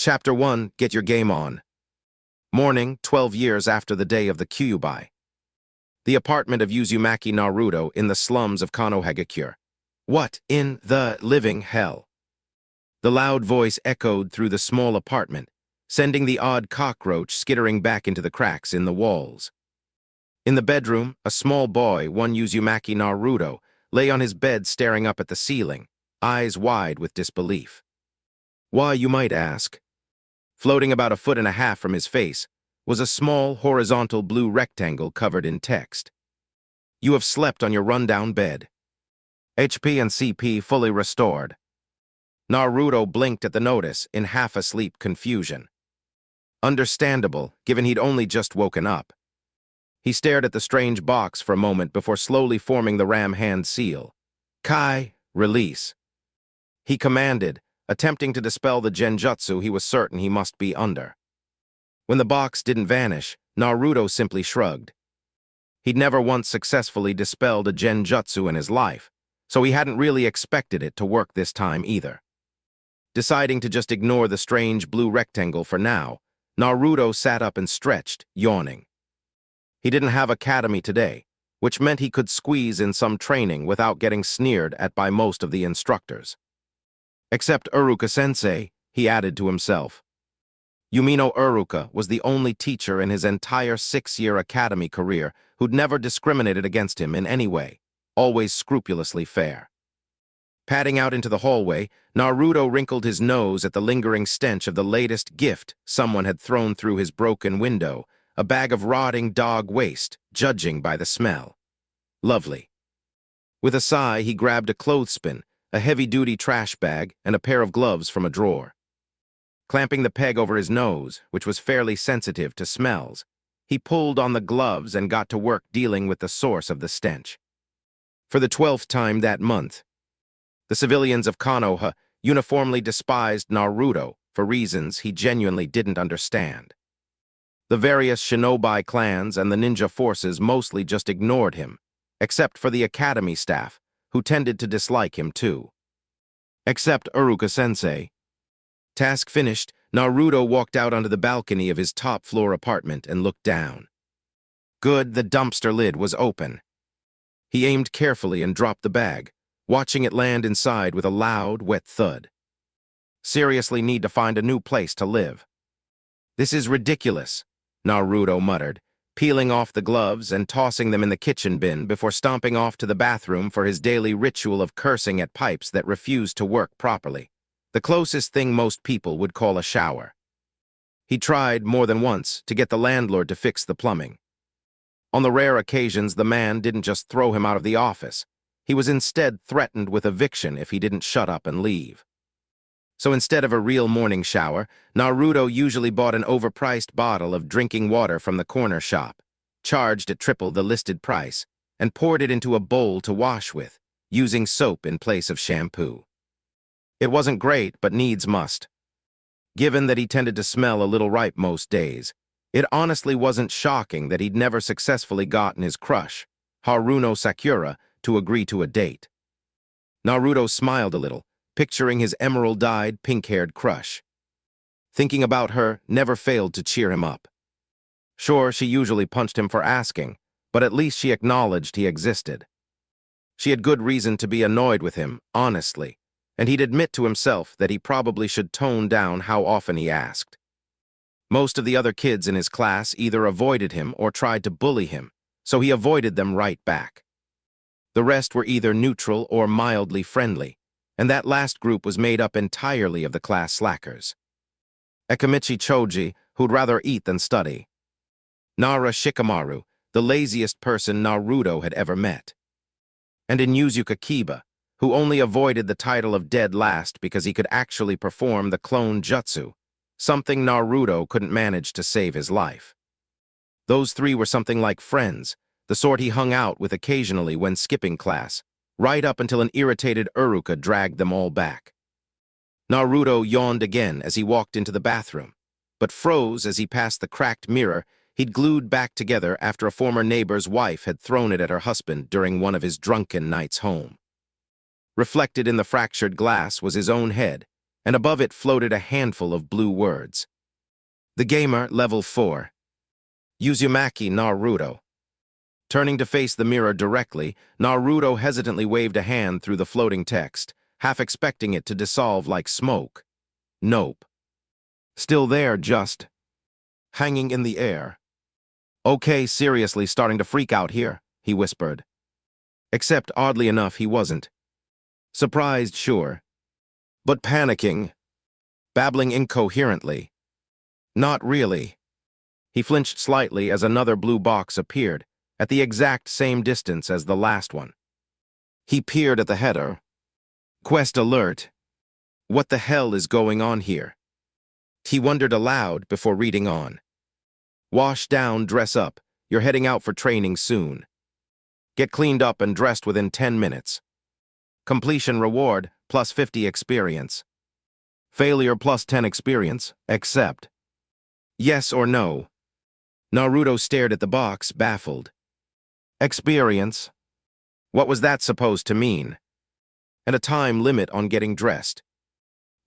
Chapter 1, Get Your Game On. Morning, 12 years after the day of the Kyuubi. The apartment of Uzumaki Naruto in the slums of Konohagakure. What in the living hell? The loud voice echoed through the small apartment, sending the odd cockroach skittering back into the cracks in the walls. In the bedroom, a small boy, one Uzumaki Naruto, lay on his bed staring up at the ceiling, eyes wide with disbelief. Why, you might ask? Floating about 1.5 feet from his face was a small, horizontal blue rectangle covered in text. You have slept on your rundown bed. HP and CP fully restored. Naruto blinked at the notice in half-asleep confusion. Understandable, given he'd only just woken up. He stared at the strange box for a moment before slowly forming the ram hand seal. Kai, release. He commanded, attempting to dispel the genjutsu he was certain he must be under. When the box didn't vanish, Naruto simply shrugged. He'd never once successfully dispelled a genjutsu in his life, so he hadn't really expected it to work this time either. Deciding to just ignore the strange blue rectangle for now, Naruto sat up and stretched, yawning. He didn't have academy today, which meant he could squeeze in some training without getting sneered at by most of the instructors. Except Uruka-sensei, he added to himself. Yumino Uruka was the only teacher in his entire 6-year academy career who'd never discriminated against him in any way, always scrupulously fair. Padding out into the hallway, Naruto wrinkled his nose at the lingering stench of the latest gift someone had thrown through his broken window, a bag of rotting dog waste, judging by the smell. Lovely. With a sigh, he grabbed a clothespin, a heavy-duty trash bag, and a pair of gloves from a drawer. Clamping the peg over his nose, which was fairly sensitive to smells, he pulled on the gloves and got to work dealing with the source of the stench. For the 12th time that month, the civilians of Konoha uniformly despised Naruto for reasons he genuinely didn't understand. The various shinobi clans and the ninja forces mostly just ignored him, except for the academy staff, who tended to dislike him too. Except Uruka-sensei. Task finished, Naruto walked out onto the balcony of his top-floor apartment and looked down. Good, the dumpster lid was open. He aimed carefully and dropped the bag, watching it land inside with a loud, wet thud. Seriously need to find a new place to live. This is ridiculous, Naruto muttered, peeling off the gloves and tossing them in the kitchen bin before stomping off to the bathroom for his daily ritual of cursing at pipes that refused to work properly, the closest thing most people would call a shower. He tried, more than once, to get the landlord to fix the plumbing. On the rare occasions the man didn't just throw him out of the office, he was instead threatened with eviction if he didn't shut up and leave. So instead of a real morning shower, Naruto usually bought an overpriced bottle of drinking water from the corner shop, charged at triple the listed price, and poured it into a bowl to wash with, using soap in place of shampoo. It wasn't great, but needs must. Given that he tended to smell a little ripe most days, it honestly wasn't shocking that he'd never successfully gotten his crush, Haruno Sakura, to agree to a date. Naruto smiled a little, picturing his emerald-dyed, pink-haired crush. Thinking about her never failed to cheer him up. Sure, she usually punched him for asking, but at least she acknowledged he existed. She had good reason to be annoyed with him, honestly, and he'd admit to himself that he probably should tone down how often he asked. Most of the other kids in his class either avoided him or tried to bully him, so he avoided them right back. The rest were either neutral or mildly friendly, and that last group was made up entirely of the class slackers. Ekamichi Choji, who'd rather eat than study. Nara Shikamaru, the laziest person Naruto had ever met. And Inuzuka Kiba, who only avoided the title of dead last because he could actually perform the clone jutsu, something Naruto couldn't manage to save his life. Those three were something like friends, the sort he hung out with occasionally when skipping class, right up until an irritated Uruka dragged them all back. Naruto yawned again as he walked into the bathroom, but froze as he passed the cracked mirror he'd glued back together after a former neighbor's wife had thrown it at her husband during one of his drunken nights home. Reflected in the fractured glass was his own head, and above it floated a handful of blue words. The Gamer, Level 4. Uzumaki Naruto. Turning to face the mirror directly, Naruto hesitantly waved a hand through the floating text, half expecting it to dissolve like smoke. Nope. Still there, just hanging in the air. Okay, seriously starting to freak out here, he whispered. Except, oddly enough, he wasn't. Surprised, sure. But panicking. Babbling incoherently. Not really. He flinched slightly as another blue box appeared, at the exact same distance as the last one. He peered at the header. Quest alert. What the hell is going on here? He wondered aloud before reading on. Wash down, dress up. You're heading out for training soon. Get cleaned up and dressed within 10 minutes. Completion reward, plus 50 experience. Failure plus 10 experience, accept. Yes or no? Naruto stared at the box, baffled. Experience? What was that supposed to mean? And a time limit on getting dressed.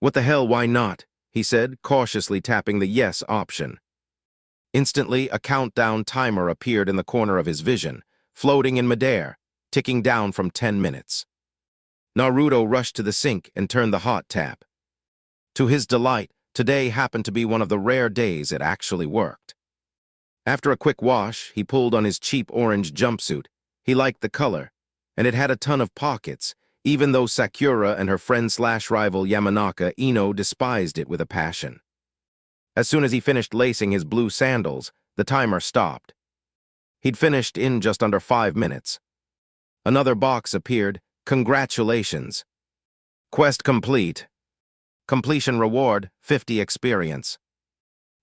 What the hell, why not? He said, cautiously tapping the yes option. Instantly, a countdown timer appeared in the corner of his vision, floating in midair, ticking down from 10 minutes. Naruto rushed to the sink and turned the hot tap. To his delight, today happened to be one of the rare days it actually worked. After a quick wash, he pulled on his cheap orange jumpsuit. He liked the color, and it had a ton of pockets, even though Sakura and her friend-slash-rival Yamanaka Ino despised it with a passion. As soon as he finished lacing his blue sandals, the timer stopped. He'd finished in just under 5 minutes. Another box appeared. Congratulations. Quest complete. Completion reward, 50 experience.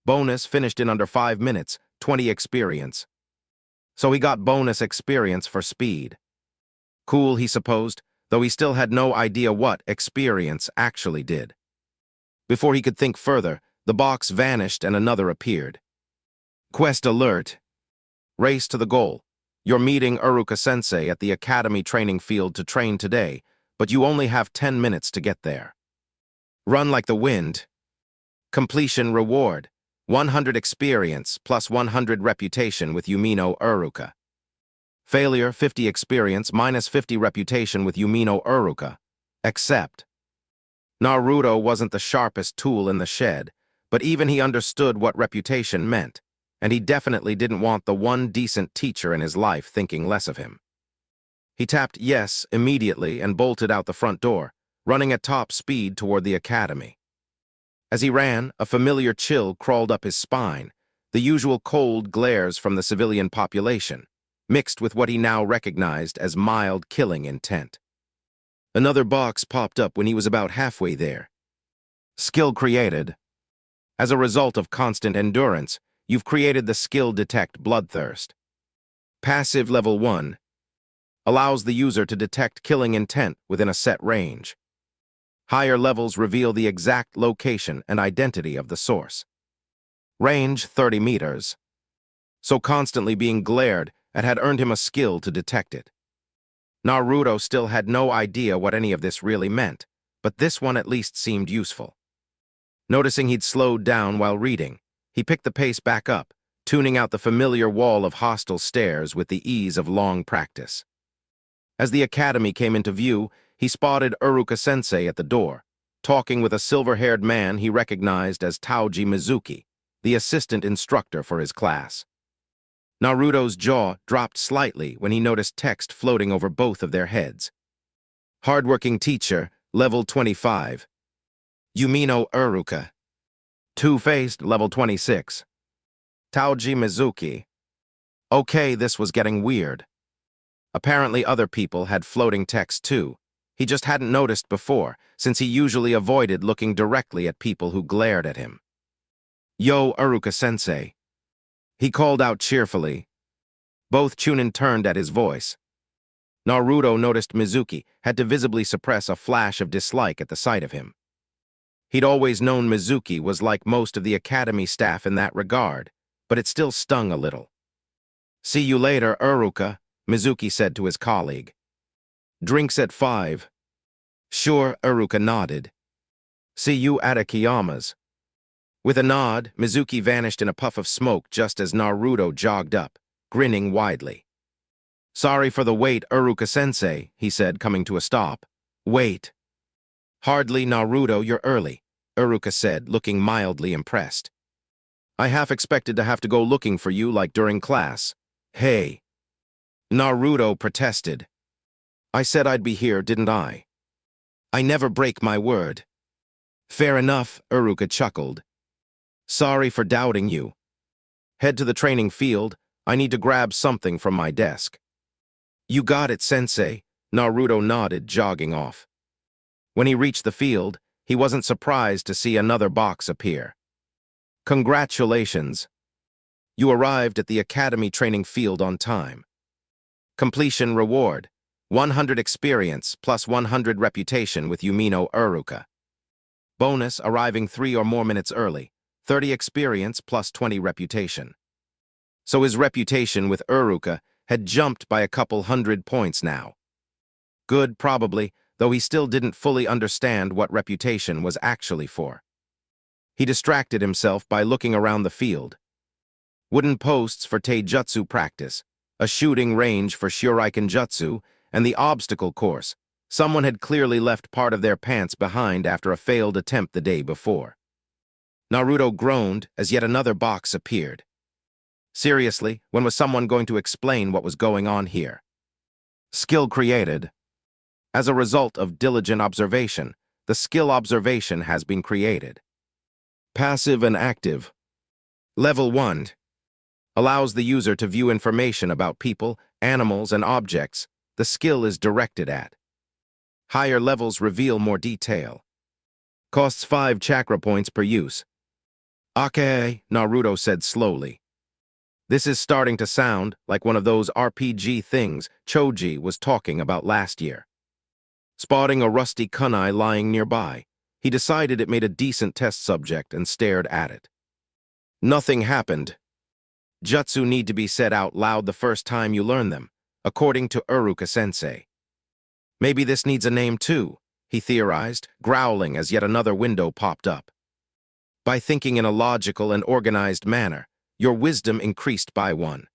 Bonus finished in under 5 minutes, 20 experience. So he got bonus experience for speed. Cool, he supposed, though he still had no idea what experience actually did. Before he could think further, the box vanished and another appeared. Quest alert. Race to the goal. You're meeting Uruka-sensei at the academy training field to train today, but you only have 10 minutes to get there. Run like the wind. Completion reward. 100 experience plus 100 reputation with Umino Uruka. Failure, 50 experience minus 50 reputation with Umino Uruka. Accept. Naruto wasn't the sharpest tool in the shed, but even he understood what reputation meant, and he definitely didn't want the one decent teacher in his life thinking less of him. He tapped yes immediately and bolted out the front door, running at top speed toward the academy. As he ran, a familiar chill crawled up his spine, the usual cold glares from the civilian population, mixed with what he now recognized as mild killing intent. Another box popped up when he was about halfway there. Skill created. As a result of constant endurance, you've created the skill Detect Bloodthirst. Passive Level 1. Allows the user to detect killing intent within a set range. Higher levels reveal the exact location and identity of the source. Range 30 meters. So constantly being glared at had earned him a skill to detect it. Naruto still had no idea what any of this really meant, but this one at least seemed useful. Noticing he'd slowed down while reading, he picked the pace back up, tuning out the familiar wall of hostile stares with the ease of long practice. As the academy came into view, he spotted Uruka-sensei at the door, talking with a silver-haired man he recognized as Taoji Mizuki, the assistant instructor for his class. Naruto's jaw dropped slightly when he noticed text floating over both of their heads. Hardworking teacher, level 25. Umino Uruka. Two-faced, level 26. Taoji Mizuki. Okay, this was getting weird. Apparently other people had floating text too. He just hadn't noticed before, since he usually avoided looking directly at people who glared at him. Yo, Uruka-sensei. He called out cheerfully. Both Chunin turned at his voice. Naruto noticed Mizuki had to visibly suppress a flash of dislike at the sight of him. He'd always known Mizuki was like most of the academy staff in that regard, but it still stung a little. See you later, Uruka, Mizuki said to his colleague. Drinks at 5. Sure, Uruka nodded. See you at Akiyamas. With a nod, Mizuki vanished in a puff of smoke just as Naruto jogged up, grinning widely. Sorry for the wait, Uruka-sensei, he said, coming to a stop. Wait. Hardly, Naruto, you're early, Uruka said, looking mildly impressed. I half expected to have to go looking for you like during class. Hey. Naruto protested. I said I'd be here, didn't I? I never break my word. Fair enough, Uruka chuckled. Sorry for doubting you. Head to the training field. I need to grab something from my desk. You got it, sensei, Naruto nodded, jogging off. When he reached the field, he wasn't surprised to see another box appear. Congratulations. You arrived at the academy training field on time. Completion reward, 100 experience plus 100 reputation with Yumino Uruka. Bonus, arriving 3 or more minutes early, 30 experience plus 20 reputation. So his reputation with Uruka had jumped by a couple hundred points now. Good, probably, though he still didn't fully understand what reputation was actually for. He distracted himself by looking around the field. Wooden posts for taijutsu practice, a shooting range for shuriken jutsu, and the obstacle course. Someone had clearly left part of their pants behind after a failed attempt the day before. Naruto groaned as yet another box appeared. Seriously, when was someone going to explain what was going on here? Skill created. As a result of diligent observation, the skill observation has been created. Passive and active. Level 1. Allows the user to view information about people, animals, and objects the skill is directed at. Higher levels reveal more detail. Costs 5 chakra points per use. Okay, Naruto said slowly. This is starting to sound like one of those RPG things Choji was talking about last year. Spotting a rusty kunai lying nearby, he decided it made a decent test subject and stared at it. Nothing happened. Jutsu need to be said out loud the first time you learn them, according to Uruka-sensei. Maybe this needs a name too, he theorized, growling as yet another window popped up. By thinking in a logical and organized manner, your wisdom increased by 1.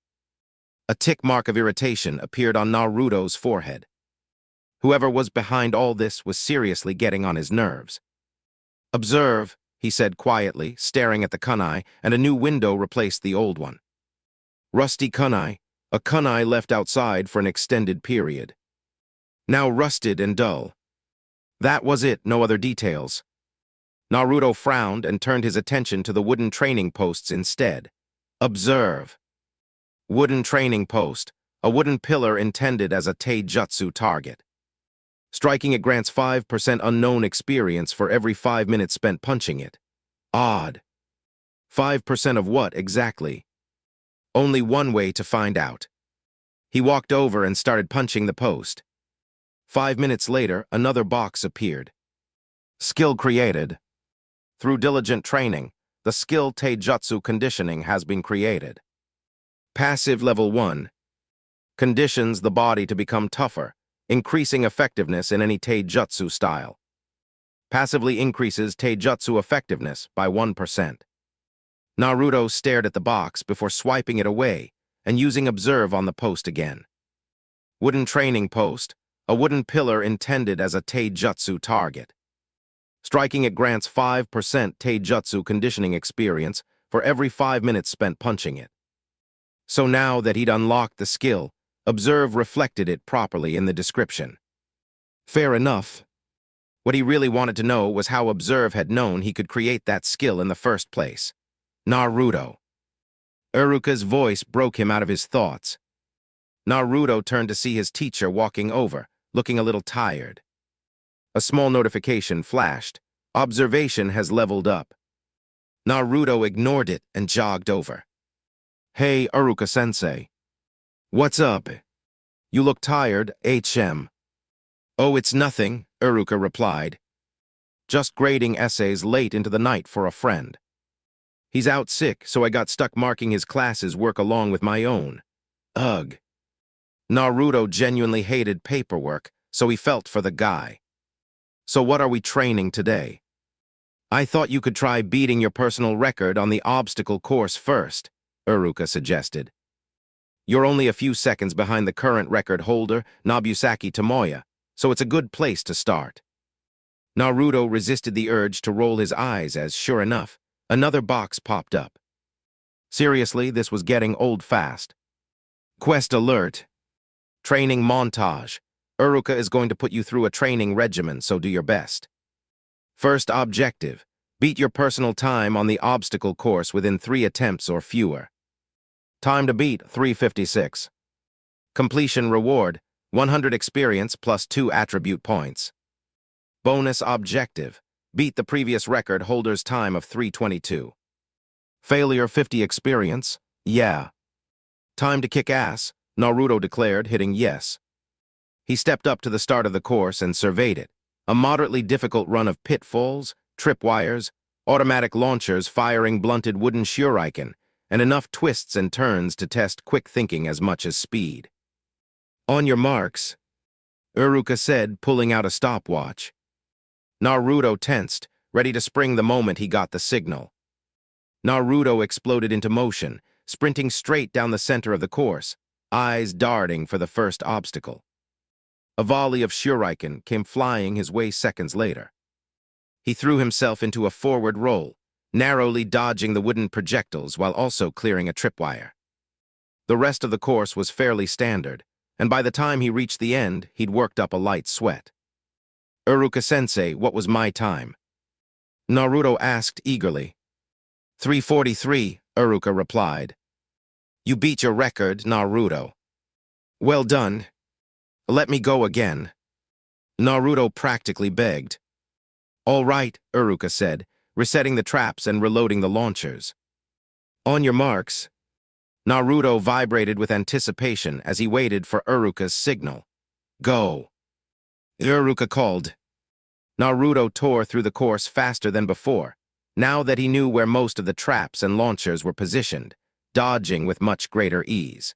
A tick mark of irritation appeared on Naruto's forehead. Whoever was behind all this was seriously getting on his nerves. Observe, he said quietly, staring at the kunai, and a new window replaced the old one. Rusty kunai, a kunai left outside for an extended period. Now rusted and dull. That was it, no other details. Naruto frowned and turned his attention to the wooden training posts instead. Observe. Wooden training post, a wooden pillar intended as a taijutsu target. Striking it grants 5% unknown experience for every 5 minutes spent punching it. Odd. 5% of what exactly? Only one way to find out. He walked over and started punching the post. 5 minutes later, another box appeared. Skill created. Through diligent training, the skill taijutsu conditioning has been created. Passive level 1. Conditions the body to become tougher, increasing effectiveness in any taijutsu style. Passively increases taijutsu effectiveness by 1%. Naruto stared at the box before swiping it away and using observe on the post again. Wooden training post, a wooden pillar intended as a taijutsu target. Striking it grants 5% taijutsu conditioning experience for every 5 minutes spent punching it. So now that he'd unlocked the skill, observe reflected it properly in the description. Fair enough. What he really wanted to know was how observe had known he could create that skill in the first place. Naruto. Uruka's voice broke him out of his thoughts. Naruto turned to see his teacher walking over, looking a little tired. A small notification flashed. Observation has leveled up. Naruto ignored it and jogged over. Hey, Uruka-sensei. What's up? You look tired, HM. Oh, it's nothing, Uruka replied. Just grading essays late into the night for a friend. He's out sick, so I got stuck marking his class's work along with my own. Ugh. Naruto genuinely hated paperwork, so he felt for the guy. So what are we training today? I thought you could try beating your personal record on the obstacle course first, Uruka suggested. You're only a few seconds behind the current record holder, Nobusaki Tomoya, so it's a good place to start. Naruto resisted the urge to roll his eyes as, sure enough, another box popped up. Seriously, this was getting old fast. Quest alert. Training montage. Uruka is going to put you through a training regimen, so do your best. First objective. Beat your personal time on the obstacle course within 3 attempts or fewer. Time to beat, 3:56. Completion reward, 100 experience plus 2 attribute points. Bonus objective. Beat the previous record holder's time of 3:22. Failure, 50 experience. Yeah. Time to kick ass, Naruto declared, hitting yes. He stepped up to the start of the course and surveyed it. A moderately difficult run of pitfalls, tripwires, automatic launchers firing blunted wooden shuriken, and enough twists and turns to test quick thinking as much as speed. On your marks, Uruka said, pulling out a stopwatch. Naruto tensed, ready to spring the moment he got the signal. Naruto exploded into motion, sprinting straight down the center of the course, eyes darting for the first obstacle. A volley of shuriken came flying his way seconds later. He threw himself into a forward roll, narrowly dodging the wooden projectiles while also clearing a tripwire. The rest of the course was fairly standard, and by the time he reached the end, he'd worked up a light sweat. Uruka-sensei, what was my time? Naruto asked eagerly. 3:43, Uruka replied. You beat your record, Naruto. Well done. Let me go again. Naruto practically begged. All right, Uruka said, resetting the traps and reloading the launchers. On your marks. Naruto vibrated with anticipation as he waited for Uruka's signal. Go. Uruka called. Naruto tore through the course faster than before, now that he knew where most of the traps and launchers were positioned, dodging with much greater ease.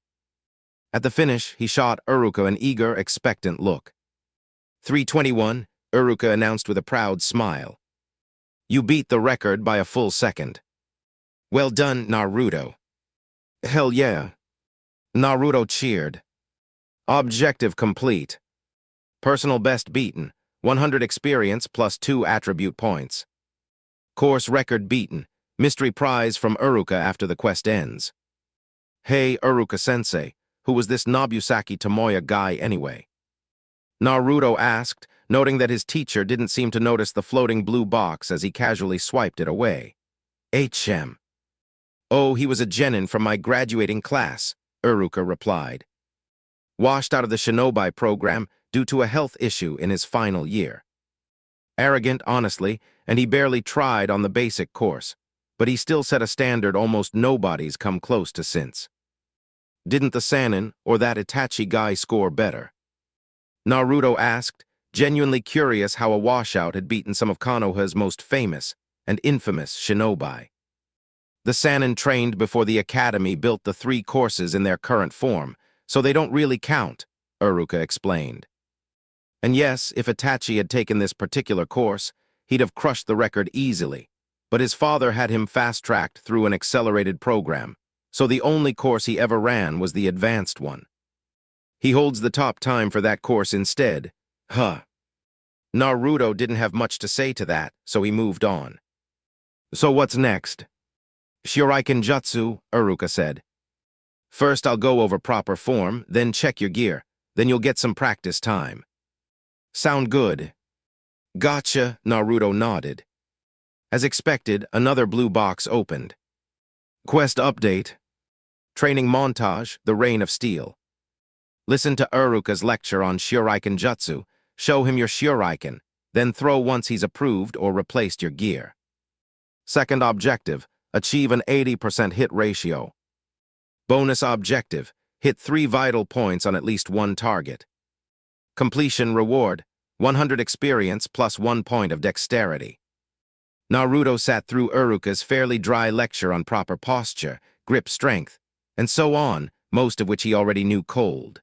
At the finish, he shot Uruka an eager, expectant look. 3:21, Uruka announced with a proud smile. You beat the record by a full second. Well done, Naruto. Hell yeah. Naruto cheered. Objective complete. Personal best beaten, 100 experience plus 2 attribute points. Course record beaten, mystery prize from Uruka after the quest ends. Hey, Uruka-sensei, who was this Nobusaki Tomoya guy anyway? Naruto asked, noting that his teacher didn't seem to notice the floating blue box as he casually swiped it away. HM. Oh, he was a genin from my graduating class, Uruka replied. Washed out of the Shinobi program due to a health issue in his final year. Arrogant, honestly, and he barely tried on the basic course, but he still set a standard almost nobody's come close to since. Didn't the Sannin or that Itachi guy score better? Naruto asked, genuinely curious how a washout had beaten some of Konoha's most famous and infamous shinobi. The Sannin trained before the academy built the 3 courses in their current form, so they don't really count, Uruka explained. And yes, if Itachi had taken this particular course, he'd have crushed the record easily, but his father had him fast-tracked through an accelerated program, so the only course he ever ran was the advanced one. He holds the top time for that course instead. Huh. Naruto didn't have much to say to that, so he moved on. So what's next? Shuriken Jutsu, Uruka said. First I'll go over proper form, then check your gear, then you'll get some practice time. Sound good? Gotcha, Naruto nodded. As expected, another blue box opened. Quest update. Training montage, The Reign of Steel. Listen to Uruka's lecture on Shuriken Jutsu, show him your Shuriken, then throw once he's approved or replaced your gear. Second objective, achieve an 80% hit ratio. Bonus objective, hit 3 vital points on at least 1 target. Completion reward, 100 experience plus 1 point of dexterity. Naruto sat through Uruka's fairly dry lecture on proper posture, grip strength, and so on, most of which he already knew cold.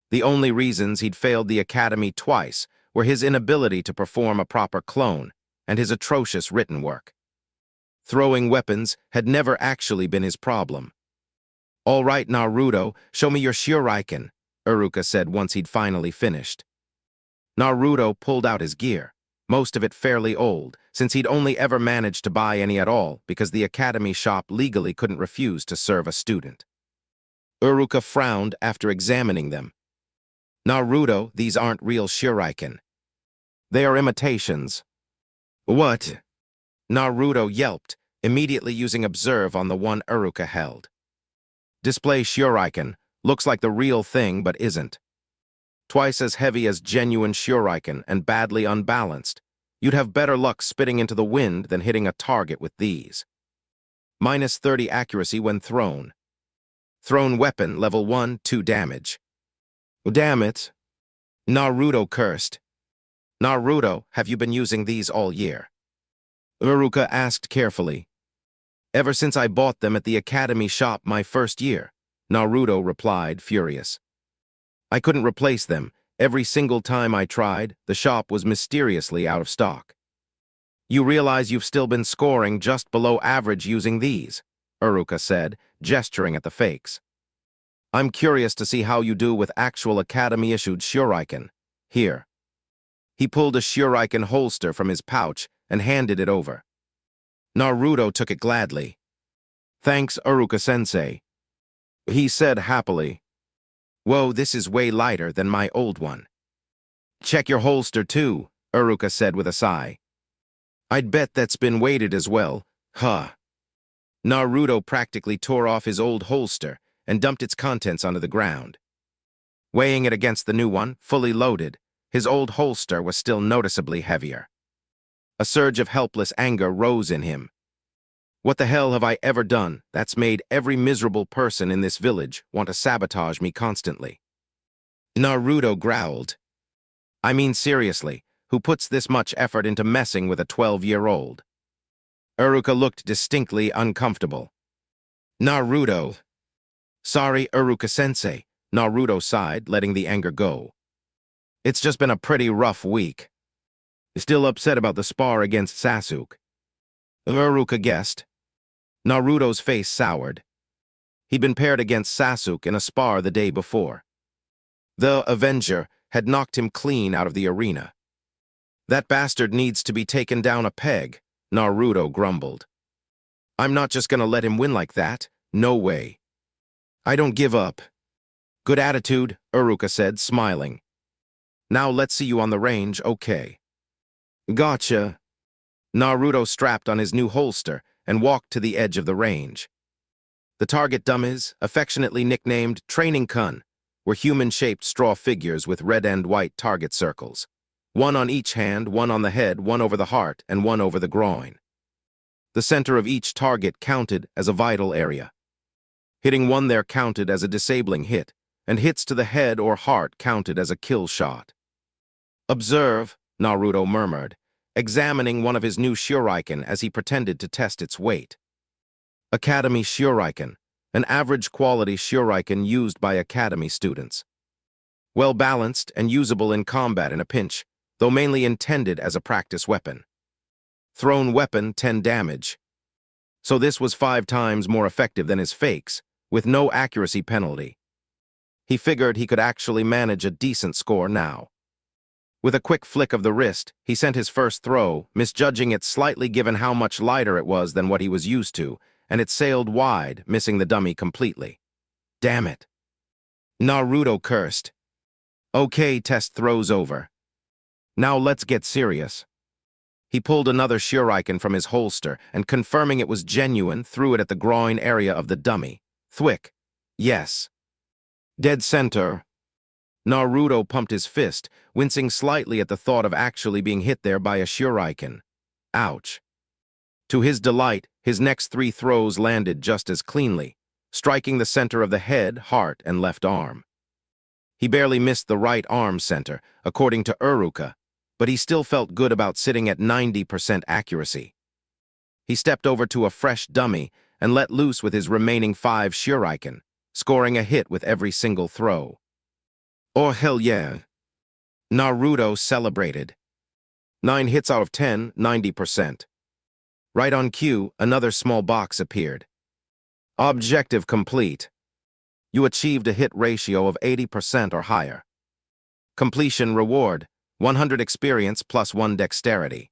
The only reasons he'd failed the academy twice were his inability to perform a proper clone and his atrocious written work. Throwing weapons had never actually been his problem. "All right, Naruto, show me your Shuriken," Iruka said once he'd finally finished. Naruto pulled out his gear, most of it fairly old, since he'd only ever managed to buy any at all because the academy shop legally couldn't refuse to serve a student. Iruka frowned after examining them. "Naruto, these aren't real Shuriken. They are imitations." "What?" Naruto yelped, immediately using Observe on the one Iruka held. "Display Shuriken. Looks like the real thing, but isn't. Twice as heavy as genuine Shuriken and badly unbalanced. You'd have better luck spitting into the wind than hitting a target with these. -30 accuracy when thrown. Thrown weapon, level 1, 2 damage. Damn it." Naruto cursed. "Naruto, have you been using these all year?" Iruka asked carefully. "Ever since I bought them at the academy shop my first year," Naruto replied, furious. "I couldn't replace them. Every single time I tried, the shop was mysteriously out of stock." "You realize you've still been scoring just below average using these," Iruka said, gesturing at the fakes. "I'm curious to see how you do with actual academy-issued Shuriken. Here." He pulled a Shuriken holster from his pouch and handed it over. Naruto took it gladly. "Thanks, Iruka-sensei," he said happily. "Whoa, this is way lighter than my old one." "Check your holster too," Iruka said with a sigh. "I'd bet that's been weighted as well, huh?" Naruto practically tore off his old holster and dumped its contents onto the ground. Weighing it against the new one, fully loaded, his old holster was still noticeably heavier. A surge of helpless anger rose in him. "What the hell have I ever done that's made every miserable person in this village want to sabotage me constantly?" Naruto growled. "I mean seriously, who puts this much effort into messing with a 12-year-old? Iruka looked distinctly uncomfortable. "Naruto." "Sorry, Iruka-sensei," Naruto sighed, letting the anger go. "It's just been a pretty rough week." "Still upset about the spar against Sasuke?" Iruka guessed. Naruto's face soured. He'd been paired against Sasuke in a spar the day before. The Avenger had knocked him clean out of the arena. "That bastard needs to be taken down a peg," Naruto grumbled. "I'm not just gonna let him win like that. No way. I don't give up." "Good attitude," Iruka said, smiling. "Now let's see you on the range, okay?" "Gotcha." Naruto strapped on his new holster and walked to the edge of the range. The target dummies, affectionately nicknamed Training Kun, were human-shaped straw figures with red and white target circles. One on each hand, one on the head, one over the heart, and one over the groin. The center of each target counted as a vital area. Hitting one there counted as a disabling hit, and hits to the head or heart counted as a kill shot. "Observe," Naruto murmured, examining one of his new Shuriken as he pretended to test its weight. Academy Shuriken, an average-quality Shuriken used by Academy students. Well-balanced and usable in combat in a pinch, though mainly intended as a practice weapon. Thrown weapon, 10 damage. So this was 5 times more effective than his fakes, with no accuracy penalty. He figured he could actually manage a decent score now. With a quick flick of the wrist, he sent his first throw, misjudging it slightly given how much lighter it was than what he was used to, and it sailed wide, missing the dummy completely. "Damn it." Naruto cursed. "Okay, test throws over. Now let's get serious." He pulled another Shuriken from his holster and, confirming it was genuine, threw it at the groin area of the dummy. Thwick. Yes. Dead center. Naruto pumped his fist, wincing slightly at the thought of actually being hit there by a Shuriken. Ouch. To his delight, his next 3 throws landed just as cleanly, striking the center of the head, heart, and left arm. He barely missed the right arm center, according to Iruka, but he still felt good about sitting at 90% accuracy. He stepped over to a fresh dummy and let loose with his remaining 5 Shuriken, scoring a hit with every single throw. "Oh, hell yeah." Naruto celebrated. 9 hits out of 10, 90%. Right on cue, another small box appeared. Objective complete. You achieved a hit ratio of 80% or higher. Completion reward, 100 experience plus 1 dexterity.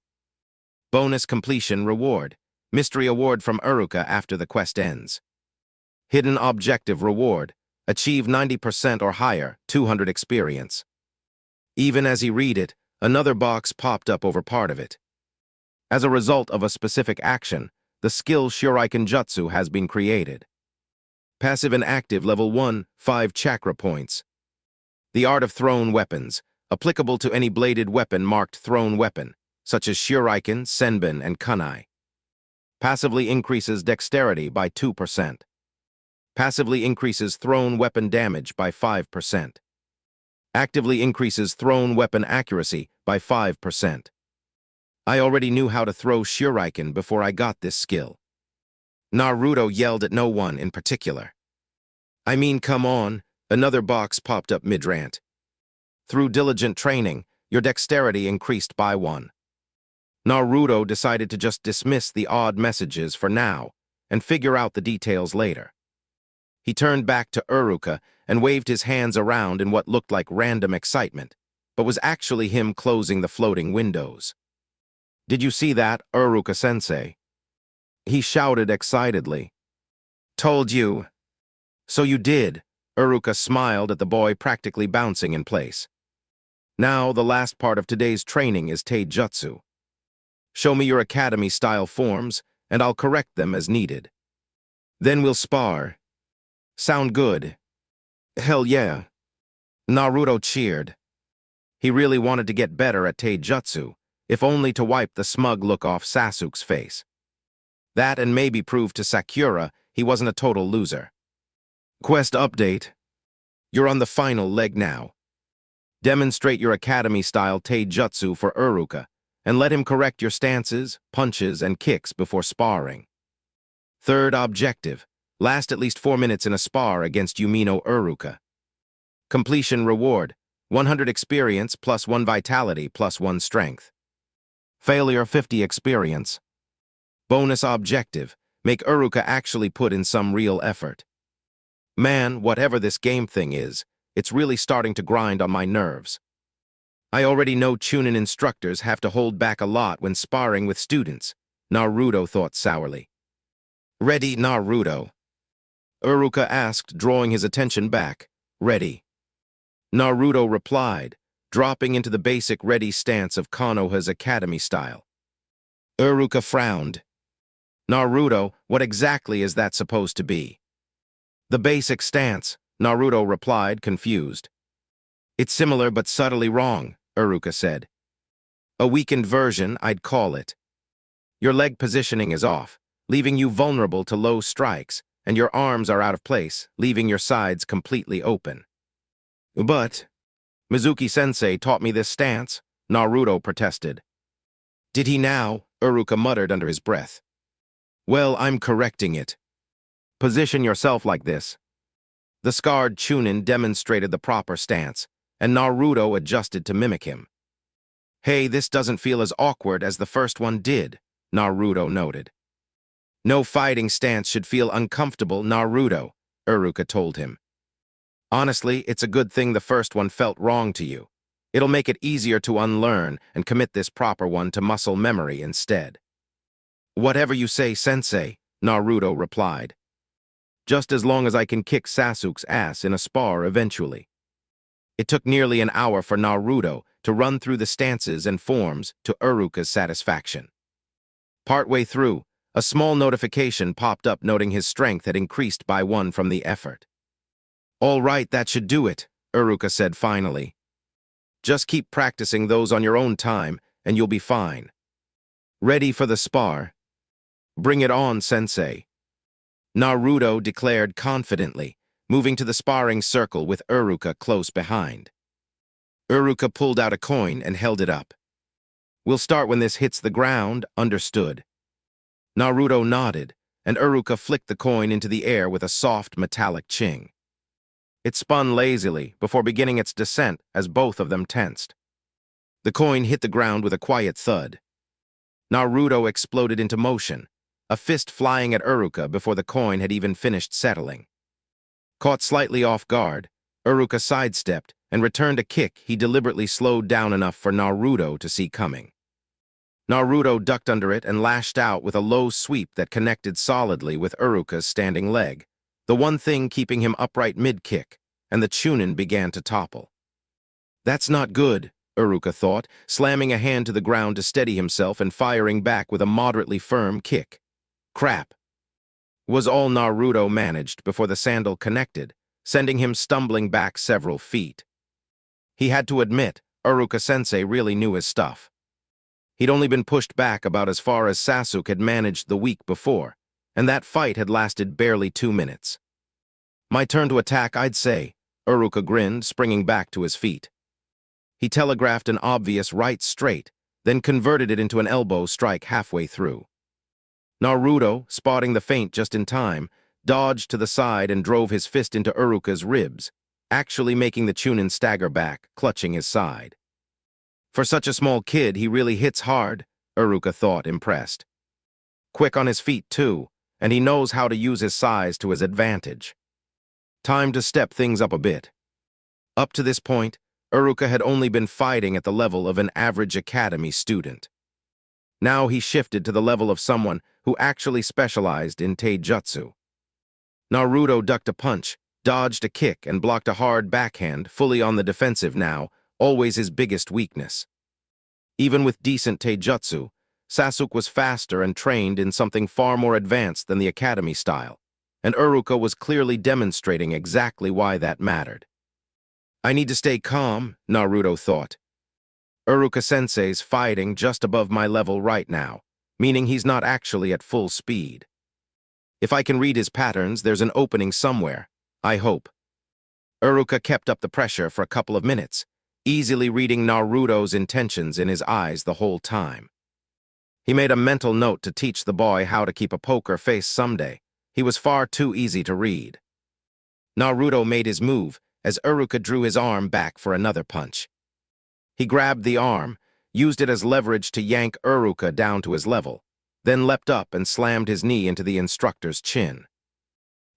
Bonus completion reward, mystery award from Uruka after the quest ends. Hidden objective reward, achieve 90% or higher, 200 experience. Even as he read it, another box popped up over part of it. As a result of a specific action, the skill Shuriken Jutsu has been created. Passive and active level 1, 5 chakra points. The art of thrown weapons, applicable to any bladed weapon marked thrown weapon, such as Shuriken, Senbon, and Kunai. Passively increases dexterity by 2%. Passively increases thrown weapon damage by 5%. Actively increases thrown weapon accuracy by 5%. I already knew how to throw Shuriken before I got this skill. Naruto yelled at no one in particular. I mean, come on, another box popped up mid-rant. Through diligent training, your dexterity increased by 1. Naruto decided to just dismiss the odd messages for now and figure out the details later. He turned back to Uruka and waved his hands around in what looked like random excitement, but was actually him closing the floating windows. Did you see that, Uruka-sensei? He shouted excitedly. Told you. So you did. Uruka smiled at the boy practically bouncing in place. Now the last part of today's training is Taijutsu. Show me your academy-style forms, and I'll correct them as needed. Then we'll spar. Sound good? Hell yeah. Naruto cheered. He really wanted to get better at Taijutsu, if only to wipe the smug look off Sasuke's face. That and maybe prove to Sakura he wasn't a total loser. Quest update. You're on the final leg now. Demonstrate your academy-style Taijutsu for Uruka, and let him correct your stances, punches, and kicks before sparring. Third objective. Last at least 4 minutes in a spar against Yumino Uruka. Completion reward, 100 experience plus 1 vitality plus 1 strength. Failure 50 experience. Bonus objective, make Uruka actually put in some real effort. Man, whatever this game thing is, it's really starting to grind on my nerves. I already know Chunin instructors have to hold back a lot when sparring with students, Naruto thought sourly. Ready, Naruto? Uruka asked, drawing his attention back. Ready. Naruto replied, dropping into the basic ready stance of Konoha's academy style. Uruka frowned. Naruto, what exactly is that supposed to be? The basic stance, Naruto replied, confused. It's similar but subtly wrong, Uruka said. A weakened version, I'd call it. Your leg positioning is off, leaving you vulnerable to low strikes, and your arms are out of place, leaving your sides completely open. But Mizuki-sensei taught me this stance, Naruto protested. Did he now? Uruka muttered under his breath. Well, I'm correcting it. Position yourself like this. The scarred Chunin demonstrated the proper stance, and Naruto adjusted to mimic him. Hey, this doesn't feel as awkward as the first one did, Naruto noted. No fighting stance should feel uncomfortable, Naruto, Uruka told him. Honestly, it's a good thing the first one felt wrong to you. It'll make it easier to unlearn and commit this proper one to muscle memory instead. Whatever you say, sensei, Naruto replied. Just as long as I can kick Sasuke's ass in a spar eventually. It took nearly an hour for Naruto to run through the stances and forms to Uruka's satisfaction. Partway through, a small notification popped up noting his strength had increased by 1 from the effort. All right, that should do it, Uruka said finally. Just keep practicing those on your own time, and you'll be fine. Ready for the spar? Bring it on, sensei. Naruto declared confidently, moving to the sparring circle with Uruka close behind. Uruka pulled out a coin and held it up. We'll start when this hits the ground, understood. Naruto nodded, and Uruka flicked the coin into the air with a soft metallic ching. It spun lazily before beginning its descent as both of them tensed. The coin hit the ground with a quiet thud. Naruto exploded into motion, a fist flying at Uruka before the coin had even finished settling. Caught slightly off guard, Uruka sidestepped and returned a kick he deliberately slowed down enough for Naruto to see coming. Naruto ducked under it and lashed out with a low sweep that connected solidly with Uruka's standing leg, the one thing keeping him upright mid-kick, and the Chunin began to topple. "That's not good," Uruka thought, slamming a hand to the ground to steady himself and firing back with a moderately firm kick. "Crap," was all Naruto managed before the sandal connected, sending him stumbling back several feet. He had to admit, Uruka-sensei really knew his stuff. He'd only been pushed back about as far as Sasuke had managed the week before, and that fight had lasted barely 2 minutes. "My turn to attack, I'd say," Uruka grinned, springing back to his feet. He telegraphed an obvious right straight, then converted it into an elbow strike halfway through. Naruto, spotting the feint just in time, dodged to the side and drove his fist into Uruka's ribs, actually making the Chunin stagger back, clutching his side. "For such a small kid, he really hits hard," Uruka thought, impressed. "Quick on his feet, too, and he knows how to use his size to his advantage. Time to step things up a bit." Up to this point, Uruka had only been fighting at the level of an average academy student. Now he shifted to the level of someone who actually specialized in taijutsu. Naruto ducked a punch, dodged a kick, and blocked a hard backhand, fully on the defensive now, always his biggest weakness. Even with decent taijutsu, Sasuke was faster and trained in something far more advanced than the academy style, and Uruka was clearly demonstrating exactly why that mattered. "I need to stay calm," Naruto thought. "Uruka-sensei's fighting just above my level right now, meaning he's not actually at full speed. If I can read his patterns, there's an opening somewhere, I hope." Uruka kept up the pressure for a couple of minutes, easily reading Naruto's intentions in his eyes the whole time. He made a mental note to teach the boy how to keep a poker face someday. He was far too easy to read. Naruto made his move as Uruka drew his arm back for another punch. He grabbed the arm, used it as leverage to yank Uruka down to his level, then leapt up and slammed his knee into the instructor's chin.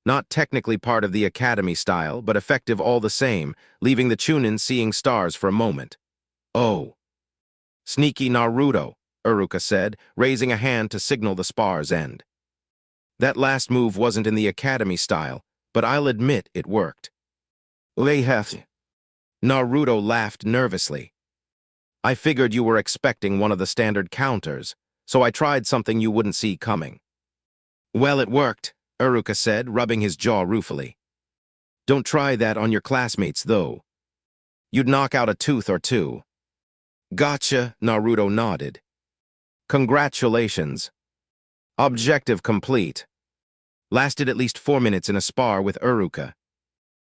Not technically part of the academy style, but effective all the same, leaving the Chunin seeing stars for a moment. "Oh." "Sneaky Naruto," Uruka said, raising a hand to signal the spar's end. "That last move wasn't in the academy style, but I'll admit it worked." Naruto laughed nervously. "I figured you were expecting one of the standard counters, so I tried something you wouldn't see coming." "Well, it worked," Uruka said, rubbing his jaw ruefully. "Don't try that on your classmates, though. You'd knock out a tooth or two." "Gotcha," Naruto nodded. "Congratulations. Objective complete." Lasted at least 4 minutes in a spar with Uruka.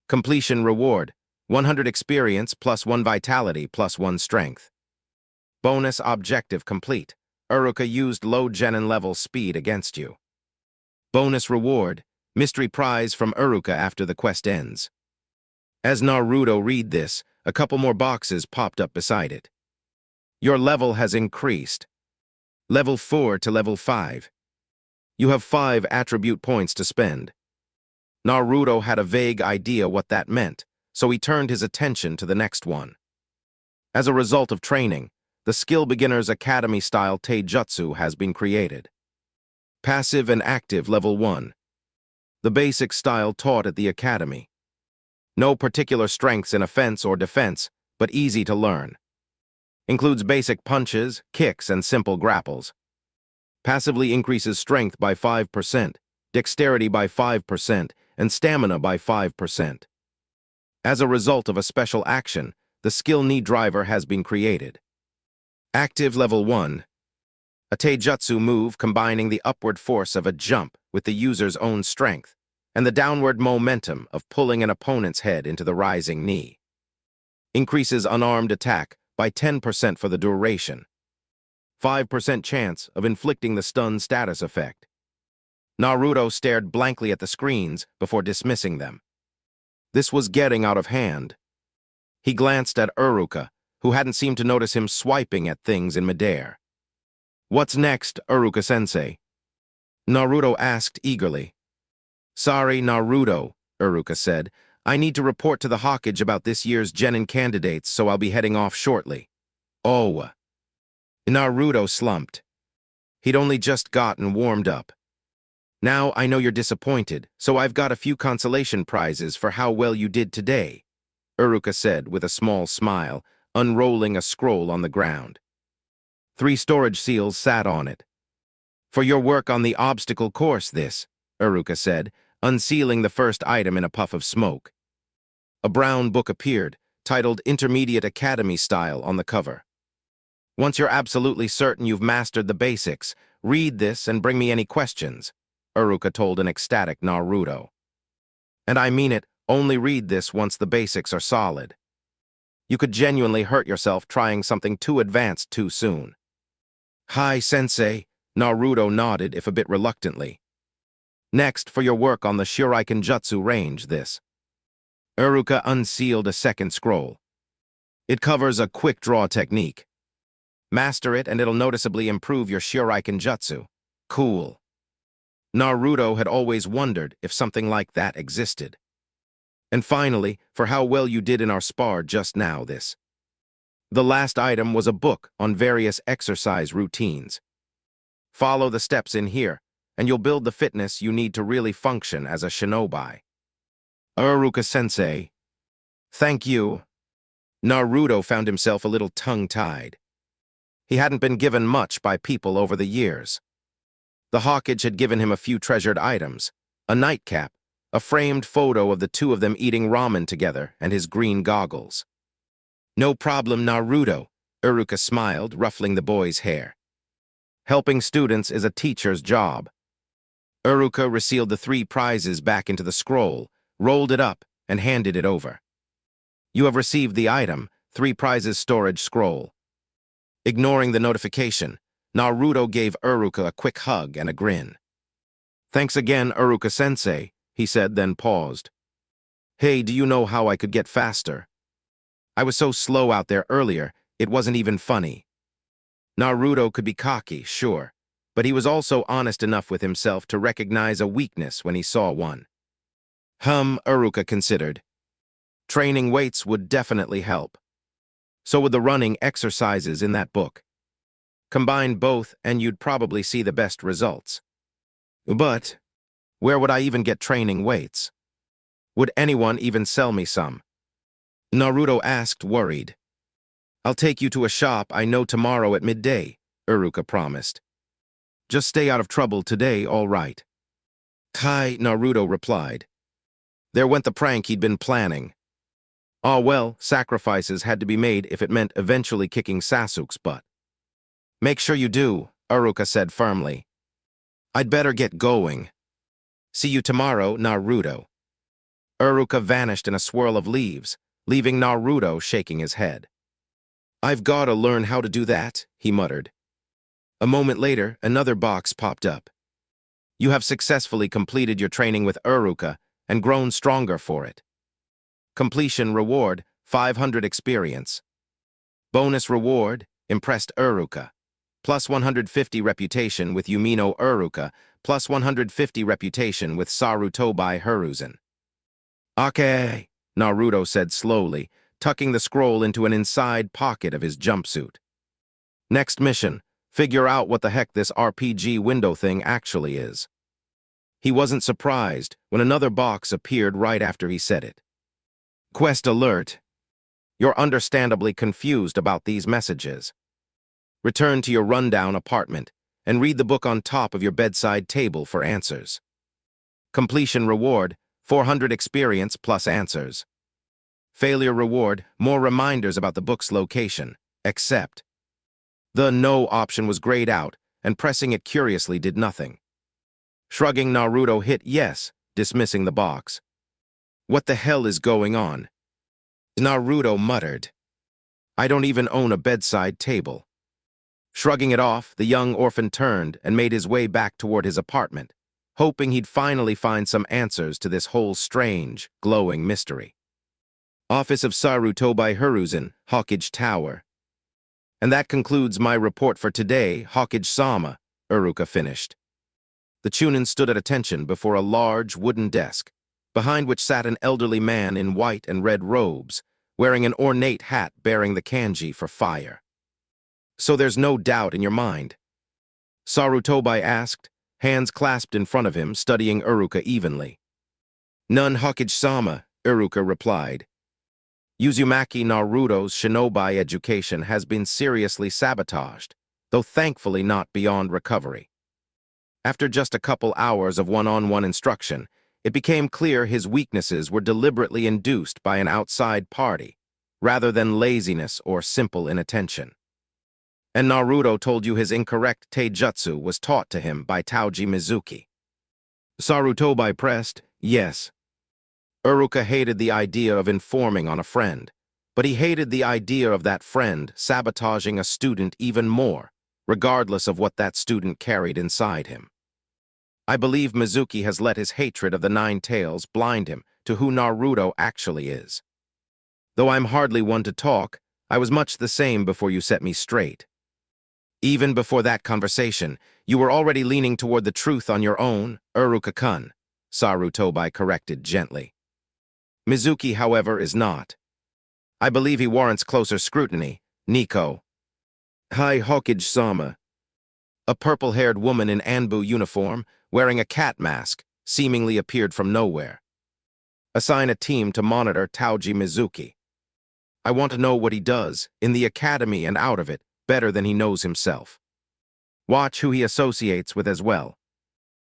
Completion reward, 100 experience plus 1 vitality plus 1 strength. Bonus objective complete. Uruka used low genin level speed against you. Bonus reward, mystery prize from Uruka after the quest ends. As Naruto read this, a couple more boxes popped up beside it. Your level has increased. Level 4 to level 5. You have 5 attribute points to spend. Naruto had a vague idea what that meant, so he turned his attention to the next one. As a result of training, the Skill Beginner's Academy-style taijutsu has been created. Passive and active level 1. The basic style taught at the academy. No particular strengths in offense or defense, but easy to learn. Includes basic punches, kicks, and simple grapples. Passively increases strength by 5%, dexterity by 5%, and stamina by 5%. As a result of a special action, the skill knee driver has been created. Active level 1. A taijutsu move combining the upward force of a jump with the user's own strength, and the downward momentum of pulling an opponent's head into the rising knee. Increases unarmed attack by 10% for the duration. 5% chance of inflicting the stun status effect. Naruto stared blankly at the screens before dismissing them. This was getting out of hand. He glanced at Uruka, who hadn't seemed to notice him swiping at things in midair. "What's next, Uruka-sensei?" Naruto asked eagerly. "Sorry, Naruto," Uruka said. "I need to report to the Hokage about this year's Genin candidates, so I'll be heading off shortly." "Oh." Naruto slumped. He'd only just gotten warmed up. "Now I know you're disappointed, so I've got a few consolation prizes for how well you did today," Uruka said with a small smile, unrolling a scroll on the ground. 3 storage seals sat on it. "For your work on the obstacle course, this," Uruka said, unsealing the first item in a puff of smoke. A brown book appeared, titled Intermediate Academy Style on the cover. "Once you're absolutely certain you've mastered the basics, read this and bring me any questions," Uruka told an ecstatic Naruto. "And I mean it, only read this once the basics are solid. You could genuinely hurt yourself trying something too advanced too soon." "Hi, Sensei," Naruto nodded, if a bit reluctantly. "Next, for your work on the Shuriken Jutsu range, this." Uruka unsealed a second scroll. "It covers a quick draw technique. Master it and it'll noticeably improve your Shuriken Jutsu." "Cool." Naruto had always wondered if something like that existed. "And finally, for how well you did in our spar just now, this." The last item was a book on various exercise routines. "Follow the steps in here, and you'll build the fitness you need to really function as a shinobi." "Uruka-sensei." "Thank you." Naruto found himself a little tongue-tied. He hadn't been given much by people over the years. The Hokage had given him a few treasured items, a nightcap, a framed photo of the two of them eating ramen together, and his green goggles. "No problem, Naruto," Uruka smiled, ruffling the boy's hair. "Helping students is a teacher's job." Uruka resealed the 3 prizes back into the scroll, rolled it up, and handed it over. "You have received the item, 3 prizes storage scroll." Ignoring the notification, Naruto gave Uruka a quick hug and a grin. "Thanks again, Uruka-sensei," he said, then paused. "Hey, do you know how I could get faster? I was so slow out there earlier, it wasn't even funny." Naruto could be cocky, sure, but he was also honest enough with himself to recognize a weakness when he saw one. Uruka considered. Training weights would definitely help. So would the running exercises in that book. Combine both and you'd probably see the best results. But where would I even get training weights? Would anyone even sell me some? Naruto asked, worried. "I'll take you to a shop I know tomorrow at midday," Uruka promised. "Just stay out of trouble today, all right?" "Kai," Naruto replied. There went the prank he'd been planning. Ah well, sacrifices had to be made if it meant eventually kicking Sasuke's butt. "Make sure you do," Uruka said firmly. "I'd better get going. See you tomorrow, Naruto." Uruka vanished in a swirl of leaves, leaving Naruto shaking his head. "I've gotta learn how to do that," he muttered. A moment later, another box popped up. "You have successfully completed your training with Uruka and grown stronger for it. Completion reward, 500 experience. Bonus reward, impressed Uruka. Plus 150 reputation with Yumino Uruka, plus 150 reputation with Sarutobi Hiruzen." "Okay," Naruto said slowly, tucking the scroll into an inside pocket of his jumpsuit. "Next mission, figure out what the heck this RPG window thing actually is." He wasn't surprised when another box appeared right after he said it. "Quest alert. You're understandably confused about these messages. Return to your rundown apartment and read the book on top of your bedside table for answers. Completion reward, 400 experience plus answers. Failure reward, more reminders about the book's location, except." The no option was grayed out, and pressing it curiously did nothing. Shrugging, Naruto hit yes, dismissing the box. "What the hell is going on?" Naruto muttered. "I don't even own a bedside table." Shrugging it off, the young orphan turned and made his way back toward his apartment, hoping he'd finally find some answers to this whole strange, glowing mystery. Office of Naruto by Hiruzen, Hawkage Tower. And that concludes my report for today, Hawkage-sama, Iruka finished. The Chunin stood at attention before a large wooden desk, behind which sat an elderly man in white and red robes, wearing an ornate hat bearing the kanji for fire. So there's no doubt in your mind? Sarutobi asked, hands clasped in front of him, studying Iruka evenly. None, Hawkage-sama, Iruka replied. Uzumaki Naruto's shinobi education has been seriously sabotaged, though thankfully not beyond recovery. After just a couple hours of one-on-one instruction, it became clear his weaknesses were deliberately induced by an outside party, rather than laziness or simple inattention. And Naruto told you his incorrect taijutsu was taught to him by Tauji Mizuki. Sarutobi pressed, yes. Iruka hated the idea of informing on a friend, but he hated the idea of that friend sabotaging a student even more, regardless of what that student carried inside him. I believe Mizuki has let his hatred of the Nine Tails blind him to who Naruto actually is. Though I'm hardly one to talk, I was much the same before you set me straight. Even before that conversation, you were already leaning toward the truth on your own, Iruka-kun, Sarutobi corrected gently. Mizuki, however, is not. I believe he warrants closer scrutiny, Nico. Hi, Hawkage-sama. A purple-haired woman in Anbu uniform, wearing a cat mask, seemingly appeared from nowhere. Assign a team to monitor Tauji Mizuki. I want to know what he does, in the academy and out of it, better than he knows himself. Watch who he associates with as well.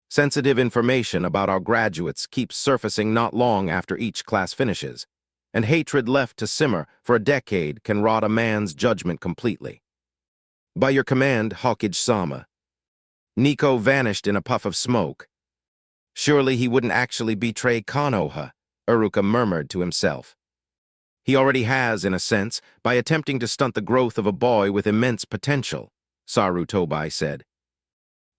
Sensitive information about our graduates keeps surfacing not long after each class finishes, and hatred left to simmer for a decade can rot a man's judgment completely. By your command, Hawkage-sama. Nico vanished in a puff of smoke. Surely he wouldn't actually betray Konoha, Iruka murmured to himself. He already has, in a sense, by attempting to stunt the growth of a boy with immense potential, Sarutobi said.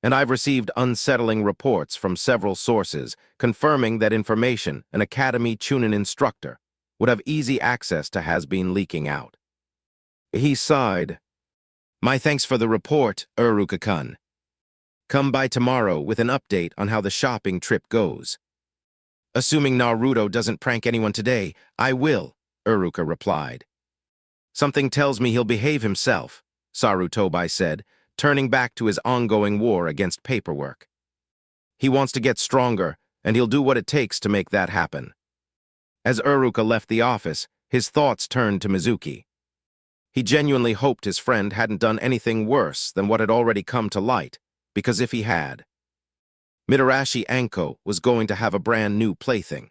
And I've received unsettling reports from several sources confirming that information an Academy Chunin instructor would have easy access to has been leaking out. He sighed. My thanks for the report, Iruka-kun. Come by tomorrow with an update on how the shopping trip goes. Assuming Naruto doesn't prank anyone today, I will, Iruka replied. Something tells me he'll behave himself, Sarutobi said, turning back to his ongoing war against paperwork. He wants to get stronger, and he'll do what it takes to make that happen. As Iruka left the office, his thoughts turned to Mizuki. He genuinely hoped his friend hadn't done anything worse than what had already come to light, because if he had, Mitarashi Anko was going to have a brand new plaything.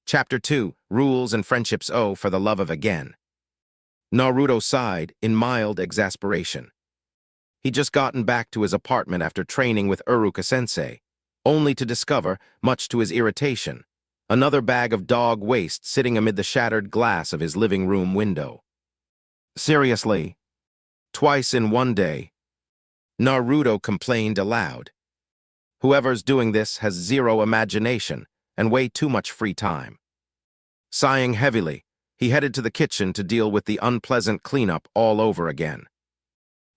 Chapter 2, Rules and Friendships Oh, for the Love of Again. Naruto sighed in mild exasperation. He'd just gotten back to his apartment after training with Iruka-sensei, only to discover, much to his irritation, another bag of dog waste sitting amid the shattered glass of his living room window. Seriously, twice in one day, Naruto complained aloud. Whoever's doing this has zero imagination and way too much free time. Sighing heavily, he headed to the kitchen to deal with the unpleasant cleanup all over again.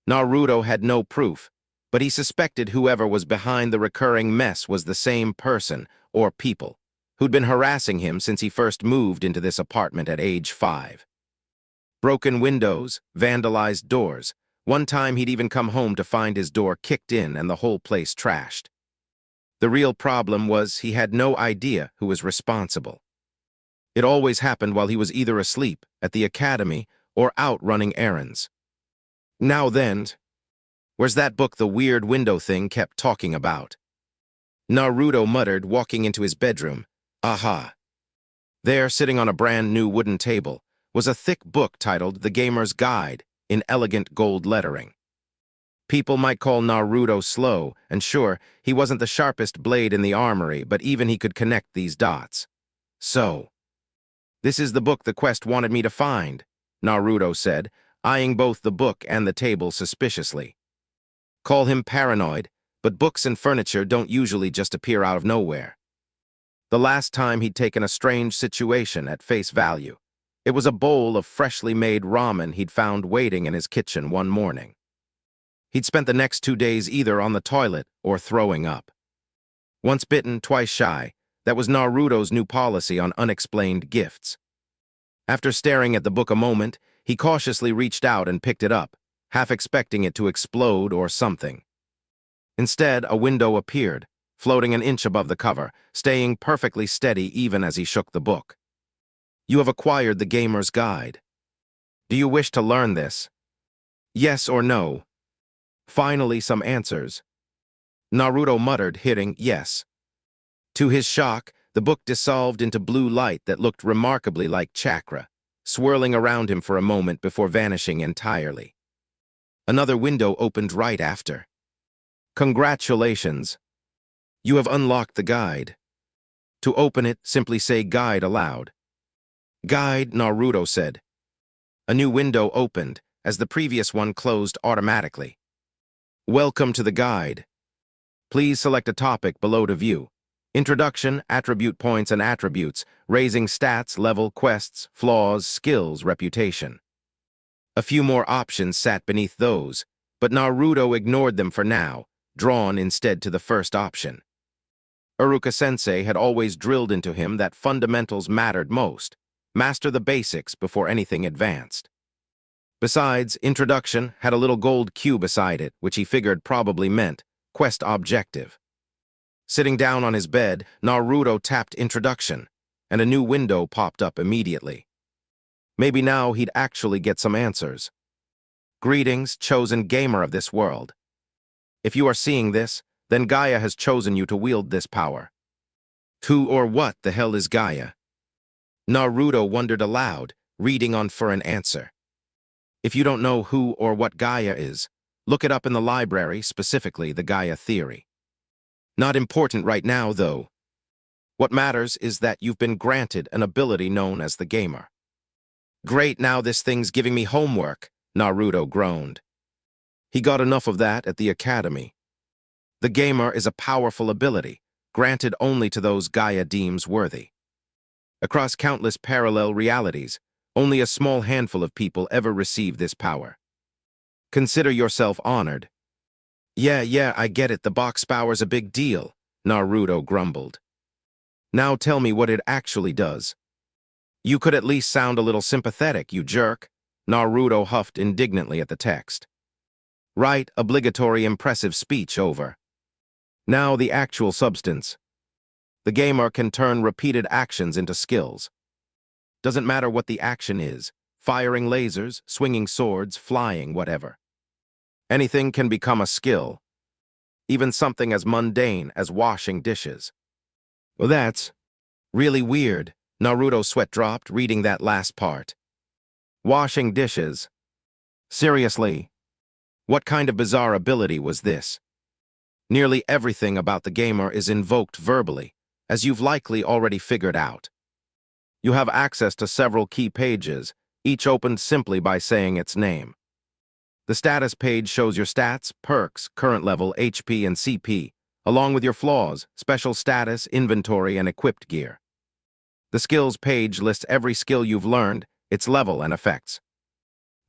Naruto had no proof, but he suspected whoever was behind the recurring mess was the same person, or people, who'd been harassing him since he first moved into this apartment at age 5. Broken windows, vandalized doors. One time he'd even come home to find his door kicked in and the whole place trashed. The real problem was he had no idea who was responsible. It always happened while he was either asleep, at the academy, or out running errands. Now then, where's that book the weird window thing kept talking about? Naruto muttered, walking into his bedroom. Aha. There, sitting on a brand new wooden table, was a thick book titled The Gamer's Guide, in elegant gold lettering. People might call Naruto slow, and sure, he wasn't the sharpest blade in the armory, but even he could connect these dots. So, this is the book the quest wanted me to find, Naruto said, eyeing both the book and the table suspiciously. Call him paranoid, but books and furniture don't usually just appear out of nowhere. The last time he'd taken a strange situation at face value, It was a bowl of freshly made ramen he'd found waiting in his kitchen one morning. He'd spent the next 2 days either on the toilet or throwing up. Once bitten, twice shy. That was Naruto's new policy on unexplained gifts. After staring at the book a moment, he cautiously reached out and picked it up, half expecting it to explode or something. Instead, a window appeared, floating an inch above the cover, staying perfectly steady even as he shook the book. You have acquired the Gamer's Guide. Do you wish to learn this? Yes or no? Finally, some answers. Naruto muttered, hitting yes. To his shock, the book dissolved into blue light that looked remarkably like chakra, swirling around him for a moment before vanishing entirely. Another window opened right after. Congratulations. You have unlocked the guide. To open it, simply say guide aloud. Guide, Naruto said. A new window opened, as the previous one closed automatically. Welcome to the guide. Please select a topic below to view. Introduction, attribute points and attributes, raising stats, level, quests, flaws, skills, reputation. A few more options sat beneath those, but Naruto ignored them for now, drawn instead to the first option. Iruka-sensei had always drilled into him that fundamentals mattered most. Master the basics before anything advanced. Besides, Introduction had a little gold Q beside it, which he figured probably meant quest objective. Sitting down on his bed, Naruto tapped Introduction, and a new window popped up immediately. Maybe now he'd actually get some answers. Greetings, chosen gamer of this world. If you are seeing this, then Gaia has chosen you to wield this power. Who or what the hell is Gaia? Naruto wondered aloud, reading on for an answer. If you don't know who or what Gaia is, look it up in the library, specifically the Gaia theory. Not important right now, though. What matters is that you've been granted an ability known as the Gamer. Great, now this thing's giving me homework, Naruto groaned. He got enough of that at the academy. The Gamer is a powerful ability, granted only to those Gaia deems worthy. Across countless parallel realities, only a small handful of people ever receive this power. Consider yourself honored. Yeah, I get it, the box power's a big deal, Naruto grumbled. Now tell me what it actually does. You could at least sound a little sympathetic, you jerk, Naruto huffed indignantly at the text. Right, obligatory impressive speech over. Now the actual substance. The Gamer can turn repeated actions into skills. Doesn't matter what the action is, firing lasers, swinging swords, flying, whatever. Anything can become a skill. Even something as mundane as washing dishes. Well, that's really weird. Naruto's sweat dropped, reading that last part. Washing dishes. Seriously, what kind of bizarre ability was this? Nearly everything about the Gamer is invoked verbally, as you've likely already figured out. You have access to several key pages, each opened simply by saying its name. The status page shows your stats, perks, current level, HP, and CP, along with your flaws, special status, inventory, and equipped gear. The skills page lists every skill you've learned, its level and effects.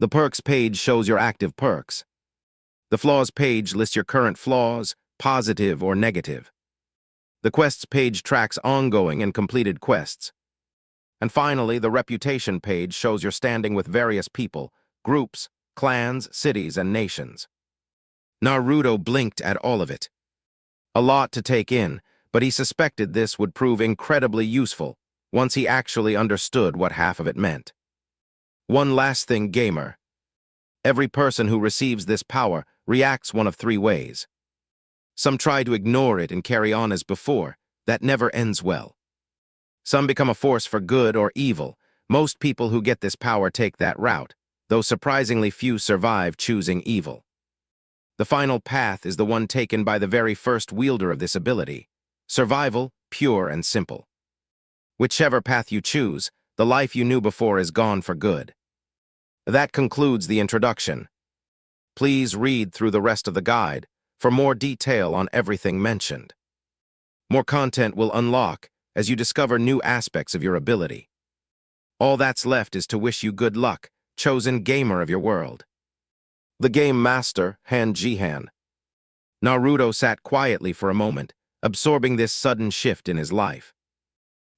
The perks page shows your active perks. The flaws page lists your current flaws, positive or negative. The quests page tracks ongoing and completed quests. And finally, the reputation page shows your standing with various people, groups, clans, cities, and nations. Naruto blinked at all of it. A lot to take in, but he suspected this would prove incredibly useful once he actually understood what half of it meant. One last thing, Gamer. Every person who receives this power reacts one of three ways. Some try to ignore it and carry on as before. That never ends well. Some become a force for good or evil. Most people who get this power take that route, though surprisingly few survive choosing evil. The final path is the one taken by the very first wielder of this ability. Survival, pure and simple. Whichever path you choose, the life you knew before is gone for good. That concludes the introduction. Please read through the rest of the guide for more detail on everything mentioned. More content will unlock as you discover new aspects of your ability. All that's left is to wish you good luck, chosen gamer of your world. The game master, Han Jihan. Naruto sat quietly for a moment, absorbing this sudden shift in his life.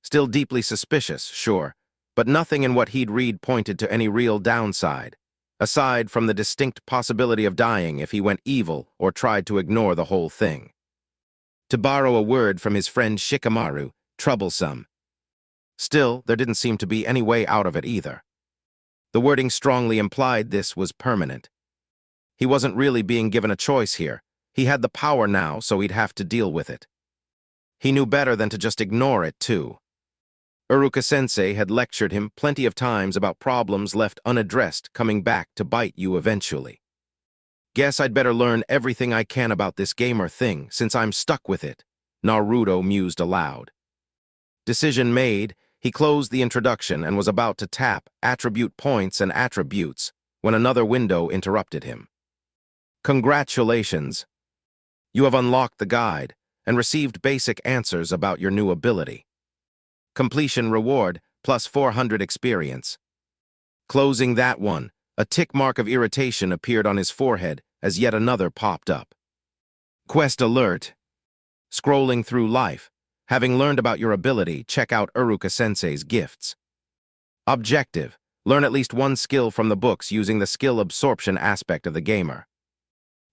Still deeply suspicious, sure, but nothing in what he'd read pointed to any real downside, aside from the distinct possibility of dying if he went evil or tried to ignore the whole thing. To borrow a word from his friend Shikamaru, troublesome. Still, there didn't seem to be any way out of it either. The wording strongly implied this was permanent. He wasn't really being given a choice here. He had the power now, so he'd have to deal with it. He knew better than to just ignore it, too. Iruka-sensei had lectured him plenty of times about problems left unaddressed coming back to bite you eventually. Guess I'd better learn everything I can about this gamer thing, since I'm stuck with it, Naruto mused aloud. Decision made, he closed the introduction and was about to tap attribute points and attributes when another window interrupted him. Congratulations! You have unlocked the guide and received basic answers about your new ability. Completion reward, plus 400 experience. Closing that one, a tick mark of irritation appeared on his forehead as yet another popped up. Quest alert. Scrolling through life. Having learned about your ability, check out Iruka-sensei's gifts. Objective. Learn at least one skill from the books using the skill absorption aspect of the gamer.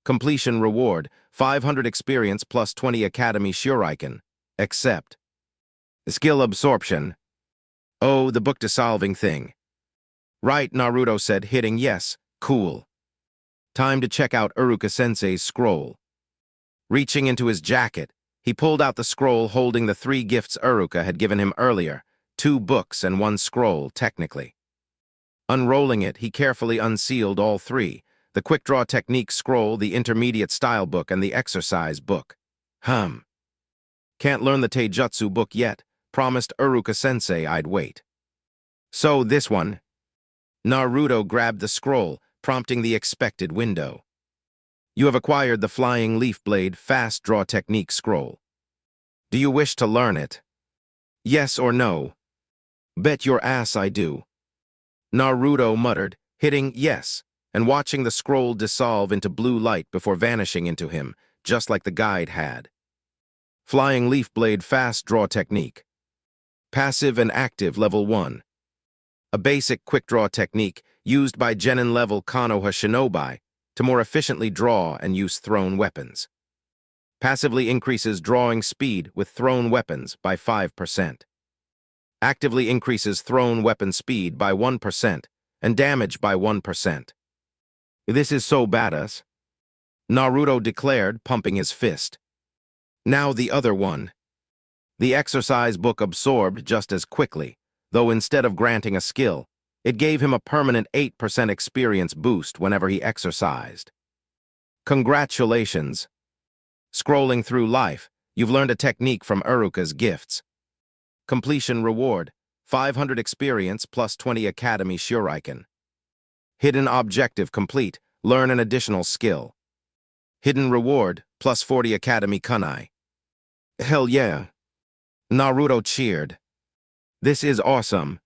Completion reward, 500 experience plus 20 Academy Shuriken. Accept. Skill absorption. Oh, the book-dissolving thing. Right, Naruto said, hitting yes. Cool. Time to check out Iruka-sensei's scroll. Reaching into his jacket, he pulled out the scroll holding the 3 gifts Iruka had given him earlier, 2 books and 1 scroll, technically. Unrolling it, he carefully unsealed all 3, the Quick Draw Technique scroll, the Intermediate Style book, and the Exercise book. Can't learn the Taijutsu book yet. Promised Iruka-sensei I'd wait. So this one. Naruto grabbed the scroll, prompting the expected window. You have acquired the Flying Leaf Blade Fast Draw Technique scroll. Do you wish to learn it? Yes or no? Bet your ass I do. Naruto muttered, hitting yes, and watching the scroll dissolve into blue light before vanishing into him, just like the guide had. Flying Leaf Blade Fast Draw Technique. Passive and active level 1. A basic quick draw technique used by genin level Konoha shinobi to more efficiently draw and use thrown weapons. Passively increases drawing speed with thrown weapons by 5%. Actively increases thrown weapon speed by 1% and damage by 1%. This is so badass, Naruto declared, pumping his fist. Now the other one. The exercise book absorbed just as quickly, though instead of granting a skill, it gave him a permanent 8% experience boost whenever he exercised. Congratulations! Scrolling through life, you've learned a technique from Iruka's gifts. Completion reward, 500 experience plus 20 Academy Shuriken. Hidden objective complete, learn an additional skill. Hidden reward, plus 40 Academy Kunai. Hell yeah! Naruto cheered. This is awesome.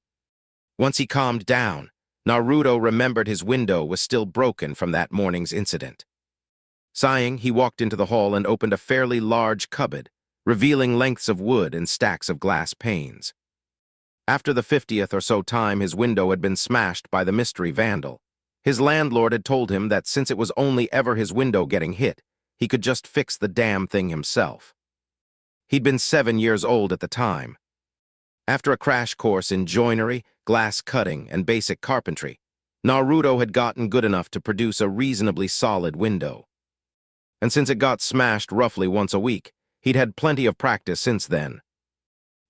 Once he calmed down, Naruto remembered his window was still broken from that morning's incident. Sighing, he walked into the hall and opened a fairly large cupboard, revealing lengths of wood and stacks of glass panes. After the 50th or so time his window had been smashed by the mystery vandal, his landlord had told him that since it was only ever his window getting hit, he could just fix the damn thing himself. He'd been 7 years old at the time. After a crash course in joinery, glass cutting, and basic carpentry, Naruto had gotten good enough to produce a reasonably solid window. And since it got smashed roughly once a week, he'd had plenty of practice since then.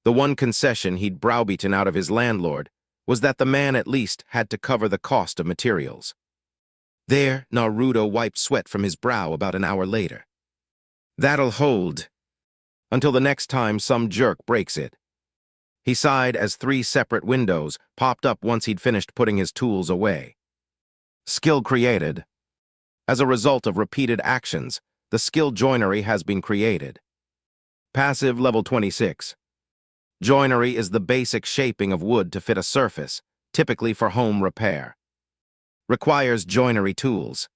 The one concession he'd browbeaten out of his landlord was that the man at least had to cover the cost of materials. There, Naruto wiped sweat from his brow about an hour later. That'll hold. Until the next time some jerk breaks it. He sighed as 3 separate windows popped up once he'd finished putting his tools away. Skill created. As a result of repeated actions, the skill joinery has been created. Passive level 26. Joinery is the basic shaping of wood to fit a surface, typically for home repair. Requires joinery tools.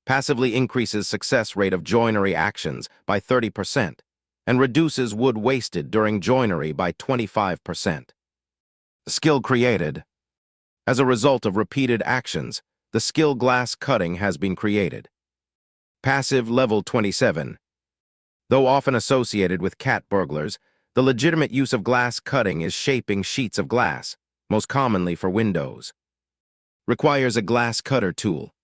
Passively increases success rate of joinery actions by 30% and reduces wood wasted during joinery by 25%. Skill created. As a result of repeated actions, the skill glass cutting has been created. Passive level 27. Though often associated with cat burglars, the legitimate use of glass cutting is shaping sheets of glass, most commonly for windows. Requires a glass cutter tool.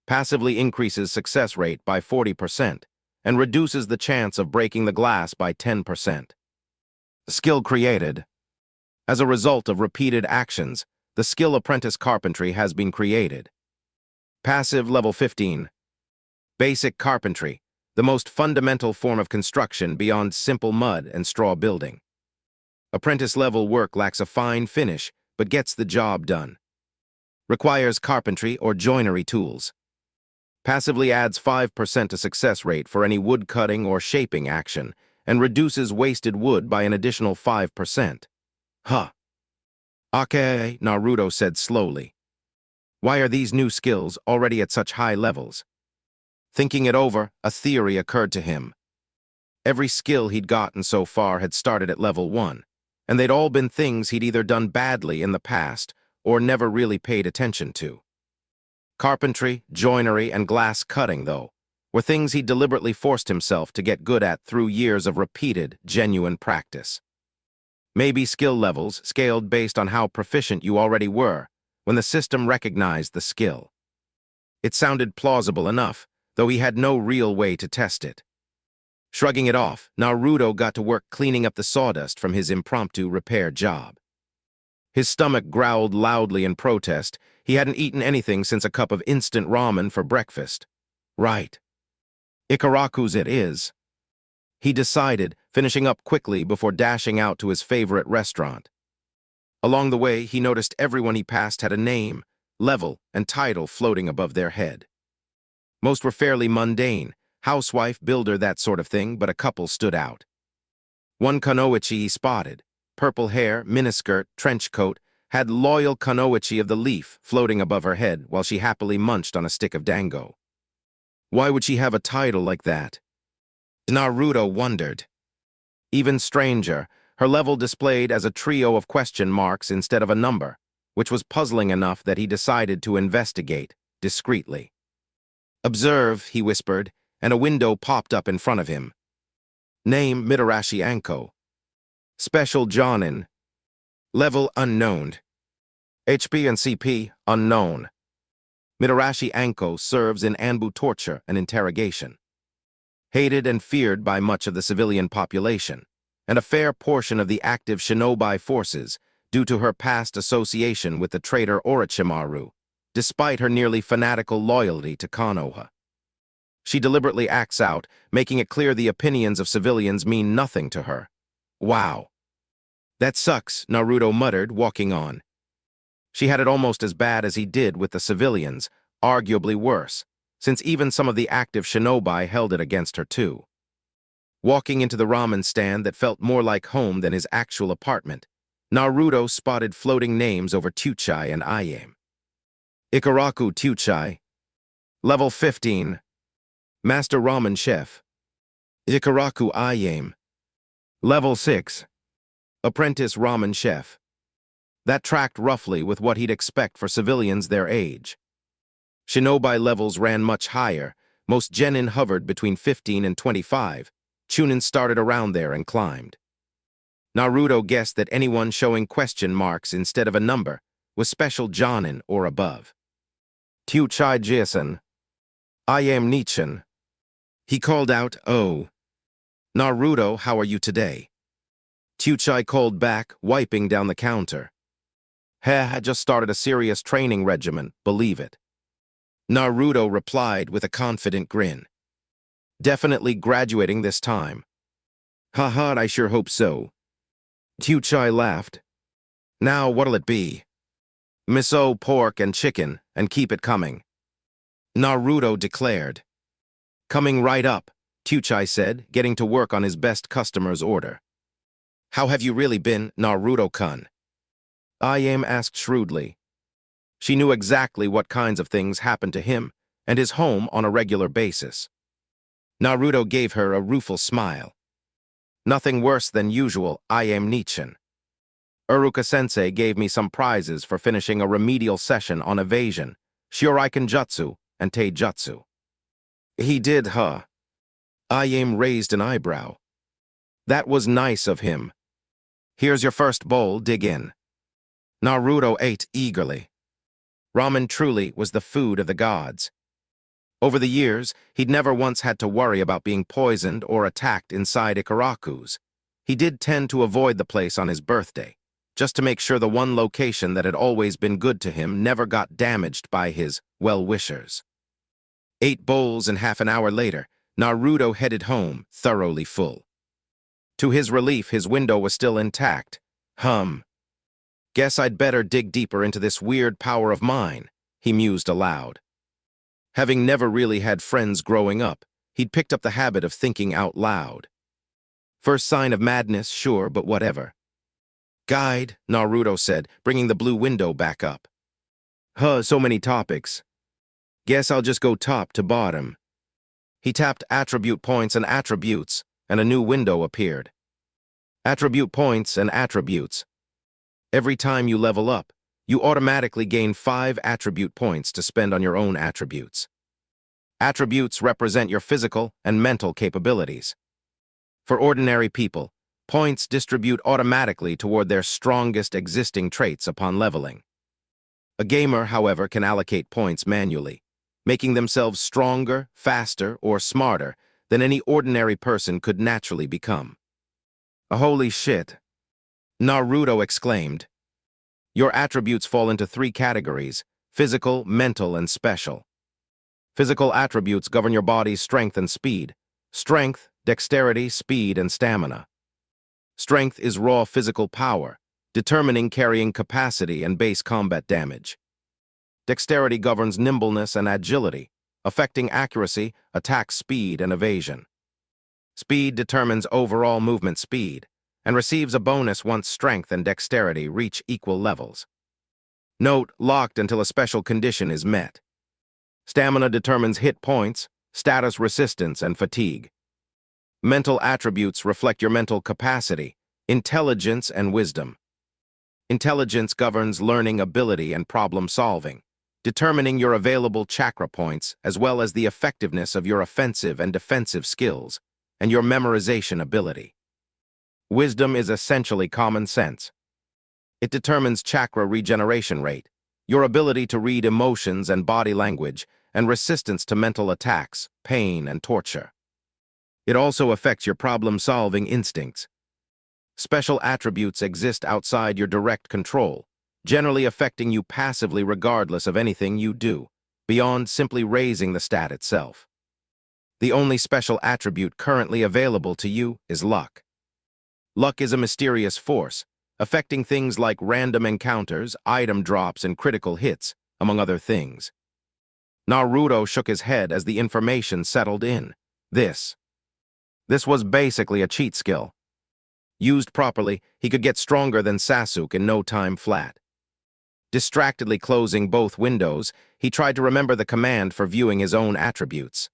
Passively increases success rate by 40% and reduces the chance of breaking the glass by 10%. Skill created. As a result of repeated actions, the skill apprentice carpentry has been created. Passive level 15. Basic carpentry, the most fundamental form of construction beyond simple mud and straw building. Apprentice level work lacks a fine finish, but gets the job done. Requires carpentry or joinery tools. Passively adds 5% to success rate for any wood cutting or shaping action, and reduces wasted wood by an additional 5%. Huh. Okay, Naruto said slowly. Why are these new skills already at such high levels? Thinking it over, a theory occurred to him. Every skill he'd gotten so far had started at level 1, and they'd all been things he'd either done badly in the past or never really paid attention to. Carpentry, joinery, and glass cutting, though, were things he deliberately forced himself to get good at through years of repeated, genuine practice. Maybe skill levels scaled based on how proficient you already were when the system recognized the skill. It sounded plausible enough, though he had no real way to test it. Shrugging it off, Naruto got to work cleaning up the sawdust from his impromptu repair job. His stomach growled loudly in protest. He hadn't eaten anything since a cup of instant ramen for breakfast. Right. Ikaraku's it is. He decided, finishing up quickly before dashing out to his favorite restaurant. Along the way, he noticed everyone he passed had a name, level, and title floating above their head. Most were fairly mundane, housewife, builder, that sort of thing, but a couple stood out. One kunoichi he spotted, purple hair, miniskirt, trench coat, had loyal kunoichi of the leaf floating above her head while she happily munched on a stick of dango. Why would she have a title like that? Naruto wondered. Even stranger, her level displayed as a trio of question marks instead of a number, which was puzzling enough that he decided to investigate, discreetly. Observe, he whispered, and a window popped up in front of him. Name Mitarashi Anko. Special Jonin. Level unknown. HP and CP unknown. Mitarashi Anko serves in Anbu torture and interrogation. Hated and feared by much of the civilian population, and a fair portion of the active shinobi forces due to her past association with the traitor Orochimaru, despite her nearly fanatical loyalty to Konoha. She deliberately acts out, making it clear the opinions of civilians mean nothing to her. Wow. That sucks, Naruto muttered, walking on. She had it almost as bad as he did with the civilians, arguably worse, since even some of the active shinobi held it against her too. Walking into the ramen stand that felt more like home than his actual apartment, Naruto spotted floating names over Tuchai and Ayame. Ikaraku Tuchai. Level 15. Master Ramen Chef. Ikaraku Ayame. Level 6. Apprentice Ramen Chef. That tracked roughly with what he'd expect for civilians their age. Shinobi levels ran much higher, most genin hovered between 15 and 25, Chunin started around there and climbed. Naruto guessed that anyone showing question marks instead of a number was special jonin or above. Tuchai Jason. I am Nichin. He called out, "Oh. Naruto, how are you today?" Tuchai called back, wiping down the counter. Heh, I just started a serious training regimen, believe it. Naruto replied with a confident grin. Definitely graduating this time. Haha, I sure hope so. Tuchai laughed. Now what'll it be? Miso, pork, and chicken, and keep it coming. Naruto declared. Coming right up, Tuchai said, getting to work on his best customer's order. How have you really been, Naruto-kun? Ayame asked shrewdly. She knew exactly what kinds of things happened to him and his home on a regular basis. Naruto gave her a rueful smile. Nothing worse than usual, Ayame Nichin. Uruka-sensei gave me some prizes for finishing a remedial session on evasion, Shuriken Jutsu, and Taijutsu. He did, huh? Ayame raised an eyebrow. That was nice of him. Here's your first bowl, dig in. Naruto ate eagerly. Ramen truly was the food of the gods. Over the years, he'd never once had to worry about being poisoned or attacked inside Ikaraku's. He did tend to avoid the place on his birthday, just to make sure the one location that had always been good to him never got damaged by his well-wishers. 8 bowls and half an hour later, Naruto headed home, thoroughly full. To his relief, his window was still intact. Guess I'd better dig deeper into this weird power of mine, he mused aloud. Having never really had friends growing up, he'd picked up the habit of thinking out loud. First sign of madness, sure, but whatever. Guide, Naruto said, bringing the blue window back up. So many topics. Guess I'll just go top to bottom. He tapped attribute points and attributes, and a new window appeared. Attribute points and attributes. Every time you level up, you automatically gain 5 attribute points to spend on your own attributes. Attributes represent your physical and mental capabilities. For ordinary people, points distribute automatically toward their strongest existing traits upon leveling. A gamer, however, can allocate points manually, making themselves stronger, faster, or smarter than any ordinary person could naturally become. Holy shit! Naruto exclaimed. Your attributes fall into 3 categories: physical, mental, and special. Physical attributes govern your body's strength and speed. Strength, dexterity, speed, and stamina. Strength is raw physical power, determining carrying capacity and base combat damage. Dexterity governs nimbleness and agility, affecting accuracy, attack speed, and evasion. Speed determines overall movement speed, and receives a bonus once strength and dexterity reach equal levels. Note, locked until a special condition is met. Stamina determines hit points, status resistance, and fatigue. Mental attributes reflect your mental capacity, intelligence, and wisdom. Intelligence governs learning ability and problem solving, determining your available chakra points as well as the effectiveness of your offensive and defensive skills, and your memorization ability. Wisdom is essentially common sense. It determines chakra regeneration rate, your ability to read emotions and body language, and resistance to mental attacks, pain, and torture. It also affects your problem-solving instincts. Special attributes exist outside your direct control, generally affecting you passively regardless of anything you do, beyond simply raising the stat itself. The only special attribute currently available to you is luck. Luck is a mysterious force, affecting things like random encounters, item drops, and critical hits, among other things. Naruto shook his head as the information settled in. This was basically a cheat skill. Used properly, he could get stronger than Sasuke in no time flat. Distractedly closing both windows, he tried to remember the command for viewing his own attributes.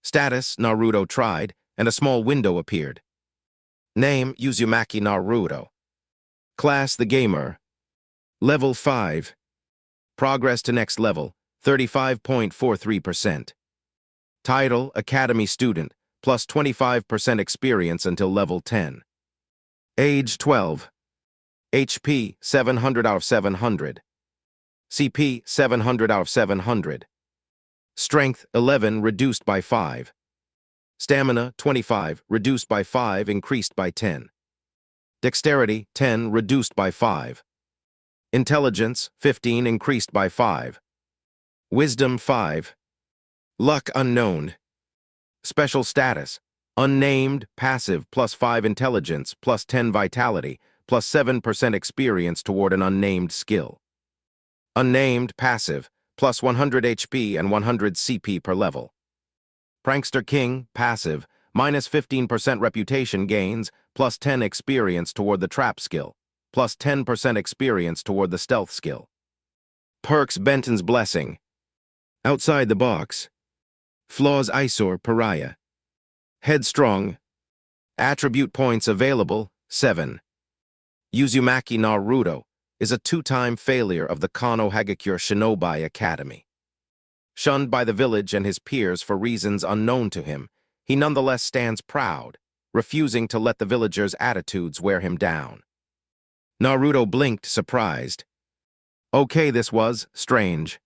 Status, Naruto tried, and a small window appeared. Name, Uzumaki Naruto. Class, the gamer. Level 5. Progress to next level, 35.43%. Title, Academy Student, plus 25% experience until level 10. Age, 12. HP, 700 out of 700. CP, 700 out of 700. Strength, 11, reduced by 5. Stamina, 25, reduced by 5, increased by 10. Dexterity, 10, reduced by 5. Intelligence, 15, increased by 5. Wisdom, 5. Luck, unknown. Special status, unnamed, passive, plus 5 intelligence, plus 10 vitality, plus 7% experience toward an unnamed skill. Unnamed, passive, plus 100 HP and 100 CP per level. Prankster King, passive, minus 15% reputation gains, plus 10 experience toward the trap skill, plus 10% experience toward the stealth skill. Perks Benton's Blessing. Outside the box. Flaws Eyesore Pariah. Headstrong. Attribute points available, 7. Uzumaki Naruto is a 2-time failure of the Kano Hagakure Shinobi Academy. Shunned by the village and his peers for reasons unknown to him, he nonetheless stands proud, refusing to let the villagers' attitudes wear him down. Naruto blinked, surprised. Okay, this was strange.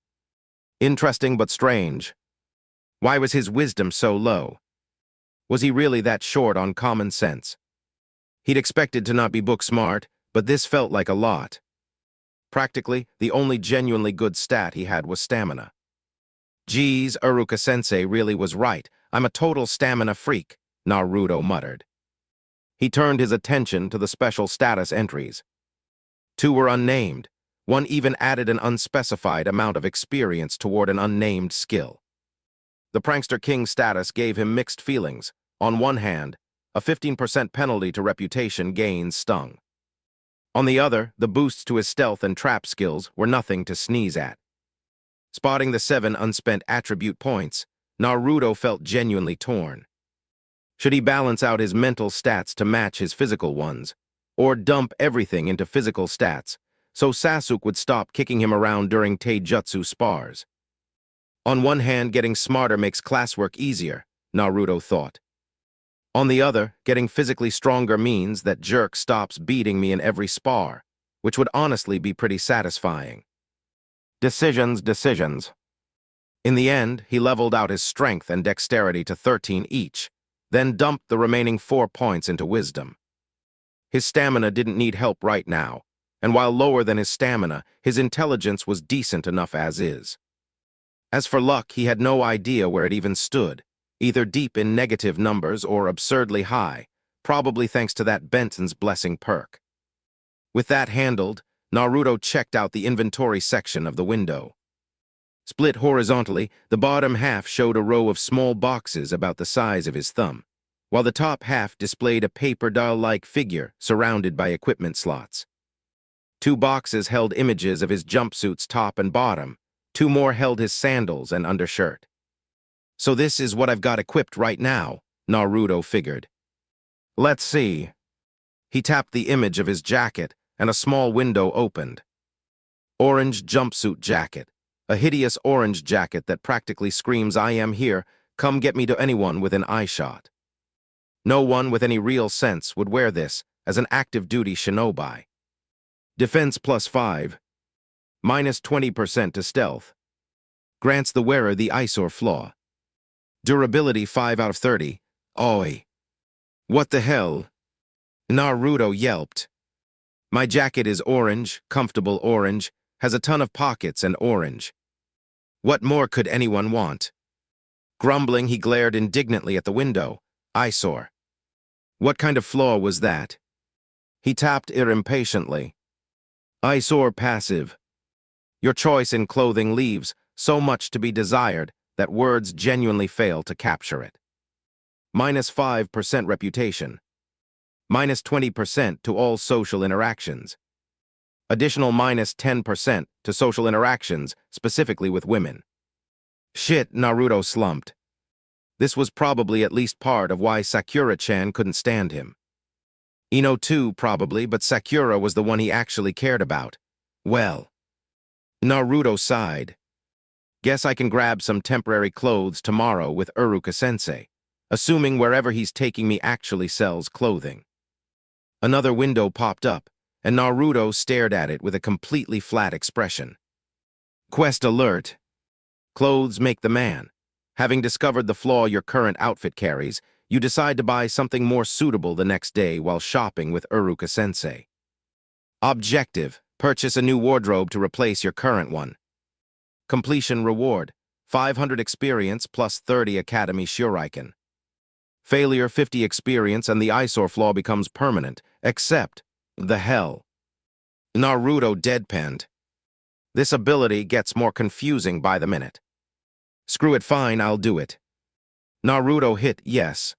Interesting but strange. Why was his wisdom so low? Was he really that short on common sense? He'd expected to not be book smart, but this felt like a lot. Practically, the only genuinely good stat he had was stamina. Geez, Iruka-sensei really was right. I'm a total stamina freak, Naruto muttered. He turned his attention to the special status entries. 2 were unnamed. 1 even added an unspecified amount of experience toward an unnamed skill. The Prankster King status gave him mixed feelings. On one hand, a 15% penalty to reputation gains stung. On the other, the boosts to his stealth and trap skills were nothing to sneeze at. Spotting the 7 unspent attribute points, Naruto felt genuinely torn. Should he balance out his mental stats to match his physical ones, or dump everything into physical stats so Sasuke would stop kicking him around during taijutsu spars? On one hand, getting smarter makes classwork easier, Naruto thought. On the other, getting physically stronger means that Jerk stops beating me in every spar, which would honestly be pretty satisfying. Decisions. In the end, he leveled out his strength and dexterity to 13 each, then dumped the remaining 4 points into wisdom. His stamina didn't need help right now, and while lower than his stamina, his intelligence was decent enough as is. As for luck, he had no idea where it even stood, either deep in negative numbers or absurdly high, probably thanks to that Benton's Blessing perk. With that handled, Naruto checked out the inventory section of the window. Split horizontally, the bottom half showed a row of small boxes about the size of his thumb, while the top half displayed a paper doll-like figure surrounded by equipment slots. 2 boxes held images of his jumpsuit's top and bottom, 2 more held his sandals and undershirt. So this is what I've got equipped right now, Naruto figured. Let's see. He tapped the image of his jacket, and a small window opened. Orange jumpsuit jacket. A hideous orange jacket that practically screams, "I am here, come get me," to anyone within eyeshot. No one with any real sense would wear this as an active-duty shinobi. Defense +5. Minus 20% to stealth. Grants the wearer the eyesore flaw. Durability 5 out of 30. Oi. What the hell? Naruto yelped. My jacket is orange, comfortable orange, has a ton of pockets and orange. What more could anyone want? Grumbling, he glared indignantly at the window. Eyesore. What kind of flaw was that? He tapped it impatiently. Eyesore passive. Your choice in clothing leaves so much to be desired that words genuinely fail to capture it. Minus 5% reputation. Minus 20% to all social interactions. Additional minus 10% to social interactions, specifically with women. Shit, Naruto slumped. This was probably at least part of why Sakura-chan couldn't stand him. Ino too, probably, but Sakura was the one he actually cared about. Well. Naruto sighed. Guess I can grab some temporary clothes tomorrow with Iruka-sensei, assuming wherever he's taking me actually sells clothing. Another window popped up, and Naruto stared at it with a completely flat expression. Quest alert. Clothes make the man. Having discovered the flaw your current outfit carries, you decide to buy something more suitable the next day while shopping with Iruka-sensei. Objective. Purchase a new wardrobe to replace your current one. Completion reward. 500 experience plus 30 Academy Shuriken. Failure 50 experience and the eyesore flaw becomes permanent, except the hell. Naruto deadpanned. This ability gets more confusing by the minute. Screw it, fine, I'll do it. Naruto hit yes.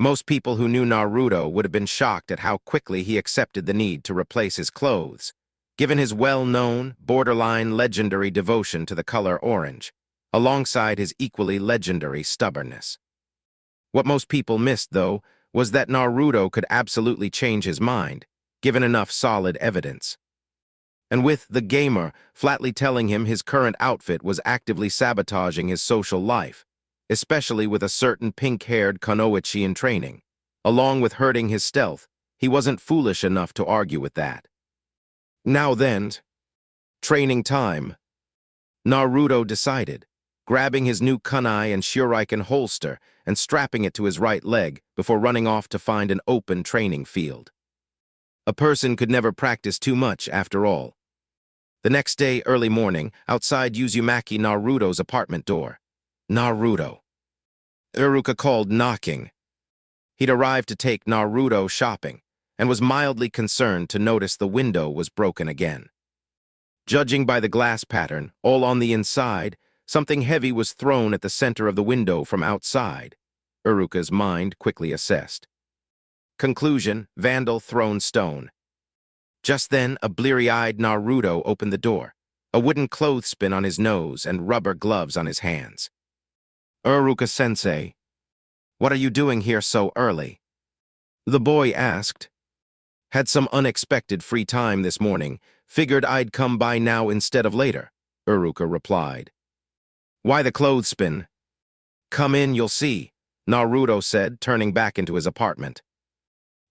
Most people who knew Naruto would have been shocked at how quickly he accepted the need to replace his clothes, given his well-known, borderline legendary devotion to the color orange, alongside his equally legendary stubbornness. What most people missed, though, was that Naruto could absolutely change his mind, given enough solid evidence. And with the gamer flatly telling him his current outfit was actively sabotaging his social life, especially with a certain pink-haired Kunoichi in training, along with hurting his stealth, he wasn't foolish enough to argue with that. Now then, training time, Naruto decided, grabbing his new kunai and shuriken holster and strapping it to his right leg before running off to find an open training field. A person could never practice too much, after all. The next day, early morning, outside Uzumaki Naruto's apartment door. Naruto. Iruka called, knocking. He'd arrived to take Naruto shopping and was mildly concerned to notice the window was broken again. Judging by the glass pattern, all on the inside, something heavy was thrown at the center of the window from outside, Iruka's mind quickly assessed. Conclusion: vandal thrown stone. Just then, a bleary-eyed Naruto opened the door, a wooden clothespin on his nose and rubber gloves on his hands. Iruka-sensei, what are you doing here so early? The boy asked. Had some unexpected free time this morning, figured I'd come by now instead of later, Iruka replied. Why the clothespin? Come in, you'll see, Naruto said, turning back into his apartment.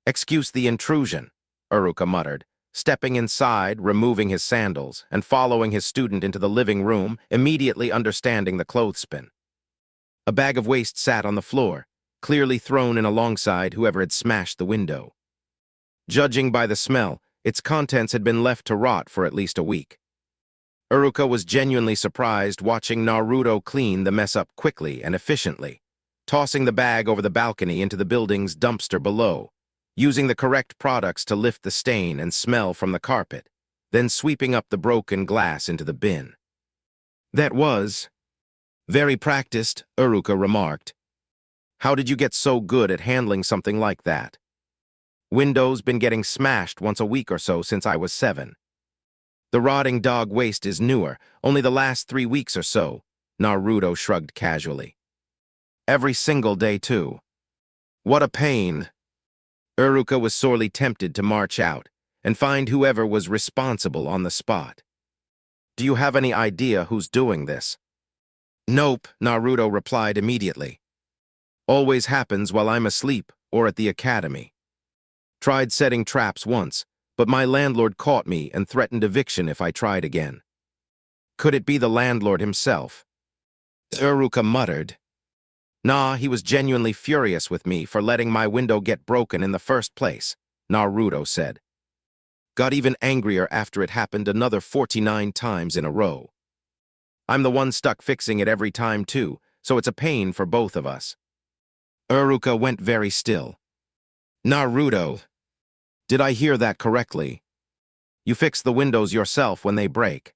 Excuse the intrusion, Iruka muttered, stepping inside, removing his sandals, and following his student into the living room, immediately understanding the clothespin. A bag of waste sat on the floor, clearly thrown in alongside whoever had smashed the window. Judging by the smell, its contents had been left to rot for at least a week. Iruka was genuinely surprised watching Naruto clean the mess up quickly and efficiently, tossing the bag over the balcony into the building's dumpster below, using the correct products to lift the stain and smell from the carpet, then sweeping up the broken glass into the bin. That was very practiced, Iruka remarked. How did you get so good at handling something like that? Windows been getting smashed once a week or so since I was 7. The rotting dog waste is newer, only the last 3 weeks or so, Naruto shrugged casually. Every single day, too. What a pain. Iruka was sorely tempted to march out and find whoever was responsible on the spot. Do you have any idea who's doing this? Nope, Naruto replied immediately. Always happens while I'm asleep or at the academy. Tried setting traps once, but my landlord caught me and threatened eviction if I tried again. Could it be the landlord himself? Iruka muttered. Nah, he was genuinely furious with me for letting my window get broken in the first place, Naruto said. Got even angrier after it happened another 49 times in a row. I'm the one stuck fixing it every time too, so it's a pain for both of us. Iruka went very still. Naruto, did I hear that correctly? You fix the windows yourself when they break.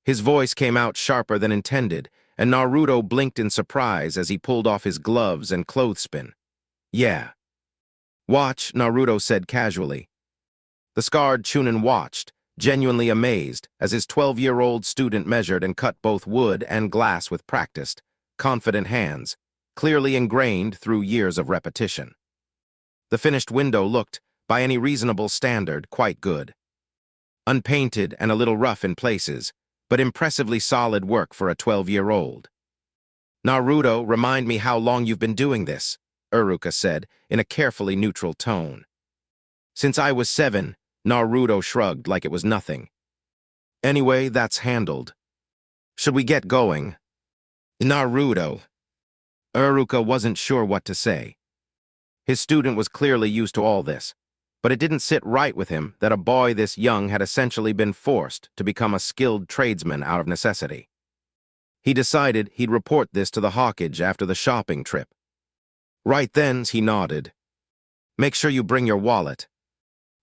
His voice came out sharper than intended, and Naruto blinked in surprise as he pulled off his gloves and clothespin. Yeah. Watch, Naruto said casually. The scarred Chunin watched, genuinely amazed, as his 12-year-old student measured and cut both wood and glass with practiced, confident hands, clearly ingrained through years of repetition. The finished window looked, by any reasonable standard, quite good. Unpainted and a little rough in places, but impressively solid work for a 12-year-old. Naruto, remind me how long you've been doing this, Iruka said, in a carefully neutral tone. Since I was 7, Naruto shrugged like it was nothing. Anyway, that's handled. Should we get going? Naruto. Iruka wasn't sure what to say. His student was clearly used to all this, but it didn't sit right with him that a boy this young had essentially been forced to become a skilled tradesman out of necessity. He decided he'd report this to the hawkage after the shopping trip. Right then, he nodded. Make sure you bring your wallet.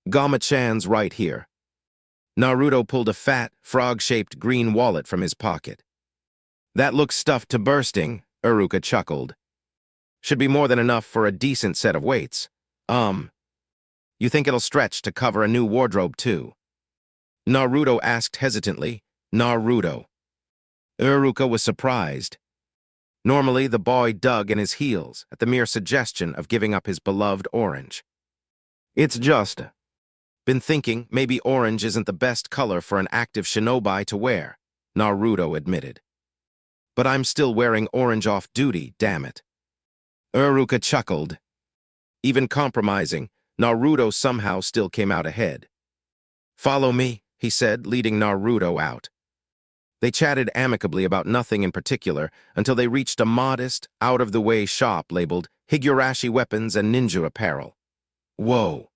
Gama-chan's right here. Naruto pulled a fat, frog-shaped green wallet from his pocket. That looks stuffed to bursting, Iruka chuckled. Should be more than enough for a decent set of weights. You think it'll stretch to cover a new wardrobe too? Naruto asked hesitantly. Naruto. Iruka was surprised. Normally, the boy dug in his heels at the mere suggestion of giving up his beloved orange. It's just been thinking maybe orange isn't the best color for an active shinobi to wear, Naruto admitted. But I'm still wearing orange off duty, damn it. Iruka chuckled. Even compromising, Naruto somehow still came out ahead. Follow me, he said, leading Naruto out. They chatted amicably about nothing in particular until they reached a modest, out-of-the-way shop labeled Higurashi Weapons and Ninja Apparel. Whoa.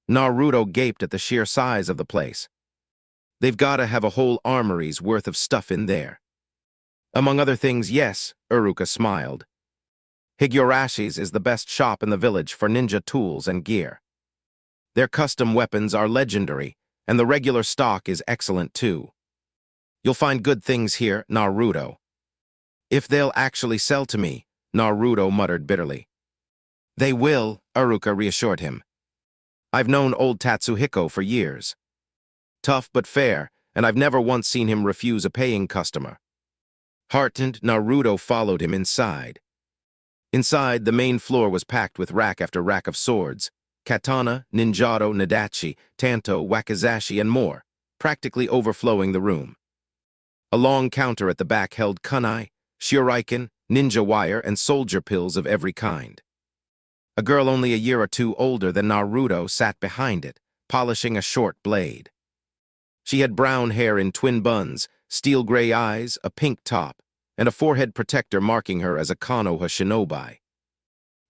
Naruto gaped at the sheer size of the place. They've got to have a whole armory's worth of stuff in there. Among other things, yes, Iruka smiled. Higurashi's is the best shop in the village for ninja tools and gear. Their custom weapons are legendary, and the regular stock is excellent too. You'll find good things here, Naruto. If they'll actually sell to me, Naruto muttered bitterly. They will, Iruka reassured him. I've known old Tatsuhiko for years. Tough but fair, and I've never once seen him refuse a paying customer. Heartened, Naruto followed him inside. Inside, the main floor was packed with rack after rack of swords, katana, ninjato, nadachi, tanto, wakizashi, and more, practically overflowing the room. A long counter at the back held kunai, shuriken, ninja wire, and soldier pills of every kind. A girl only a year or two older than Naruto sat behind it, polishing a short blade. She had brown hair in twin buns, steel-gray eyes, a pink top, and a forehead protector marking her as a Konoha shinobi.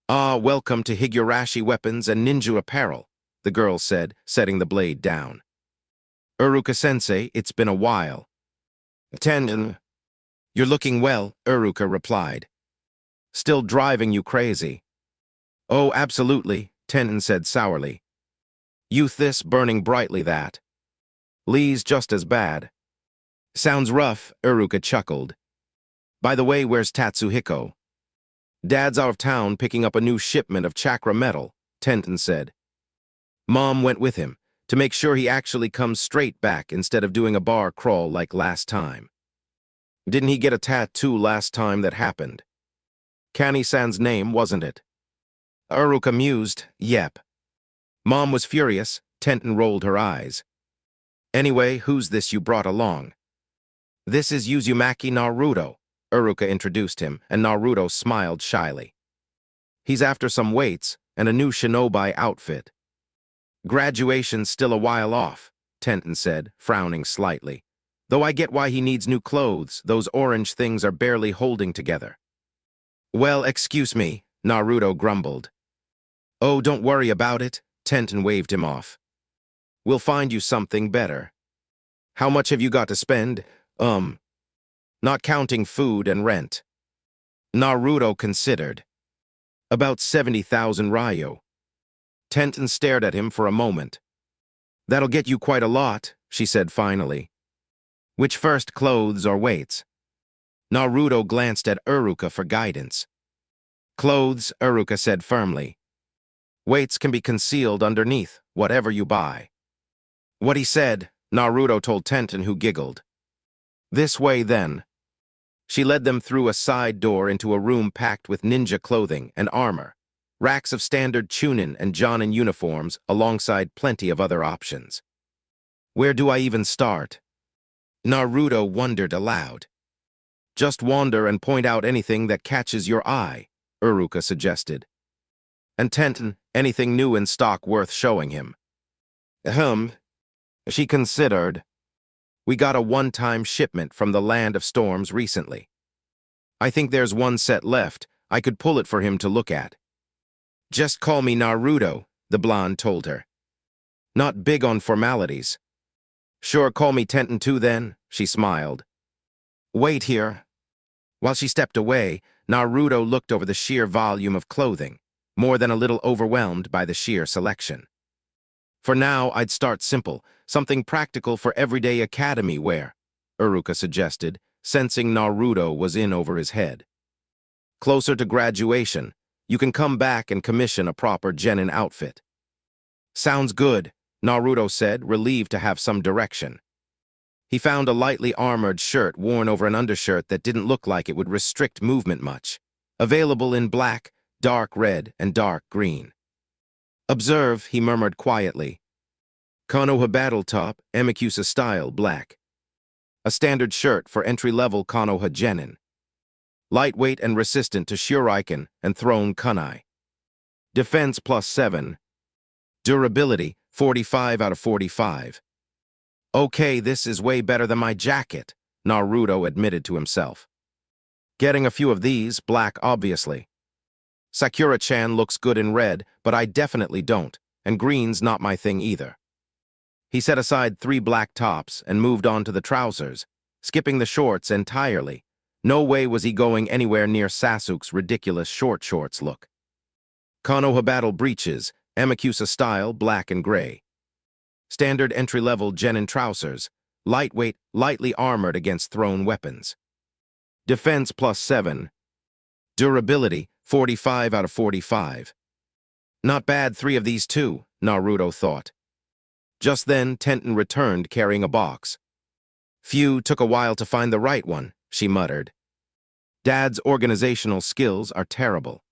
Ah, welcome to Higurashi Weapons and Ninja Apparel, the girl said, setting the blade down. Iruka-sensei, it's been a while. Tenden. You're looking well, Iruka replied. Still driving you crazy. Oh, absolutely, Tenden said sourly. Youth this, burning brightly that. Lee's just as bad. Sounds rough, Iruka chuckled. By the way, where's Tatsuhiko? Dad's out of town picking up a new shipment of chakra metal, Tenten said. Mom went with him, to make sure he actually comes straight back instead of doing a bar crawl like last time. Didn't he get a tattoo last time that happened? Kani-san's name, wasn't it? Iruka mused, yep. Mom was furious, Tenten rolled her eyes. Anyway, who's this you brought along? This is Uzumaki Naruto, Iruka introduced him, and Naruto smiled shyly. He's after some weights and a new shinobi outfit. Graduation's still a while off, Tenten said, frowning slightly. Though I get why he needs new clothes, those orange things are barely holding together. Well, excuse me, Naruto grumbled. Oh, don't worry about it, Tenten waved him off. We'll find you something better. How much have you got to spend? Not counting food and rent. Naruto considered. About 70,000 ryo. Tenten stared at him for a moment. That'll get you quite a lot, she said finally. Which first, clothes or weights? Naruto glanced at Iruka for guidance. Clothes, Iruka said firmly. Weights can be concealed underneath, whatever you buy. What he said, Naruto told Tenten, who giggled. This way, then. She led them through a side door into a room packed with ninja clothing and armor, racks of standard Chunin and Jonin uniforms alongside plenty of other options. Where do I even start? Naruto wondered aloud. Just wander and point out anything that catches your eye, Iruka suggested. And Tenten, anything new in stock worth showing him. She considered. We got a one-time shipment from the Land of Storms recently. I think there's one set left. I could pull it for him to look at. Just call me Naruto, the blonde told her. Not big on formalities. Sure, call me Tenten too then, she smiled. Wait here. While she stepped away, Naruto looked over the sheer volume of clothing, more than a little overwhelmed by the sheer selection. For now, I'd start simple, something practical for everyday academy wear, Iruka suggested, sensing Naruto was in over his head. Closer to graduation, you can come back and commission a proper genin outfit. Sounds good, Naruto said, relieved to have some direction. He found a lightly armored shirt worn over an undershirt that didn't look like it would restrict movement much, available in black, dark red, and dark green. Observe, he murmured quietly. Konoha battle top, Emikusa style, black. A standard shirt for entry-level Konoha genin. Lightweight and resistant to shuriken and thrown kunai. Defense +7. Durability, 45 out of 45. Okay, this is way better than my jacket, Naruto admitted to himself. Getting a few of these, black obviously. Sakura-chan looks good in red, but I definitely don't, and green's not my thing either. He set aside 3 black tops and moved on to the trousers, skipping the shorts entirely. No way was he going anywhere near Sasuke's ridiculous short shorts look. Konoha battle breeches, Emikusa style, black and gray. Standard entry-level genin trousers, lightweight, lightly armored against thrown weapons. Defense +7. Durability, 45 out of 45. Not bad, 3 of these too, Naruto thought. Just then, Tenten returned carrying a box. Phew, took a while to find the right one, she muttered. Dad's organizational skills are terrible.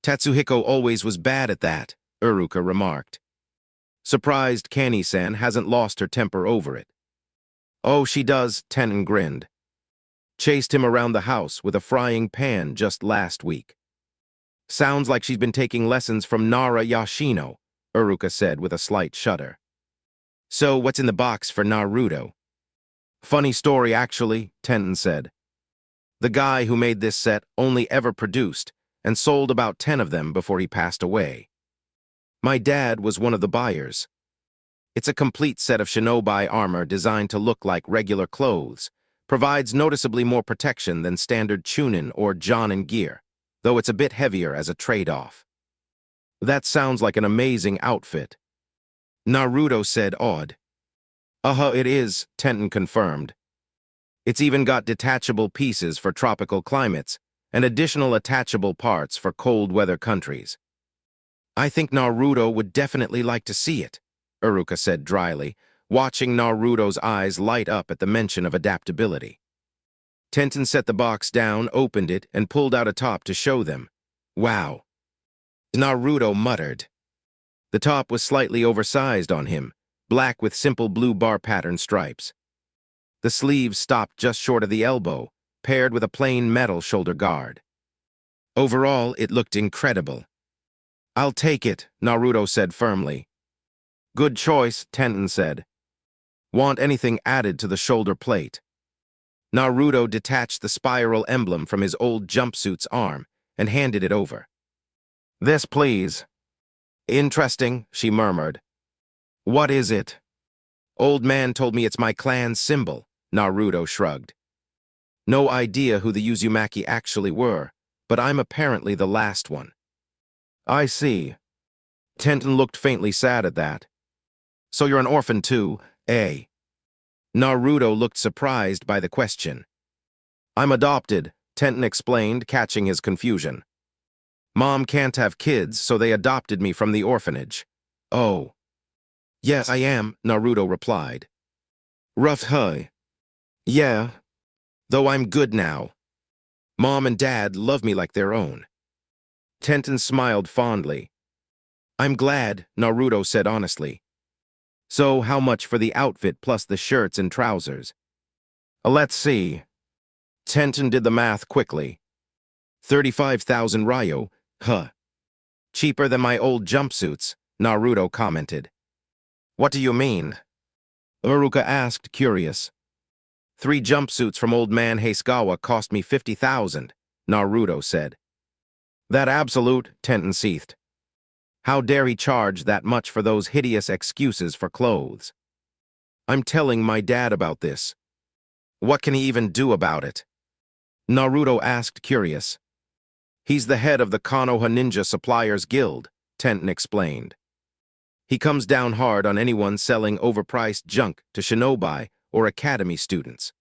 Tatsuhiko always was bad at that, Uruka remarked. Surprised Kani-san hasn't lost her temper over it. Oh, she does, Tenten grinned. Chased him around the house with a frying pan just last week. Sounds like she's been taking lessons from Nara Yashino, Uruka said with a slight shudder. So, what's in the box for Naruto? Funny story, actually, Tenten said. The guy who made this set only ever produced and sold about 10 of them before he passed away. My dad was one of the buyers. It's a complete set of shinobi armor designed to look like regular clothes, provides noticeably more protection than standard Chunin or Jonin gear, though it's a bit heavier as a trade-off. That sounds like an amazing outfit, Naruto said, awed. It is, Tenten confirmed. It's even got detachable pieces for tropical climates and additional attachable parts for cold weather countries. I think Naruto would definitely like to see it, Uruka said dryly, watching Naruto's eyes light up at the mention of adaptability. Tenten set the box down, opened it, and pulled out a top to show them. Wow. Naruto muttered. The top was slightly oversized on him, black with simple blue bar pattern stripes. The sleeves stopped just short of the elbow, paired with a plain metal shoulder guard. Overall, it looked incredible. I'll take it, Naruto said firmly. Good choice, Tenten said. Want anything added to the shoulder plate? Naruto detached the spiral emblem from his old jumpsuit's arm and handed it over. This, please. Interesting, she murmured. What is it? Old man told me it's my clan's symbol, Naruto shrugged. No idea who the Uzumaki actually were, but I'm apparently the last one. I see. Tenten looked faintly sad at that. So you're an orphan too, eh? Naruto looked surprised by the question. I'm adopted, Tenten explained, catching his confusion. Mom can't have kids, so they adopted me from the orphanage. Oh. Yes, I am, Naruto replied. Rough, huh? Yeah. Though I'm good now. Mom and Dad love me like their own. Tenten smiled fondly. I'm glad, Naruto said honestly. So how much for the outfit plus the shirts and trousers? Let's see. Tenten did the math quickly. 35,000 ryo, huh. Cheaper than my old jumpsuits, Naruto commented. What do you mean? Uruka asked, curious. 3 jumpsuits from old man Hasegawa cost me 50,000, Naruto said. That absolute, Tenten seethed. How dare he charge that much for those hideous excuses for clothes? I'm telling my dad about this. What can he even do about it? Naruto asked, curious. He's the head of the Konoha Ninja Suppliers Guild, Tenten explained. He comes down hard on anyone selling overpriced junk to shinobi or academy students.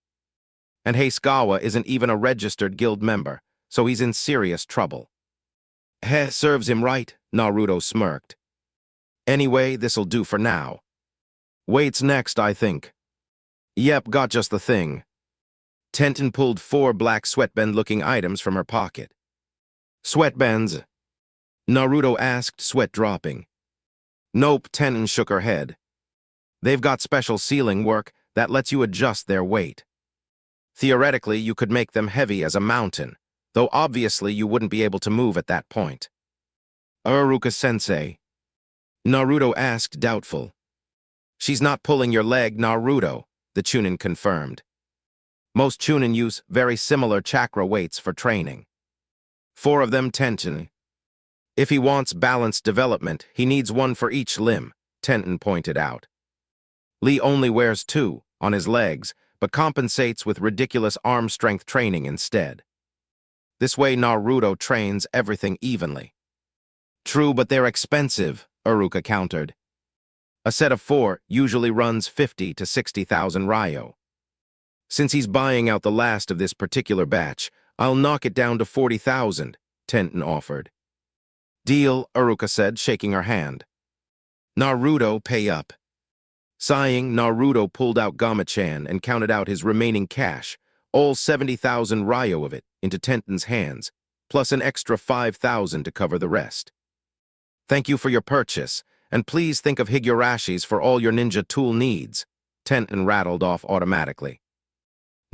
And Hasegawa isn't even a registered guild member, so he's in serious trouble. Heh, serves him right, Naruto smirked. Anyway, this'll do for now. Wait's next, I think. Yep, got just the thing. Tenten pulled 4 black sweatband-looking items from her pocket. Sweatbands? Naruto asked, sweat dropping. Nope, Tenten shook her head. They've got special sealing work that lets you adjust their weight. Theoretically, you could make them heavy as a mountain, though obviously you wouldn't be able to move at that point. Uruka-sensei? Naruto asked, doubtful. She's not pulling your leg, Naruto, the Chunin confirmed. Most Chunin use very similar chakra weights for training. 4 of them, Tenten. If he wants balanced development, he needs 1 for each limb, Tenten pointed out. Lee only wears 2 on his legs, but compensates with ridiculous arm strength training instead. This way Naruto trains everything evenly. True, but they're expensive, Uruka countered. A set of 4 usually runs 50 to 60,000 ryo. Since he's buying out the last of this particular batch, I'll knock it down to 40,000, Tenten offered. Deal, Uruka said, shaking her hand. Naruto, pay up. Sighing, Naruto pulled out Gama-chan and counted out his remaining cash, all 70,000 ryo of it, into Tenten's hands, plus an extra 5,000 to cover the rest. Thank you for your purchase, and please think of Higurashis for all your ninja tool needs, Tenten rattled off automatically.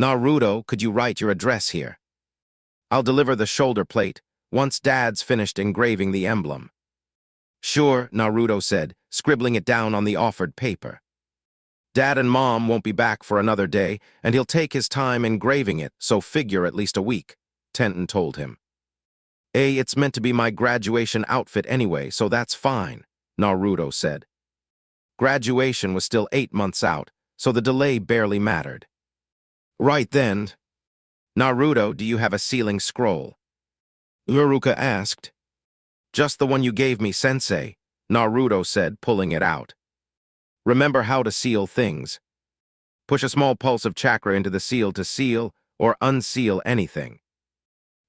Naruto, could you write your address here? I'll deliver the shoulder plate once Dad's finished engraving the emblem. Sure, Naruto said, scribbling it down on the offered paper. Dad and Mom won't be back for another day, and he'll take his time engraving it, so figure at least a week, Tenten told him. It's meant to be my graduation outfit anyway, so that's fine, Naruto said. Graduation was still 8 months out, so the delay barely mattered. Right then. Naruto, do you have a sealing scroll? Uruka asked. Just the one you gave me, sensei, Naruto said, pulling it out. Remember how to seal things. Push a small pulse of chakra into the seal to seal or unseal anything.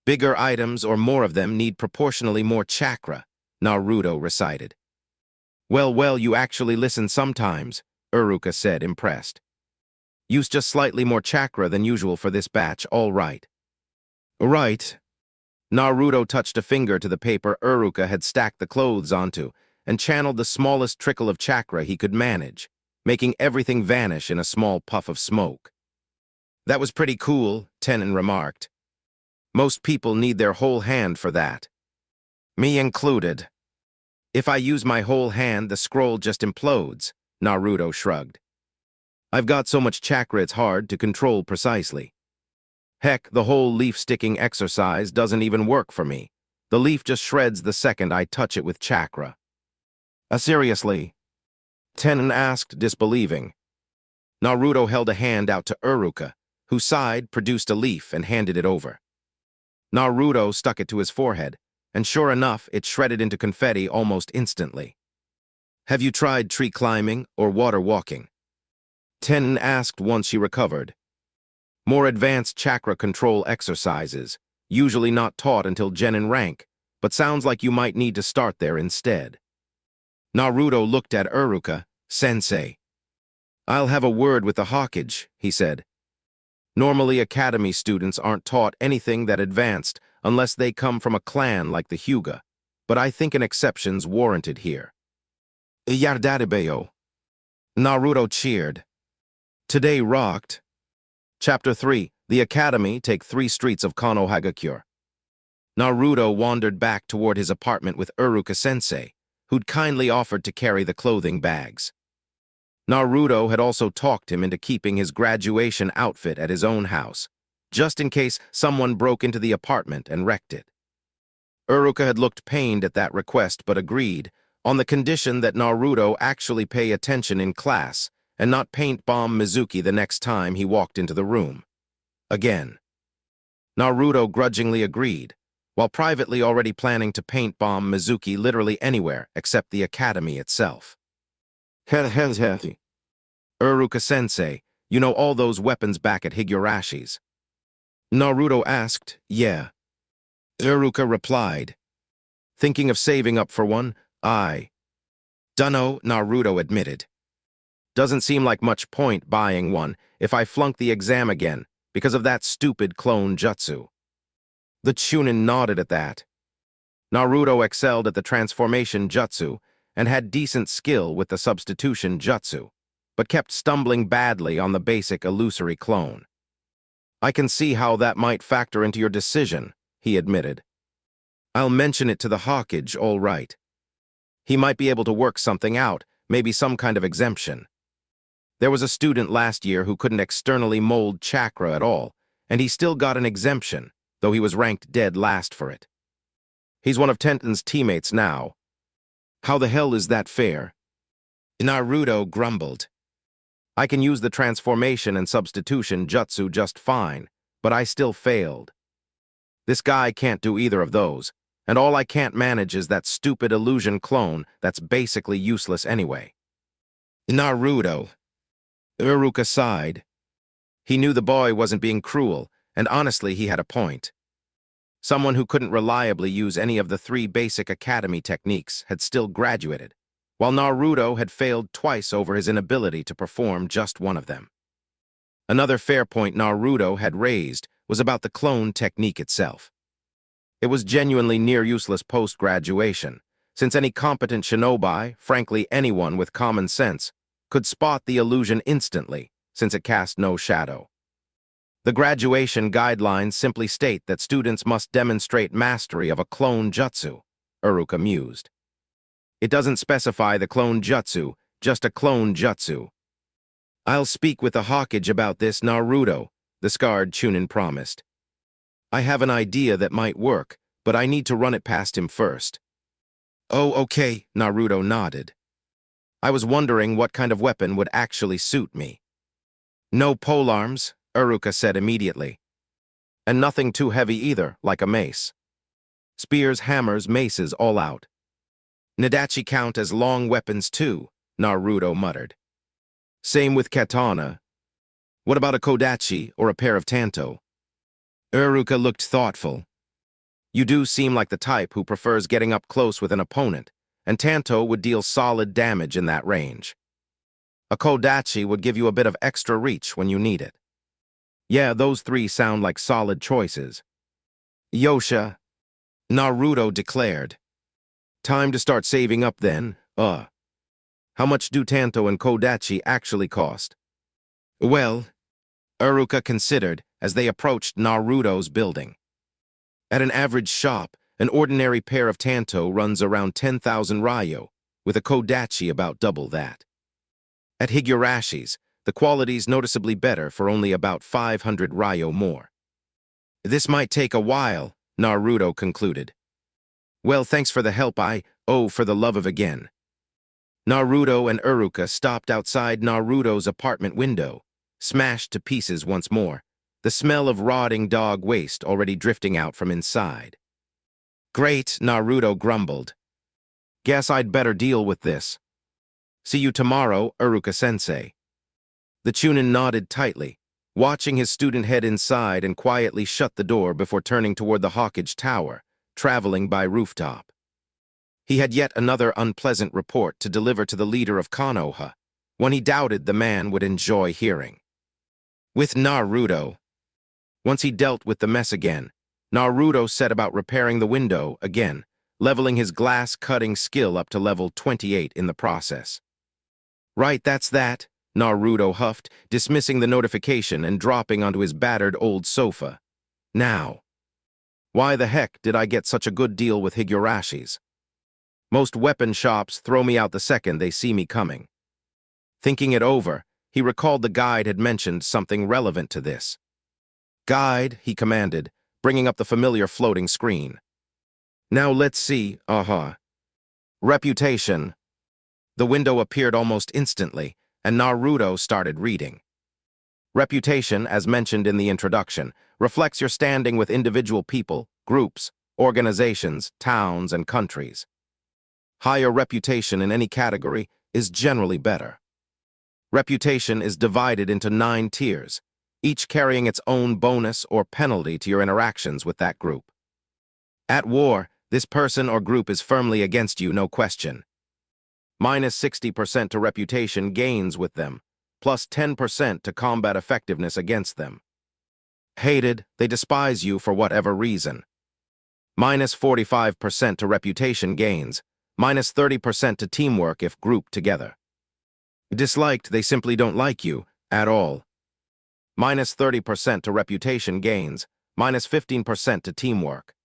Bigger items or more of them need proportionally more chakra, Naruto recited. Well, you actually listen sometimes, Uruka said, impressed. Use just slightly more chakra than usual for this batch, all right. Right. Naruto touched a finger to the paper Uruka had stacked the clothes onto and channeled the smallest trickle of chakra he could manage, making everything vanish in a small puff of smoke. That was pretty cool, Tenen remarked. Most people need their whole hand for that. Me included. If I use my whole hand, the scroll just implodes, Naruto shrugged. I've got so much chakra it's hard to control precisely. Heck, the whole leaf-sticking exercise doesn't even work for me. The leaf just shreds the second I touch it with chakra. Seriously? Tenen asked, disbelieving. Naruto held a hand out to Uruka, who sighed, produced a leaf, and handed it over. Naruto stuck it to his forehead, and sure enough, it shredded into confetti almost instantly. Have you tried tree climbing or water walking? Tenen asked once she recovered. More advanced chakra control exercises, usually not taught until genin rank, but sounds like you might need to start there instead. Naruto looked at Uruka, sensei. I'll have a word with the Hokage, he said. Normally academy students aren't taught anything that advanced unless they come from a clan like the Hyuga, but I think an exception's warranted here. Yardadibeo. Naruto cheered. Today rocked. Chapter 3, The Academy Take 3 Streets of Konohagakure. Naruto wandered back toward his apartment with Uruka-sensei, who'd kindly offered to carry the clothing bags. Naruto had also talked him into keeping his graduation outfit at his own house, just in case someone broke into the apartment and wrecked it. Uruka had looked pained at that request but agreed, on the condition that Naruto actually pay attention in class and not paint bomb Mizuki the next time he walked into the room. Again. Naruto grudgingly agreed, while privately already planning to paint bomb Mizuki literally anywhere except the academy itself. Uruka-sensei, you know all those weapons back at Higurashi's? Naruto asked, yeah. Iruka replied. Thinking of saving up for one? I dunno, Naruto admitted. Doesn't seem like much point buying one if I flunk the exam again because of that stupid clone jutsu. The Chunin nodded at that. Naruto excelled at the transformation jutsu and had decent skill with the substitution jutsu, but kept stumbling badly on the basic illusory clone. I can see how that might factor into your decision, he admitted. I'll mention it to the Hawkage, all right. He might be able to work something out, maybe some kind of exemption. There was a student last year who couldn't externally mold chakra at all, and he still got an exemption, though he was ranked dead last for it. He's one of Tenten's teammates now. How the hell is that fair? Naruto grumbled. I can use the transformation and substitution jutsu just fine, but I still failed. This guy can't do either of those, and all I can't manage is that stupid illusion clone that's basically useless anyway. Naruto. Iruka sighed. He knew the boy wasn't being cruel, and honestly he had a point. Someone who couldn't reliably use any of the 3 basic academy techniques had still graduated, while Naruto had failed twice over his inability to perform just one of them. Another fair point Naruto had raised was about the clone technique itself. It was genuinely near-useless post-graduation, since any competent shinobi, frankly anyone with common sense, could spot the illusion instantly, since it cast no shadow. The graduation guidelines simply state that students must demonstrate mastery of a clone jutsu, Iruka mused. It doesn't specify the clone jutsu, just a clone jutsu. I'll speak with the Hawkage about this, Naruto, the scarred Chunin promised. I have an idea that might work, but I need to run it past him first. Oh, okay, Naruto nodded. I was wondering what kind of weapon would actually suit me. No polearms, Iruka said immediately. And nothing too heavy either, like a mace. Spears, hammers, maces, all out. Nadachi count as long weapons too, Naruto muttered. Same with katana. What about a kodachi or a pair of tanto? Iruka looked thoughtful. You do seem like the type who prefers getting up close with an opponent, and tanto would deal solid damage in that range. A kodachi would give you a bit of extra reach when you need it. Yeah, those 3 sound like solid choices. Yosha, Naruto declared. Time to start saving up then, How much do tanto and kodachi actually cost? Well, Iruka considered as they approached Naruto's building. At an average shop, an ordinary pair of tanto runs around 10,000 ryo, with a kodachi about double that. At Higurashi's, the quality's noticeably better for only about 500 ryo more. This might take a while, Naruto concluded. Well, thanks for the help for the love of again. Naruto and Iruka stopped outside Naruto's apartment window, smashed to pieces once more, the smell of rotting dog waste already drifting out from inside. Great, Naruto grumbled. Guess I'd better deal with this. See you tomorrow, Iruka-sensei. The Chunin nodded tightly, watching his student head inside and quietly shut the door before turning toward the Hawkage Tower, traveling by rooftop. He had yet another unpleasant report to deliver to the leader of Konoha, one he doubted the man would enjoy hearing. With Naruto. Once he dealt with the mess again, Naruto set about repairing the window again, leveling his glass-cutting skill up to level 28 in the process. Right, that's that, Naruto huffed, dismissing the notification and dropping onto his battered old sofa. Now. Why the heck did I get such a good deal with Higurashi's? Most weapon shops throw me out the second they see me coming. Thinking it over, he recalled the guide had mentioned something relevant to this. Guide, he commanded, bringing up the familiar floating screen. Now let's see, Reputation. The window appeared almost instantly, and Naruto started reading. Reputation, as mentioned in the introduction, reflects your standing with individual people, groups, organizations, towns, and countries. Higher reputation in any category is generally better. Reputation is divided into 9 tiers, each carrying its own bonus or penalty to your interactions with that group. At war, this person or group is firmly against you, no question. Minus 60% to reputation gains with them, plus 10% to combat effectiveness against them. Hated, they despise you for whatever reason. Minus 45% to reputation gains, minus 30% to teamwork if grouped together. Disliked, they simply don't like you at all. Minus 30% to reputation gains, minus 15% to teamwork.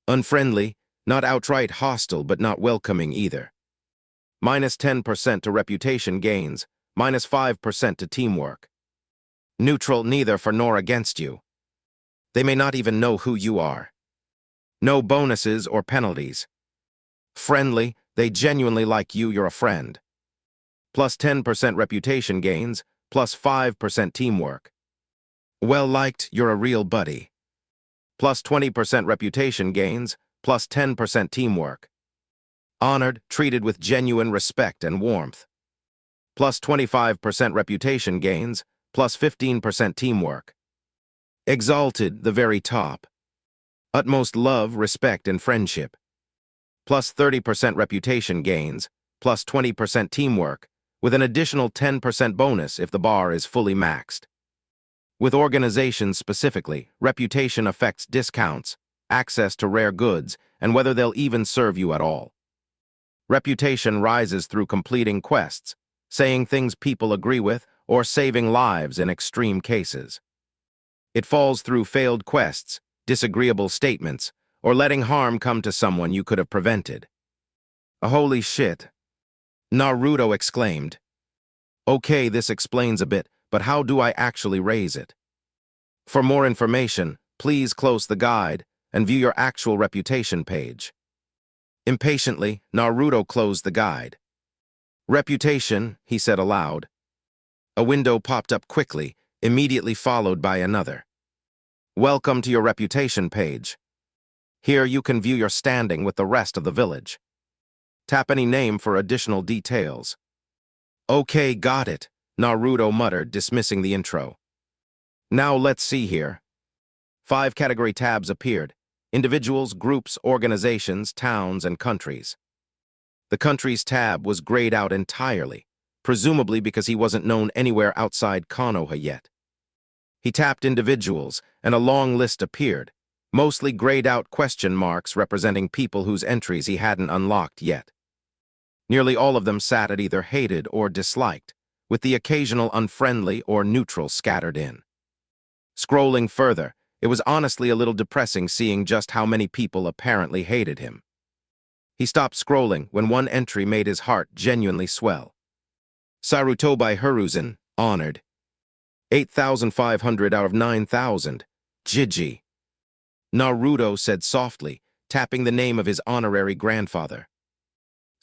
Unfriendly, not outright hostile but not welcoming either. Minus 10% to reputation gains, minus 5% to teamwork. Neutral, neither for nor against you. They may not even know who you are. No bonuses or penalties. Friendly, they genuinely like you, you're a friend. Plus 10% reputation gains, plus 5% teamwork. Well-liked, you're a real buddy. Plus 20% reputation gains, plus 10% teamwork. Honored, treated with genuine respect and warmth. Plus 25% reputation gains, plus 15% teamwork. Exalted, the very top. Utmost love, respect, and friendship. Plus 30% reputation gains, plus 20% teamwork, with an additional 10% bonus if the bar is fully maxed. With organizations specifically, reputation affects discounts, access to rare goods, and whether they'll even serve you at all. Reputation rises through completing quests, saying things people agree with, or saving lives in extreme cases. It falls through failed quests, disagreeable statements, or letting harm come to someone you could have prevented. Holy shit! Naruto exclaimed. Okay, this explains a bit, but how do I actually raise it? For more information, please close the guide and view your actual reputation page. Impatiently, Naruto closed the guide. Reputation, he said aloud. A window popped up quickly, immediately followed by another. Welcome to your reputation page. Here you can view your standing with the rest of the village. Tap any name for additional details. Okay, got it, Naruto muttered, dismissing the intro. Now let's see here. 5 category tabs appeared: individuals, groups, organizations, towns, and countries. The countries tab was grayed out entirely, presumably because he wasn't known anywhere outside Konoha yet. He tapped individuals, and a long list appeared, mostly grayed out question marks representing people whose entries he hadn't unlocked yet. Nearly all of them sat at either hated or disliked, with the occasional unfriendly or neutral scattered in. Scrolling further, it was honestly a little depressing seeing just how many people apparently hated him. He stopped scrolling when one entry made his heart genuinely swell. Sarutobi Hiruzen, honored. 8,500 out of 9,000. Jiji. Naruto said softly, tapping the name of his honorary grandfather.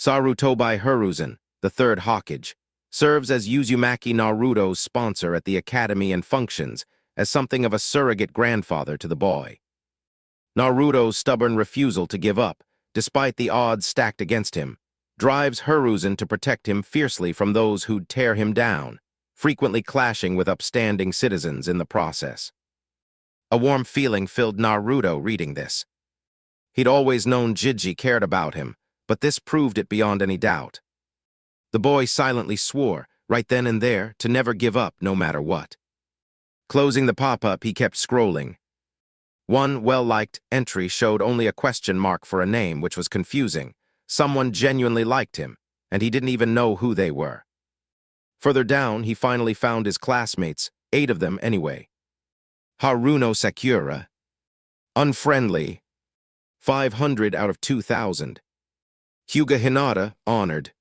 Sarutobi Hiruzen, the third Hokage, serves as Uzumaki Naruto's sponsor at the academy and functions as something of a surrogate grandfather to the boy. Naruto's stubborn refusal to give up, despite the odds stacked against him, drives Hiruzen to protect him fiercely from those who'd tear him down, frequently clashing with upstanding citizens in the process. A warm feeling filled Naruto reading this. He'd always known Jiji cared about him, but this proved it beyond any doubt. The boy silently swore, right then and there, to never give up no matter what. Closing the pop-up, he kept scrolling. One well-liked entry showed only a question mark for a name, which was confusing. Someone genuinely liked him, and he didn't even know who they were. Further down, he finally found his classmates, 8 of them anyway. Haruno Sakura. Unfriendly. 500 out of 2,000. Hyuga Hinata, honored.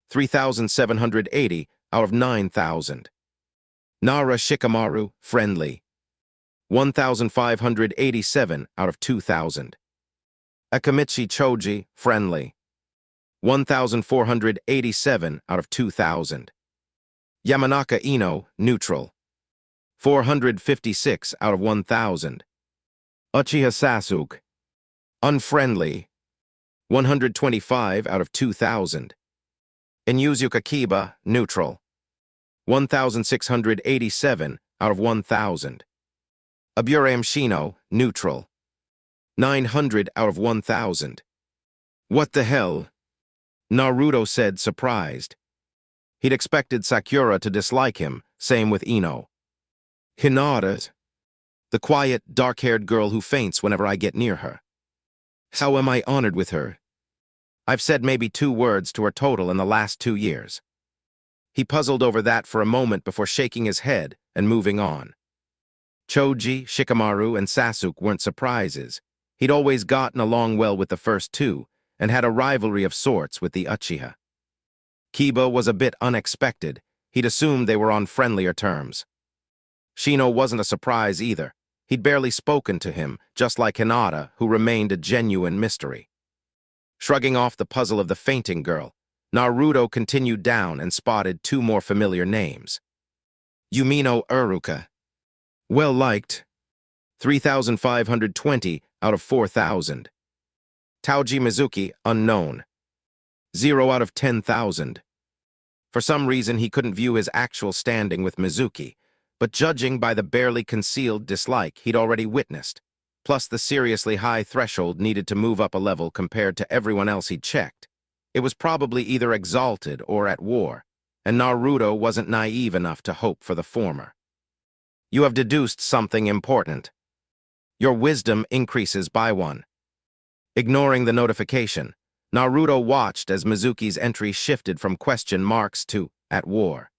3,780 out of 9,000. Nara Shikamaru, friendly. 1,587 out of 2,000. Akamichi Choji, friendly. 1,487 out of 2,000. Yamanaka Ino, neutral. 456 out of 1,000. Uchiha Sasuke, unfriendly. 125 out of 2,000. Inyuzuka Kiba, neutral. 1,687 out of 1,000. Aburame Shino, neutral. 900 out of 1,000. What the hell? Naruto said, surprised. He'd expected Sakura to dislike him, same with Ino. Hinata, the quiet, dark-haired girl who faints whenever I get near her. How am I honored with her? I've said maybe 2 words to her total in the last 2 years. He puzzled over that for a moment before shaking his head and moving on. Choji, Shikamaru, and Sasuke weren't surprises. He'd always gotten along well with the first 2, and had a rivalry of sorts with the Uchiha. Kiba was a bit unexpected. He'd assumed they were on friendlier terms. Shino wasn't a surprise either. He'd barely spoken to him, just like Hinata, who remained a genuine mystery. Shrugging off the puzzle of the fainting girl, Naruto continued down and spotted 2 more familiar names. Yumino Uruka. Well liked. 3,520 out of 4,000. Taoji Mizuki, unknown. 0 out of 10,000. For some reason, he couldn't view his actual standing with Mizuki, but judging by the barely concealed dislike he'd already witnessed, plus the seriously high threshold needed to move up a level compared to everyone else he'd checked, it was probably either exalted or at war, and Naruto wasn't naive enough to hope for the former. You have deduced something important. Your wisdom increases by 1. Ignoring the notification, Naruto watched as Mizuki's entry shifted from question marks to at war.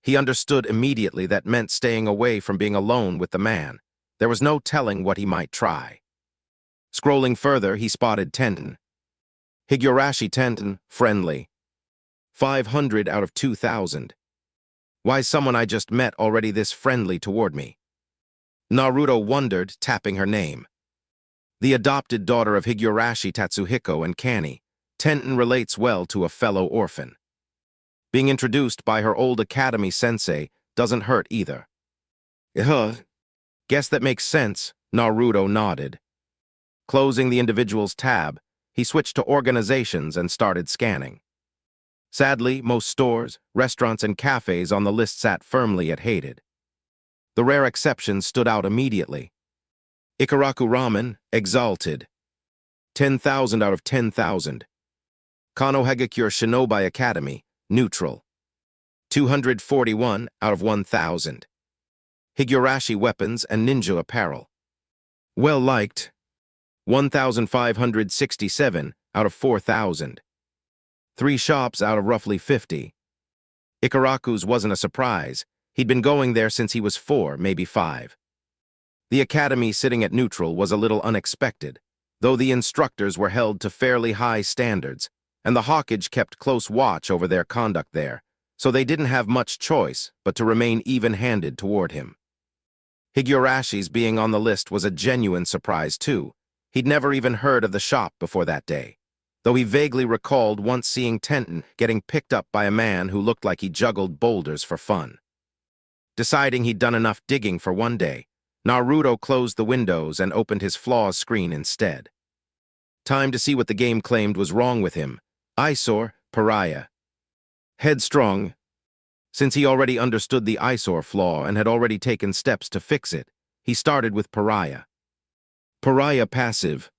He understood immediately that meant staying away from being alone with the man. There was no telling what he might try. Scrolling further, he spotted Tenten. Higurashi Tenten, friendly. 500 out of 2,000. Why's someone I just met already this friendly toward me? Naruto wondered, tapping her name. The adopted daughter of Higurashi Tatsuhiko and Kani, Tenten relates well to a fellow orphan. Being introduced by her old academy sensei doesn't hurt either. Guess that makes sense, Naruto nodded. Closing the individual's tab, he switched to organizations and started scanning. Sadly, most stores, restaurants, and cafes on the list sat firmly at hated. The rare exceptions stood out immediately. Ikaraku Ramen, exalted. 10,000 out of 10,000. Konohagakure Shinobi Academy, neutral. 241 out of 1,000. Higurashi Weapons and Ninja Apparel. Well liked. 1,567 out of 4,000. 3 shops out of roughly 50. Ikaraku's wasn't a surprise. He'd been going there since he was 4, maybe 5. The academy sitting at neutral was a little unexpected, though the instructors were held to fairly high standards, and the Hawkage kept close watch over their conduct there, so they didn't have much choice but to remain even-handed toward him. Higurashi's being on the list was a genuine surprise, too. He'd never even heard of the shop before that day, though he vaguely recalled once seeing Tenten getting picked up by a man who looked like he juggled boulders for fun. Deciding he'd done enough digging for one day, Naruto closed the windows and opened his flaws screen instead. Time to see what the game claimed was wrong with him. Eyesore, pariah. Headstrong. Since he already understood the eyesore flaw and had already taken steps to fix it, he started with pariah. Pariah passive.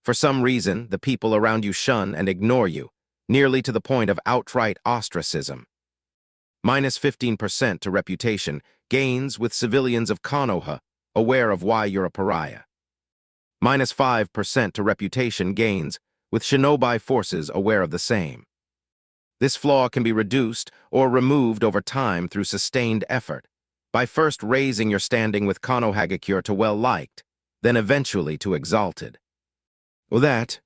For some reason, the people around you shun and ignore you, nearly to the point of outright ostracism. Minus 15% to reputation, gains with civilians of Konoha, aware of why you're a pariah. Minus 5% to reputation gains, with shinobi forces aware of the same. This flaw can be reduced or removed over time through sustained effort, by first raising your standing with Konohagakure to well-liked, then eventually to exalted. Well, that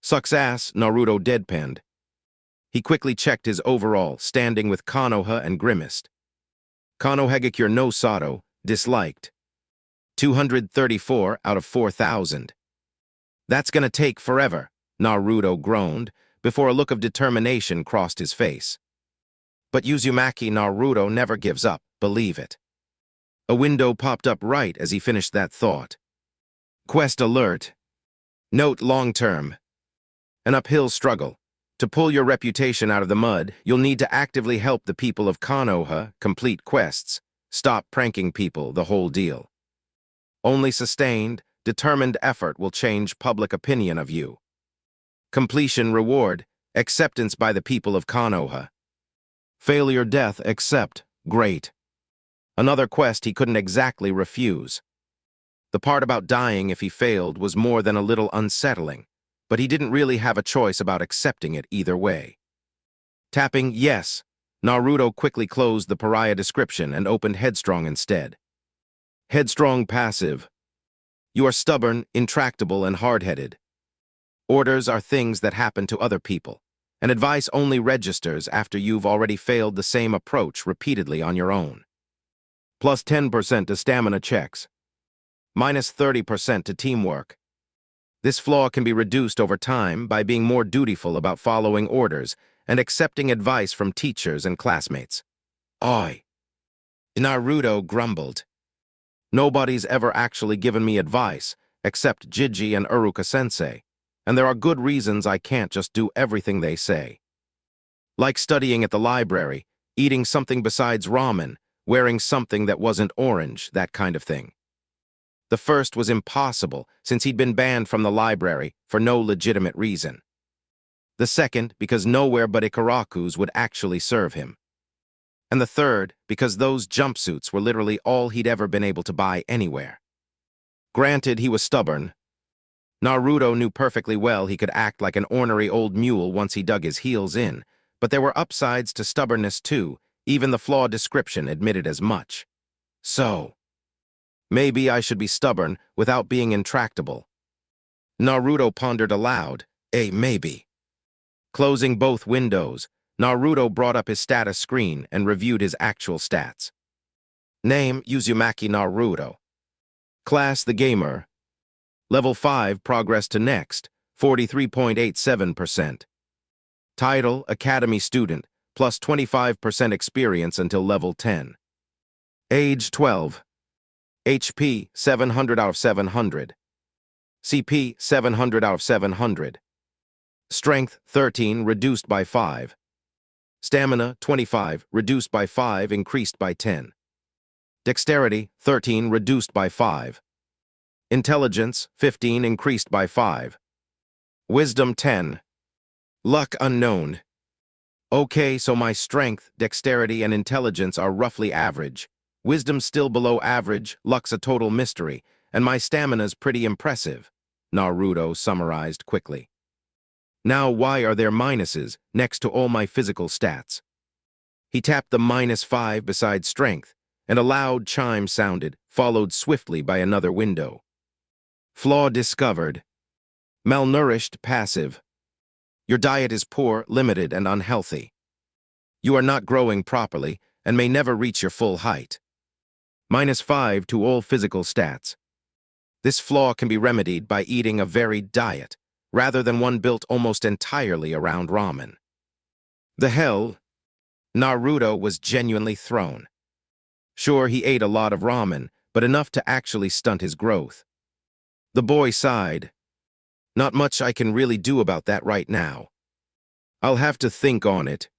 sucks ass, Naruto deadpanned. He quickly checked his overall standing with Konoha and grimaced. Konohagakure no Sato, disliked. 234 out of 4,000. That's gonna take forever, Naruto groaned, before a look of determination crossed his face. But Uzumaki Naruto never gives up, believe it. A window popped up right as he finished that thought. Quest alert. Note long-term. An uphill struggle. To pull your reputation out of the mud, you'll need to actively help the people of Konoha complete quests. Stop pranking people, the whole deal. Only sustained, determined effort will change public opinion of you. Completion reward, acceptance by the people of Konoha. Failure death accept, great. Another quest he couldn't exactly refuse. The part about dying if he failed was more than a little unsettling, but he didn't really have a choice about accepting it either way. Tapping yes, Naruto quickly closed the pariah description and opened Headstrong instead. Headstrong passive. You are stubborn, intractable, and hard-headed. Orders are things that happen to other people, and advice only registers after you've already failed the same approach repeatedly on your own. Plus 10% to stamina checks. Minus 30% to teamwork. This flaw can be reduced over time by being more dutiful about following orders and accepting advice from teachers and classmates. Oi! Naruto grumbled. Nobody's ever actually given me advice, except Jiji and Uruka-sensei, and there are good reasons I can't just do everything they say. Like studying at the library, eating something besides ramen, wearing something that wasn't orange, that kind of thing. The first was impossible, since he'd been banned from the library for no legitimate reason. The second, because nowhere but Ikaraku's would actually serve him. And the third, because those jumpsuits were literally all he'd ever been able to buy anywhere. Granted, he was stubborn. Naruto knew perfectly well he could act like an ornery old mule once he dug his heels in, but there were upsides to stubbornness too, even the flawed description admitted as much. So, maybe I should be stubborn without being intractable. Naruto pondered aloud, maybe. Closing both windows, Naruto brought up his status screen and reviewed his actual stats. Name, Uzumaki Naruto. Class, the gamer. Level 5, progress to next, 43.87%. Title, Academy student, plus 25% experience until level 10. Age, 12. HP, 700 out of 700. CP, 700 out of 700. Strength, 13, reduced by 5. Stamina, 25, reduced by 5, increased by 10. Dexterity, 13, reduced by 5. Intelligence, 15, increased by 5. Wisdom, 10. Luck, unknown. Okay, so my strength, dexterity, and intelligence are roughly average. Wisdom's still below average, luck's a total mystery, and my stamina's pretty impressive, Naruto summarized quickly. Now why are there minuses next to all my physical stats? He tapped the -5 beside strength, and a loud chime sounded, followed swiftly by another window. Flaw discovered. Malnourished passive. Your diet is poor, limited, and unhealthy. You are not growing properly and may never reach your full height. -5 to all physical stats. This flaw can be remedied by eating a varied diet, rather than one built almost entirely around ramen. The hell? Naruto was genuinely thrown. Sure, he ate a lot of ramen, but enough to actually stunt his growth. The boy sighed. Not much I can really do about that right now. I'll have to think on it.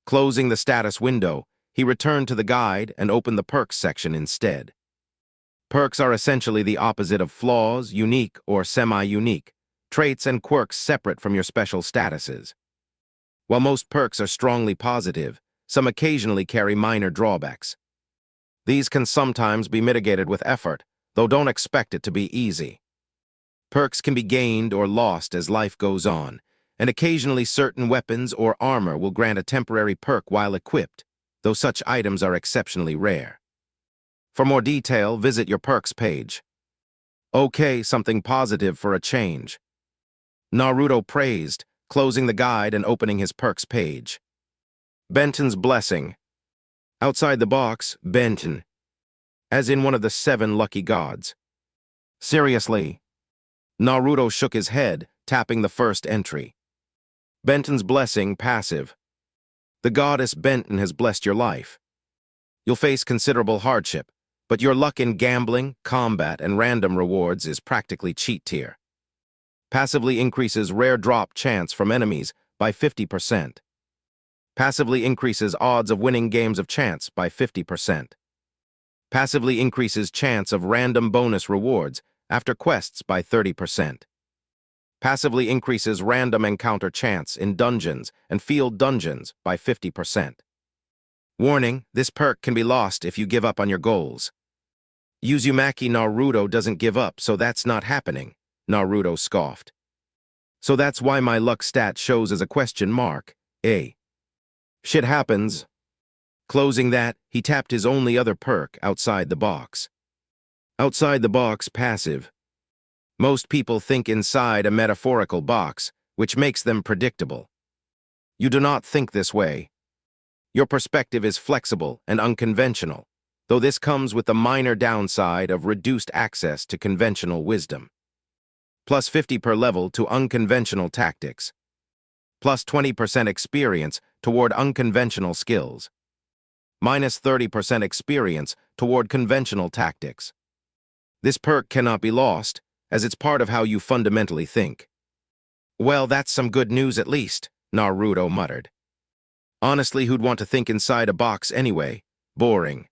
Closing the status window, he returned to the guide and opened the perks section instead. Perks are essentially the opposite of flaws, unique or semi-unique, traits and quirks separate from your special statuses. While most perks are strongly positive, some occasionally carry minor drawbacks. These can sometimes be mitigated with effort, though don't expect it to be easy. Perks can be gained or lost as life goes on, and occasionally certain weapons or armor will grant a temporary perk while equipped, though such items are exceptionally rare. For more detail, visit your perks page. Okay, something positive for a change. Naruto praised, closing the guide and opening his perks page. Benton's Blessing. Outside the box, Benton. As in one of the 7 lucky gods. Seriously? Naruto shook his head, tapping the first entry. Benton's Blessing, passive. The goddess Benton has blessed your life. You'll face considerable hardship, but your luck in gambling, combat, and random rewards is practically cheat tier. Passively increases rare drop chance from enemies by 50%. Passively increases odds of winning games of chance by 50%. Passively increases chance of random bonus rewards after quests by 30%. Passively increases random encounter chance in dungeons and field dungeons by 50%. Warning, this perk can be lost if you give up on your goals. Uzumaki Naruto doesn't give up, so that's not happening, Naruto scoffed. So that's why my luck stat shows as a question mark, eh? Shit happens. Closing that, he tapped his only other perk outside the box. Outside the box, passive. Most people think inside a metaphorical box, which makes them predictable. You do not think this way. Your perspective is flexible and unconventional, though this comes with the minor downside of reduced access to conventional wisdom. Plus 50 per level to unconventional tactics. Plus 20% experience toward unconventional skills. Minus 30% experience toward conventional tactics. This perk cannot be lost, as it's part of how you fundamentally think. Well, that's some good news at least, Naruto muttered. Honestly, who'd want to think inside a box anyway? Boring.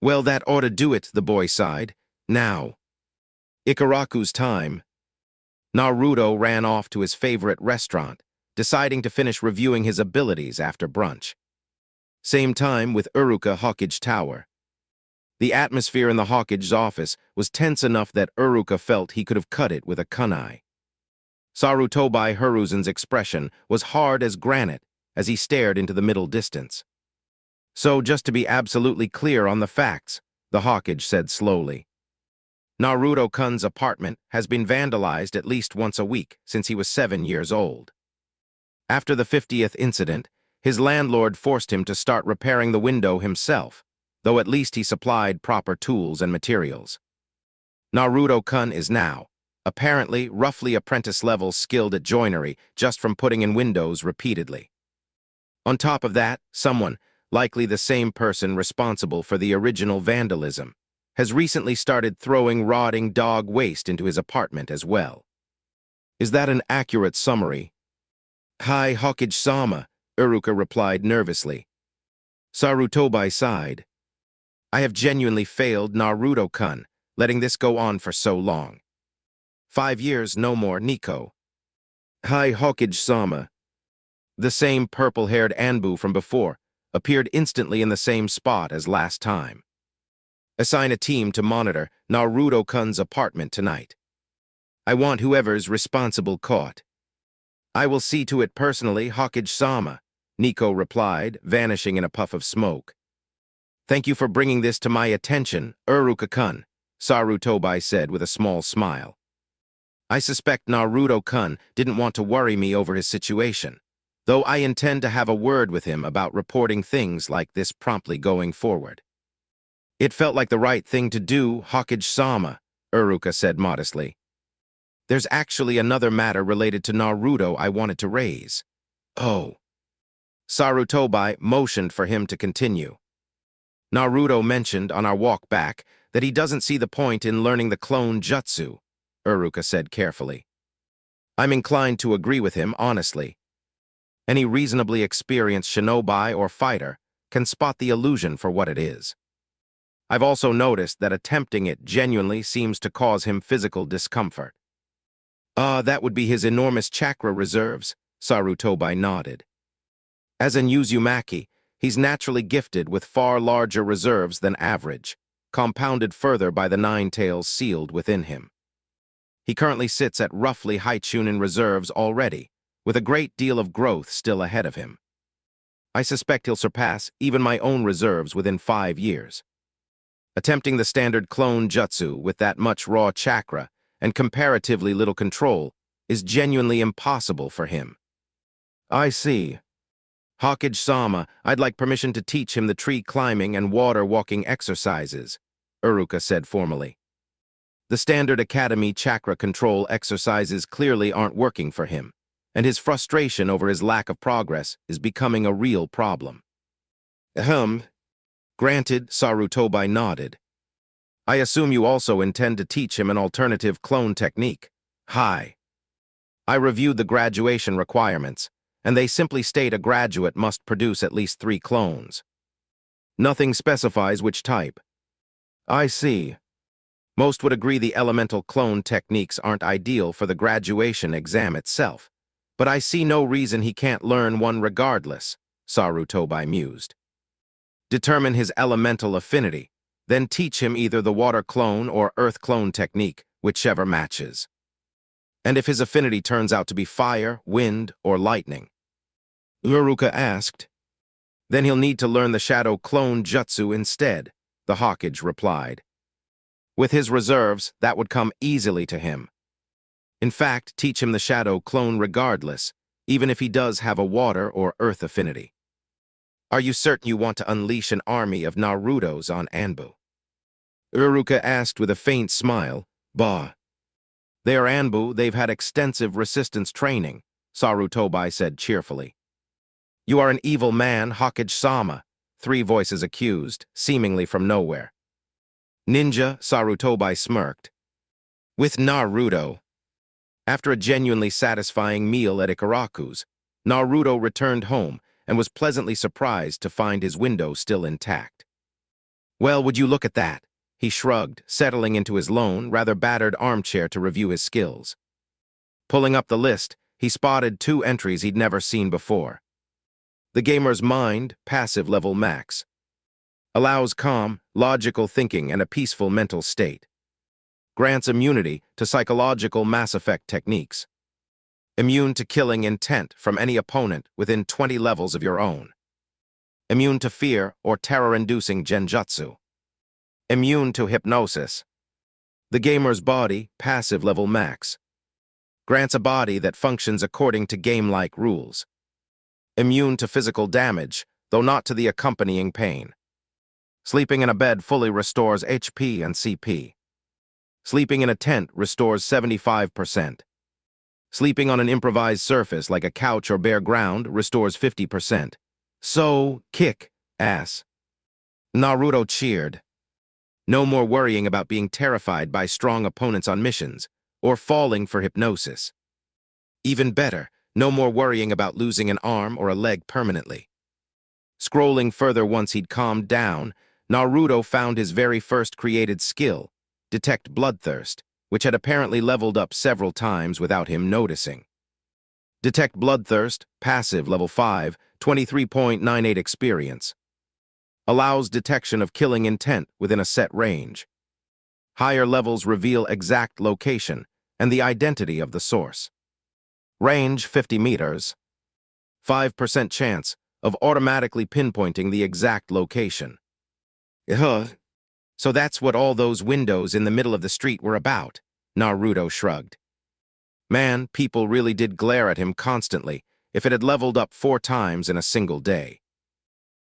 Well, that ought to do it, the boy sighed. Now. Ikaraku's time. Naruto ran off to his favorite restaurant, deciding to finish reviewing his abilities after brunch. Same time with Uruka Hokage Tower. The atmosphere in the Hokage's office was tense enough that Uruka felt he could have cut it with a kunai. Sarutobi Hiruzen's expression was hard as granite as he stared into the middle distance. So, just to be absolutely clear on the facts, the Hokage said slowly. Naruto-kun's apartment has been vandalized at least once a week since he was 7 years old. After the 50th incident, his landlord forced him to start repairing the window himself, though at least he supplied proper tools and materials. Naruto-kun is now, apparently roughly apprentice-level skilled at joinery just from putting in windows repeatedly. On top of that, someone, likely the same person responsible for the original vandalism, has recently started throwing rotting dog waste into his apartment as well. Is that an accurate summary? Hi, Hokage-sama, Uruka replied nervously. Sarutobi sighed. I have genuinely failed Naruto-kun, letting this go on for so long. 5 years, no more, Nico. Hi, Hokage-sama. The same purple-haired Anbu from before appeared instantly in the same spot as last time. Assign a team to monitor Naruto-kun's apartment tonight. I want whoever's responsible caught. I will see to it personally, Hokage-sama, Nico replied, vanishing in a puff of smoke. Thank you for bringing this to my attention, Uruka-kun, Sarutobi said with a small smile. I suspect Naruto-kun didn't want to worry me over his situation, though I intend to have a word with him about reporting things like this promptly going forward. It felt like the right thing to do, Hokage-sama, Uruka said modestly. There's actually another matter related to Naruto I wanted to raise. Oh. Sarutobi motioned for him to continue. Naruto mentioned on our walk back that he doesn't see the point in learning the clone jutsu, Uruka said carefully. I'm inclined to agree with him, honestly. Any reasonably experienced shinobi or fighter can spot the illusion for what it is. I've also noticed that attempting it genuinely seems to cause him physical discomfort. That would be his enormous chakra reserves, Sarutobi nodded. As in Uzumaki, he's naturally gifted with far larger reserves than average, compounded further by the 9 tails sealed within him. He currently sits at roughly Haichunin reserves already, with a great deal of growth still ahead of him. I suspect he'll surpass even my own reserves within 5 years. Attempting the standard clone jutsu with that much raw chakra and comparatively little control is genuinely impossible for him. I see. Hokage-sama, I'd like permission to teach him the tree climbing and water walking exercises, Uruka said formally. The standard academy chakra control exercises clearly aren't working for him, and his frustration over his lack of progress is becoming a real problem. Granted, Sarutobi nodded. I assume you also intend to teach him an alternative clone technique. Hi. I reviewed the graduation requirements, and they simply state a graduate must produce at least 3 clones. Nothing specifies which type. I see. Most would agree the elemental clone techniques aren't ideal for the graduation exam itself, but I see no reason he can't learn one regardless, Sarutobi mused. Determine his elemental affinity, then teach him either the water clone or earth clone technique, whichever matches. And if his affinity turns out to be fire, wind, or lightning? Uruka asked. Then he'll need to learn the shadow clone jutsu instead, the Hawkage replied. With his reserves, that would come easily to him. In fact, teach him the shadow clone regardless, even if he does have a water or earth affinity. Are you certain you want to unleash an army of Narutos on Anbu? Uruka asked with a faint smile. Bah. They are Anbu, they've had extensive resistance training, Sarutobi said cheerfully. You are an evil man, Hokage-sama, 3 voices accused, seemingly from nowhere. Ninja, Sarutobi smirked. With Naruto. After a genuinely satisfying meal at Ikaraku's, Naruto returned home and was pleasantly surprised to find his window still intact. Well, would you look at that? He shrugged, settling into his lone, rather battered armchair to review his skills. Pulling up the list, he spotted 2 entries he'd never seen before. The gamer's mind, passive level max. Allows calm, logical thinking and a peaceful mental state. Grants immunity to psychological Mass Effect techniques. Immune to killing intent from any opponent within 20 levels of your own. Immune to fear or terror-inducing genjutsu. Immune to hypnosis. The gamer's body, passive level max. Grants a body that functions according to game-like rules. Immune to physical damage, though not to the accompanying pain. Sleeping in a bed fully restores HP and CP. Sleeping in a tent restores 75%. Sleeping on an improvised surface like a couch or bare ground restores 50%. So, kick ass. Naruto cheered. No more worrying about being terrified by strong opponents on missions, or falling for hypnosis. Even better, no more worrying about losing an arm or a leg permanently. Scrolling further once he'd calmed down, Naruto found his very first created skill, Detect Bloodthirst, which had apparently leveled up several times without him noticing. Detect Bloodthirst, passive level 5, 23.98 experience. Allows detection of killing intent within a set range. Higher levels reveal exact location and the identity of the source. Range 50 meters. 5% chance of automatically pinpointing the exact location. So that's what all those windows in the middle of the street were about, Naruto shrugged. Man, people really did glare at him constantly if it had leveled up 4 times in a single day.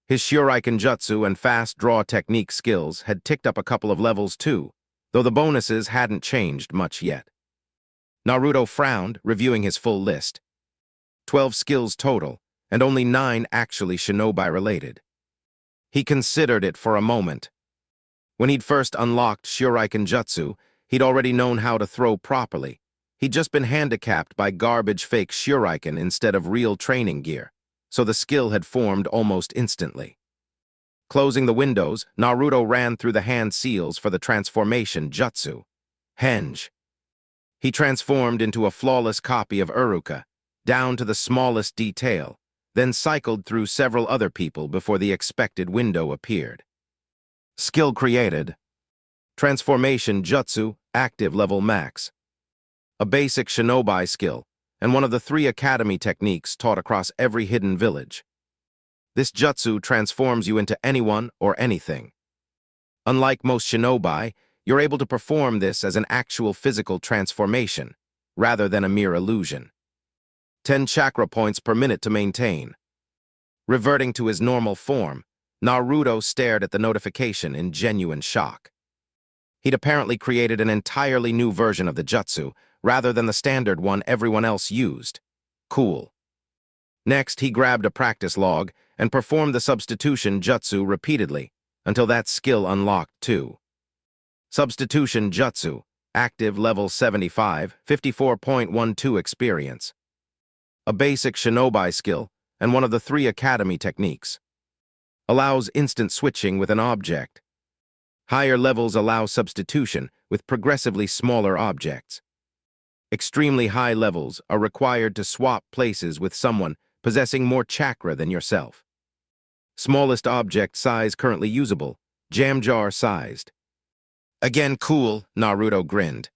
His Shuriken Jutsu and fast draw technique skills had ticked up a couple of levels too, though the bonuses hadn't changed much yet. Naruto frowned, reviewing his full list. 12 skills total, and only 9 actually shinobi-related. He considered it for a moment. When he'd first unlocked Shuriken Jutsu, he'd already known how to throw properly. He'd just been handicapped by garbage fake Shuriken instead of real training gear, so the skill had formed almost instantly. Closing the windows, Naruto ran through the hand seals for the transformation jutsu. Henge. He transformed into a flawless copy of Uruka, down to the smallest detail, then cycled through several other people before the expected window appeared. Skill created. Transformation jutsu, active level max. A basic shinobi skill, and one of the 3 academy techniques taught across every hidden village. This jutsu transforms you into anyone or anything. Unlike most shinobi, you're able to perform this as an actual physical transformation, rather than a mere illusion. 10 chakra points per minute to maintain. Reverting to his normal form, Naruto stared at the notification in genuine shock. He'd apparently created an entirely new version of the jutsu, rather than the standard one everyone else used. Cool. Next, he grabbed a practice log and performed the substitution jutsu repeatedly, until that skill unlocked too. Substitution jutsu, active level 75, 54.12 experience. A basic shinobi skill, and one of the 3 academy techniques. Allows instant switching with an object. Higher levels allow substitution, with progressively smaller objects. Extremely high levels are required to swap places with someone possessing more chakra than yourself. Smallest object size currently usable, jam jar sized. Again cool, Naruto grinned.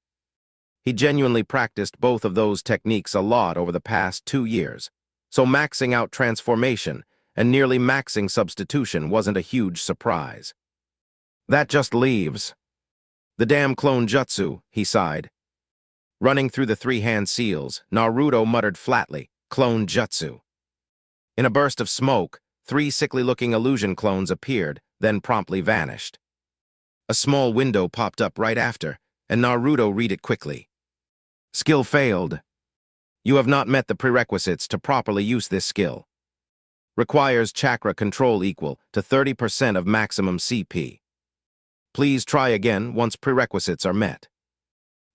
He genuinely practiced both of those techniques a lot over the past 2 years, so maxing out transformation and nearly maxing substitution wasn't a huge surprise. That just leaves. The damn clone jutsu, he sighed. Running through the 3-hand seals, Naruto muttered flatly, clone jutsu. In a burst of smoke, 3 sickly-looking illusion clones appeared, then promptly vanished. A small window popped up right after, and Naruto read it quickly. Skill failed. You have not met the prerequisites to properly use this skill. Requires chakra control equal to 30% of maximum CP. Please try again once prerequisites are met.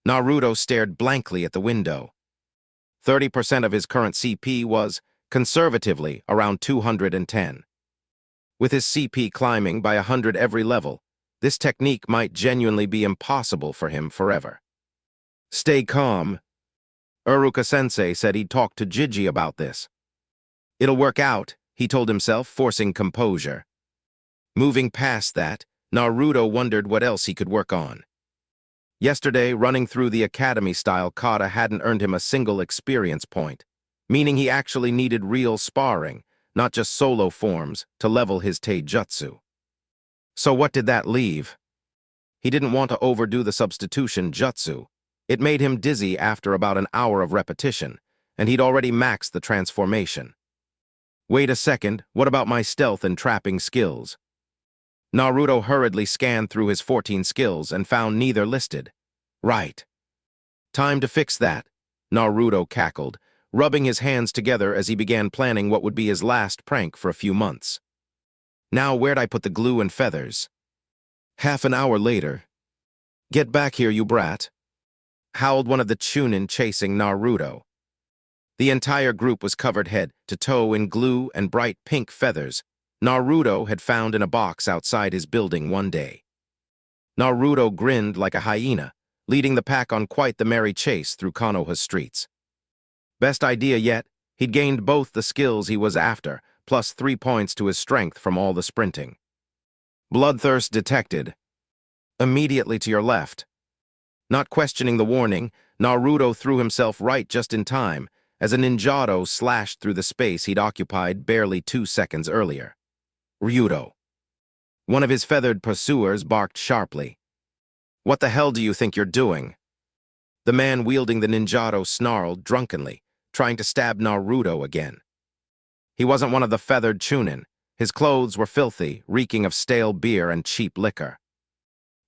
Naruto stared blankly at the window. 30% of his current CP was, conservatively, around 210. With his CP climbing by 100 every level, this technique might genuinely be impossible for him forever. Stay calm. Uruka-sensei said he'd talk to Jiji about this. It'll work out, he told himself, forcing composure. Moving past that, Naruto wondered what else he could work on. Yesterday, running through the academy-style kata hadn't earned him a single experience point, meaning he actually needed real sparring, not just solo forms, to level his taijutsu. So what did that leave? He didn't want to overdo the substitution jutsu. It made him dizzy after about an hour of repetition, and he'd already maxed the transformation. Wait a second, what about my stealth and trapping skills? Naruto hurriedly scanned through his 14 skills and found neither listed. Right. Time to fix that, Naruto cackled, rubbing his hands together as he began planning what would be his last prank for a few months. Now where'd I put the glue and feathers? Half an hour later. Get back here, you brat, howled one of the Chunin chasing Naruto. The entire group was covered head to toe in glue and bright pink feathers Naruto had found in a box outside his building one day. Naruto grinned like a hyena, leading the pack on quite the merry chase through Konoha's streets. Best idea yet, he'd gained both the skills he was after, plus 3 points to his strength from all the sprinting. Bloodthirst detected. Immediately to your left. Not questioning the warning, Naruto threw himself right just in time, as a ninjato slashed through the space he'd occupied barely 2 seconds earlier. Ryudo. One of his feathered pursuers barked sharply. What the hell do you think you're doing? The man wielding the ninjato snarled drunkenly, trying to stab Naruto again. He wasn't one of the feathered Chunin. His clothes were filthy, reeking of stale beer and cheap liquor.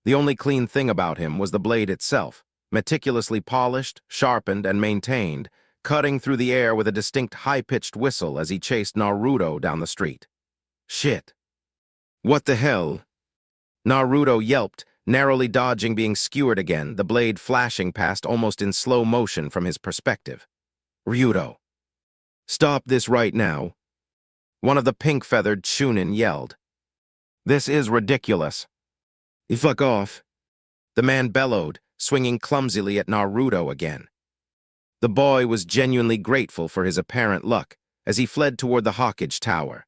The only clean thing about him was the blade itself, meticulously polished, sharpened, and maintained, cutting through the air with a distinct high-pitched whistle as he chased Naruto down the street. Shit. What the hell? Naruto yelped, narrowly dodging being skewered again, the blade flashing past almost in slow motion from his perspective. Ryudo. Stop this right now. One of the pink-feathered Chunin yelled. This is ridiculous. Fuck off. The man bellowed, swinging clumsily at Naruto again. The boy was genuinely grateful for his apparent luck as he fled toward the Hawkage Tower.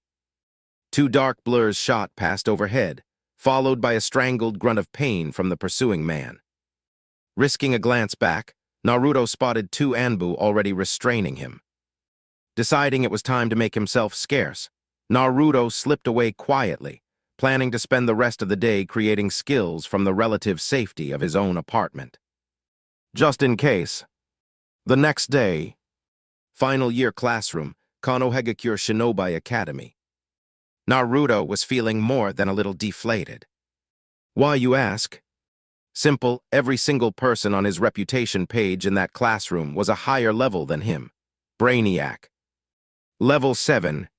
2 dark blurs shot past overhead, followed by a strangled grunt of pain from the pursuing man. Risking a glance back, Naruto spotted 2 Anbu already restraining him. Deciding it was time to make himself scarce, Naruto slipped away quietly, planning to spend the rest of the day creating skills from the relative safety of his own apartment. Just in case. The next day, final year classroom, Konohagakure Shinobi Academy. Naruto was feeling more than a little deflated. Why, you ask? Simple, every single person on his reputation page in that classroom was a higher level than him. Brainiac. Level 7.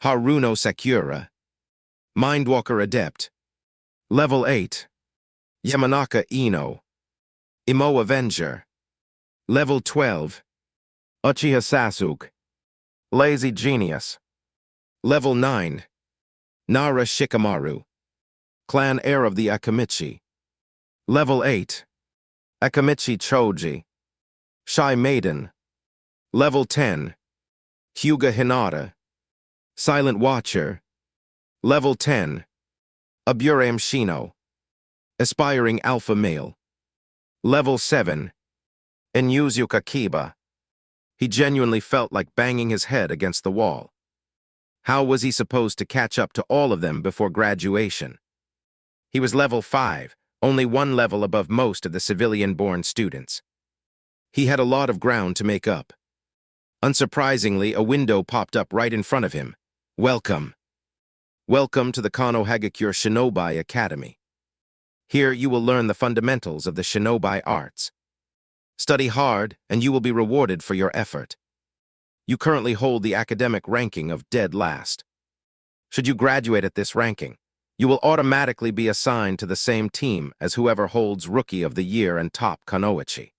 Haruno Sakura. Mindwalker Adept. Level 8. Yamanaka Ino. Imo Avenger. Level 12. Uchiha Sasuke. Lazy Genius. Level 9. Nara Shikamaru. Clan Heir of the Akamichi. Level 8. Akamichi Choji. Shy Maiden. Level 10. Hyuga Hinata. Silent Watcher. Level 10. Aburam Shino. Aspiring Alpha Male. Level 7. Enyuzuka Kiba. He genuinely felt like banging his head against the wall. How was he supposed to catch up to all of them before graduation? He was level 5, only one level above most of the civilian-born students. He had a lot of ground to make up. Unsurprisingly, a window popped up right in front of him. Welcome. Welcome to the Konohagakure Shinobi Academy. Here you will learn the fundamentals of the shinobi arts. Study hard, and you will be rewarded for your effort. You currently hold the academic ranking of dead last. Should you graduate at this ranking, you will automatically be assigned to the same team as whoever holds Rookie of the Year and top Kunoichi.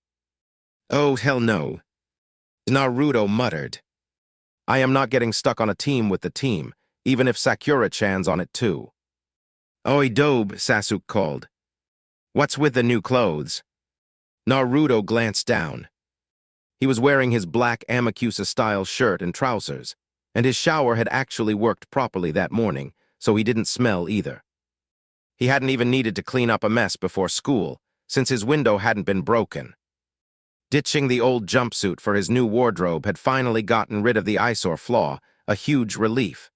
Oh, hell no. Naruto muttered. I am not getting stuck on a team with the team, even if Sakura-chan's on it too. Oi dobe, Sasuke called. What's with the new clothes? Naruto glanced down. He was wearing his black Amakusa-style shirt and trousers, and his shower had actually worked properly that morning, so he didn't smell either. He hadn't even needed to clean up a mess before school, since his window hadn't been broken. Ditching the old jumpsuit for his new wardrobe had finally gotten rid of the eyesore flaw, a huge relief.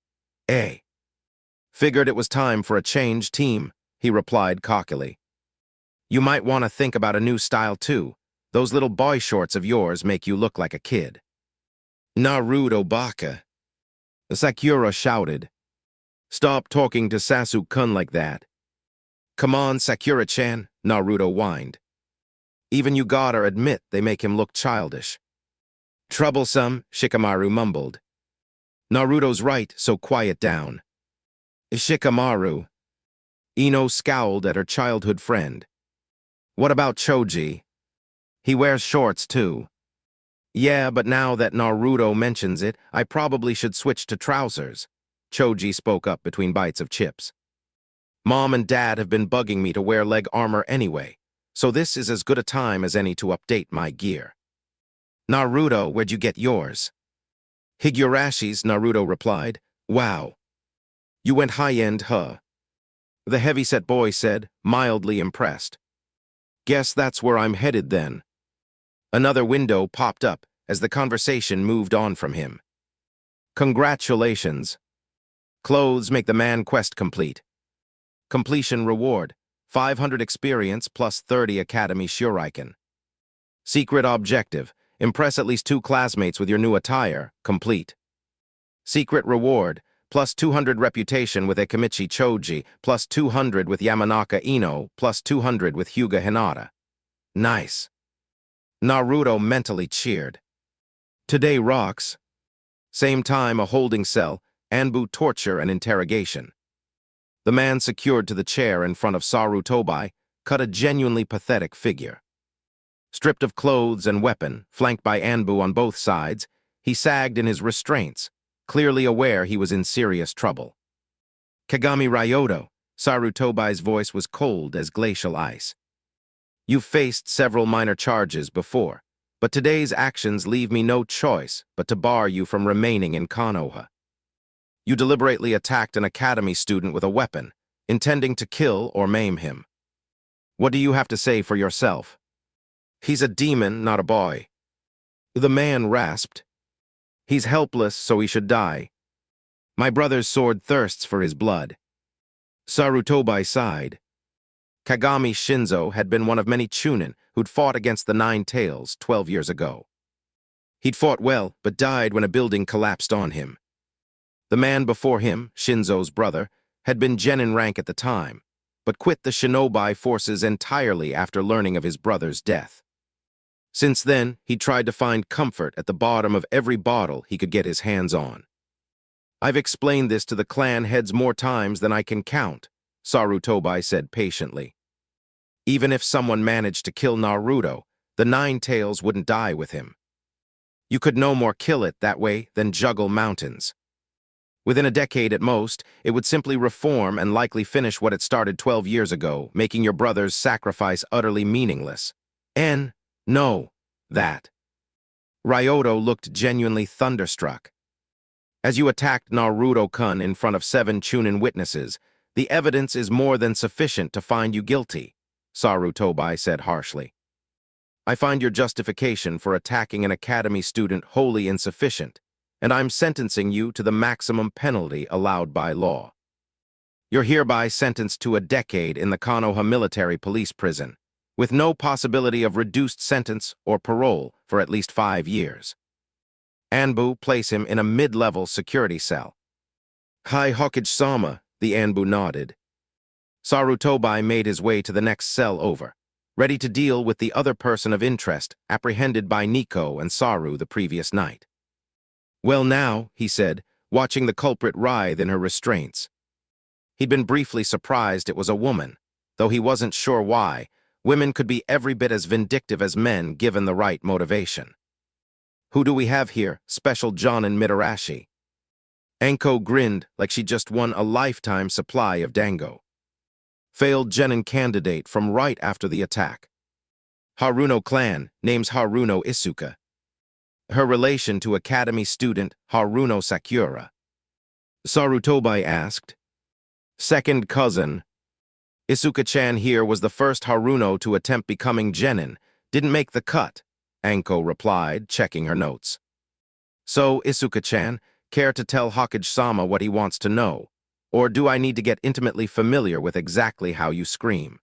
Figured it was time for a change team, he replied cockily. You might want to think about a new style too. Those little boy shorts of yours make you look like a kid. Naruto baka. Sakura shouted. Stop talking to Sasuke-kun like that. Come on, Sakura-chan, Naruto whined. Even you gotta admit they make him look childish. Troublesome, Shikamaru mumbled. Naruto's right, so quiet down. Shikamaru. Ino scowled at her childhood friend. What about Choji? He wears shorts too. Yeah, but now that Naruto mentions it, I probably should switch to trousers. Choji spoke up between bites of chips. Mom and Dad have been bugging me to wear leg armor anyway, so this is as good a time as any to update my gear. Naruto, where'd you get yours? Higurashi's, Naruto replied. Wow. You went high-end, huh? The heavyset boy said, mildly impressed. Guess that's where I'm headed then. Another window popped up as the conversation moved on from him. Congratulations. Clothes make the man quest complete. Completion reward, 500 experience plus 30 Academy Shuriken. Secret objective, impress at least 2 classmates with your new attire, complete. Secret reward, plus 200 reputation with Akamichi Choji, plus 200 with Yamanaka Ino, plus 200 with Hyuga Hinata. Nice. Naruto mentally cheered. Today rocks. Same time a holding cell, Anbu torture and interrogation. The man secured to the chair in front of Sarutobi cut a genuinely pathetic figure. Stripped of clothes and weapon, flanked by Anbu on both sides, he sagged in his restraints, clearly aware he was in serious trouble. Kagami Ryoto, Sarutobi's voice was cold as glacial ice. You've faced several minor charges before, but today's actions leave me no choice but to bar you from remaining in Konoha. You deliberately attacked an academy student with a weapon, intending to kill or maim him. What do you have to say for yourself? He's a demon, not a boy. The man rasped. He's helpless, so he should die. My brother's sword thirsts for his blood. Sarutobi sighed. Kagami Shinzo had been one of many chunin who'd fought against the Nine Tails 12 years ago. He'd fought well, but died when a building collapsed on him. The man before him, Shinzo's brother, had been genin rank at the time, but quit the shinobi forces entirely after learning of his brother's death. Since then, he tried to find comfort at the bottom of every bottle he could get his hands on. I've explained this to the clan heads more times than I can count, Sarutobi said patiently. Even if someone managed to kill Naruto, the Nine Tails wouldn't die with him. You could no more kill it that way than juggle mountains. Within a decade at most, it would simply reform and likely finish what it started 12 years ago, making your brother's sacrifice utterly meaningless. No, that. Ryoto looked genuinely thunderstruck. As you attacked Naruto-kun in front of 7 Chunin witnesses, the evidence is more than sufficient to find you guilty, Sarutobi said harshly. I find your justification for attacking an academy student wholly insufficient, and I'm sentencing you to the maximum penalty allowed by law. You're hereby sentenced to a decade in the Konoha military police prison, with no possibility of reduced sentence or parole for at least 5 years. Anbu, place him in a mid-level security cell. Hi Hokage-sama, the Anbu nodded. Sarutobi made his way to the next cell over, ready to deal with the other person of interest apprehended by Nico and Saru the previous night. Well now, he said, watching the culprit writhe in her restraints. He'd been briefly surprised it was a woman, though he wasn't sure why. Women could be every bit as vindictive as men given the right motivation. Who do we have here, Special John and Mitarashi? Anko grinned like she just won a lifetime supply of dango. Failed genin candidate from right after the attack. Haruno clan, names Haruno Isuka. Her relation to academy student Haruno Sakura. Sarutobi asked. Second cousin. Isuka-chan here was the first Haruno to attempt becoming genin. Didn't make the cut, Anko replied, checking her notes. So, Isuka-chan, care to tell Hokage-sama what he wants to know? Or do I need to get intimately familiar with exactly how you scream?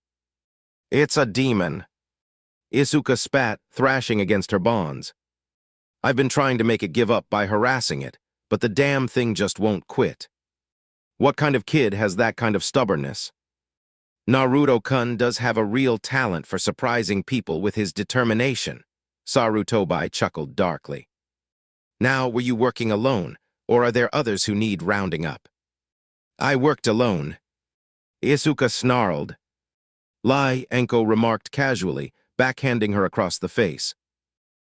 It's a demon. Isuka spat, thrashing against her bonds. I've been trying to make it give up by harassing it, but the damn thing just won't quit. What kind of kid has that kind of stubbornness? Naruto-kun does have a real talent for surprising people with his determination, Sarutobi chuckled darkly. Now, were you working alone, or are there others who need rounding up? I worked alone. Isuka snarled. Lie, Anko remarked casually, backhanding her across the face.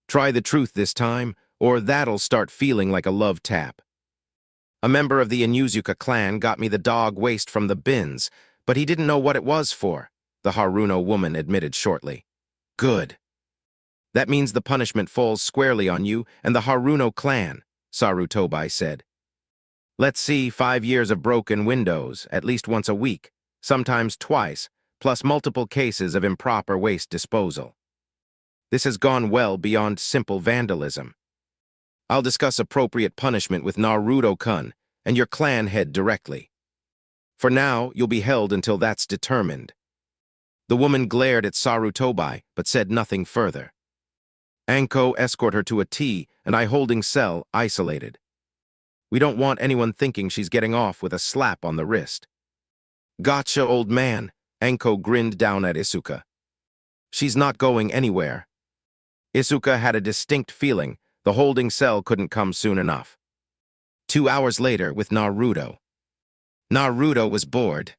Try the truth this time, or that'll start feeling like a love tap. A member of the Inuzuka clan got me the dog waste from the bins, but he didn't know what it was for, the Haruno woman admitted shortly. Good. That means the punishment falls squarely on you and the Haruno clan, Sarutobi said. Let's see 5 years of broken windows, at least once a week, sometimes twice, plus multiple cases of improper waste disposal. This has gone well beyond simple vandalism. I'll discuss appropriate punishment with Naruto-kun and your clan head directly. For now, you'll be held until that's determined. The woman glared at Sarutobi, but said nothing further. Anko escort her to a T, and I holding cell, isolated. We don't want anyone thinking she's getting off with a slap on the wrist. Gotcha, old man, Anko grinned down at Isuka. She's not going anywhere. Isuka had a distinct feeling the holding cell couldn't come soon enough. 2 hours later with Naruto. Naruto was bored.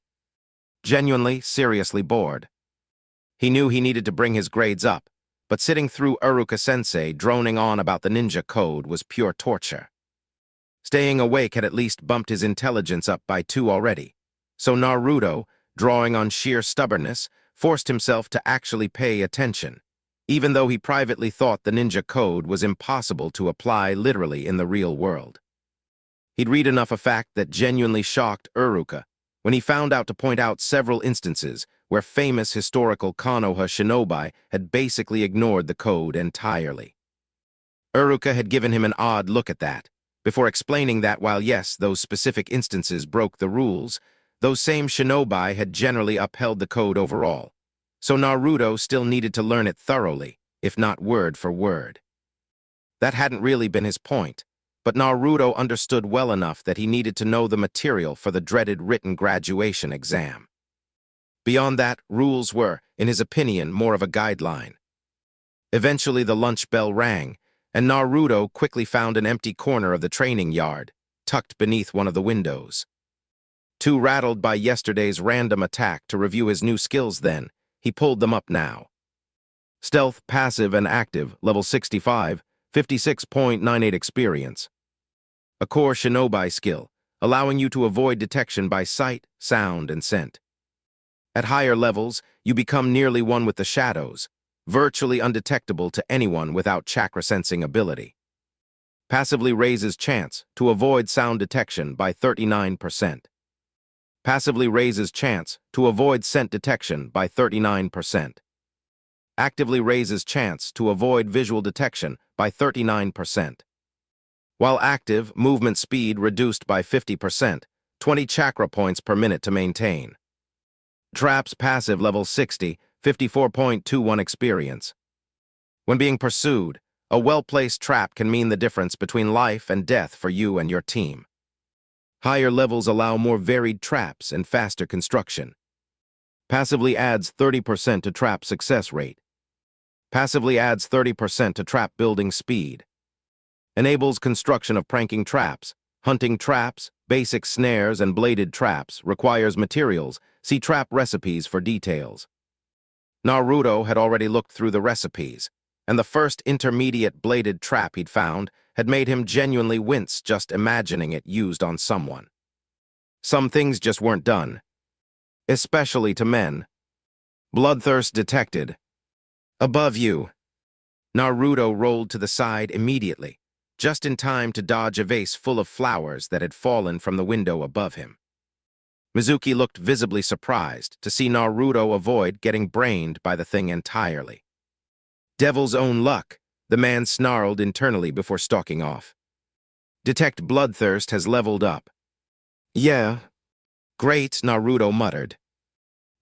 Genuinely, seriously bored. He knew he needed to bring his grades up, but sitting through Uruka-sensei droning on about the ninja code was pure torture. Staying awake had at least bumped his intelligence up by 2 already, so Naruto, drawing on sheer stubbornness, forced himself to actually pay attention, even though he privately thought the ninja code was impossible to apply literally in the real world. He'd read enough a fact that genuinely shocked Uruka when he found out to point out several instances where famous historical Konoha shinobi had basically ignored the code entirely. Uruka had given him an odd look at that, before explaining that while yes, those specific instances broke the rules, those same shinobi had generally upheld the code overall. So Naruto still needed to learn it thoroughly, if not word for word. That hadn't really been his point, but Naruto understood well enough that he needed to know the material for the dreaded written graduation exam. Beyond that, rules were, in his opinion, more of a guideline. Eventually the lunch bell rang, and Naruto quickly found an empty corner of the training yard, tucked beneath one of the windows. Too rattled by yesterday's random attack to review his new skills then, he pulled them up now. Stealth, passive, and active, level 65, 56.98 experience. A core shinobi skill, allowing you to avoid detection by sight, sound, and scent. At higher levels, you become nearly one with the shadows, virtually undetectable to anyone without chakra sensing ability. Passively raises chance to avoid sound detection by 39%. Passively raises chance to avoid scent detection by 39%. Actively raises chance to avoid visual detection by 39%. While active, movement speed reduced by 50%, 20 chakra points per minute to maintain. Traps passive level 60, 54.21 experience. When being pursued, a well-placed trap can mean the difference between life and death for you and your team. Higher levels allow more varied traps and faster construction. Passively adds 30% to trap success rate. Passively adds 30% to trap building speed. Enables construction of pranking traps, hunting traps, basic snares, and bladed traps. Requires materials. See trap recipes for details. Naruto had already looked through the recipes, and the first intermediate bladed trap he'd found had made him genuinely wince just imagining it used on someone. Some things just weren't done, especially to men. Bloodthirst detected. Above you. Naruto rolled to the side immediately, just in time to dodge a vase full of flowers that had fallen from the window above him. Mizuki looked visibly surprised to see Naruto avoid getting brained by the thing entirely. Devil's own luck, the man snarled internally before stalking off. Detect bloodthirst has leveled up. Yeah. Great, Naruto muttered.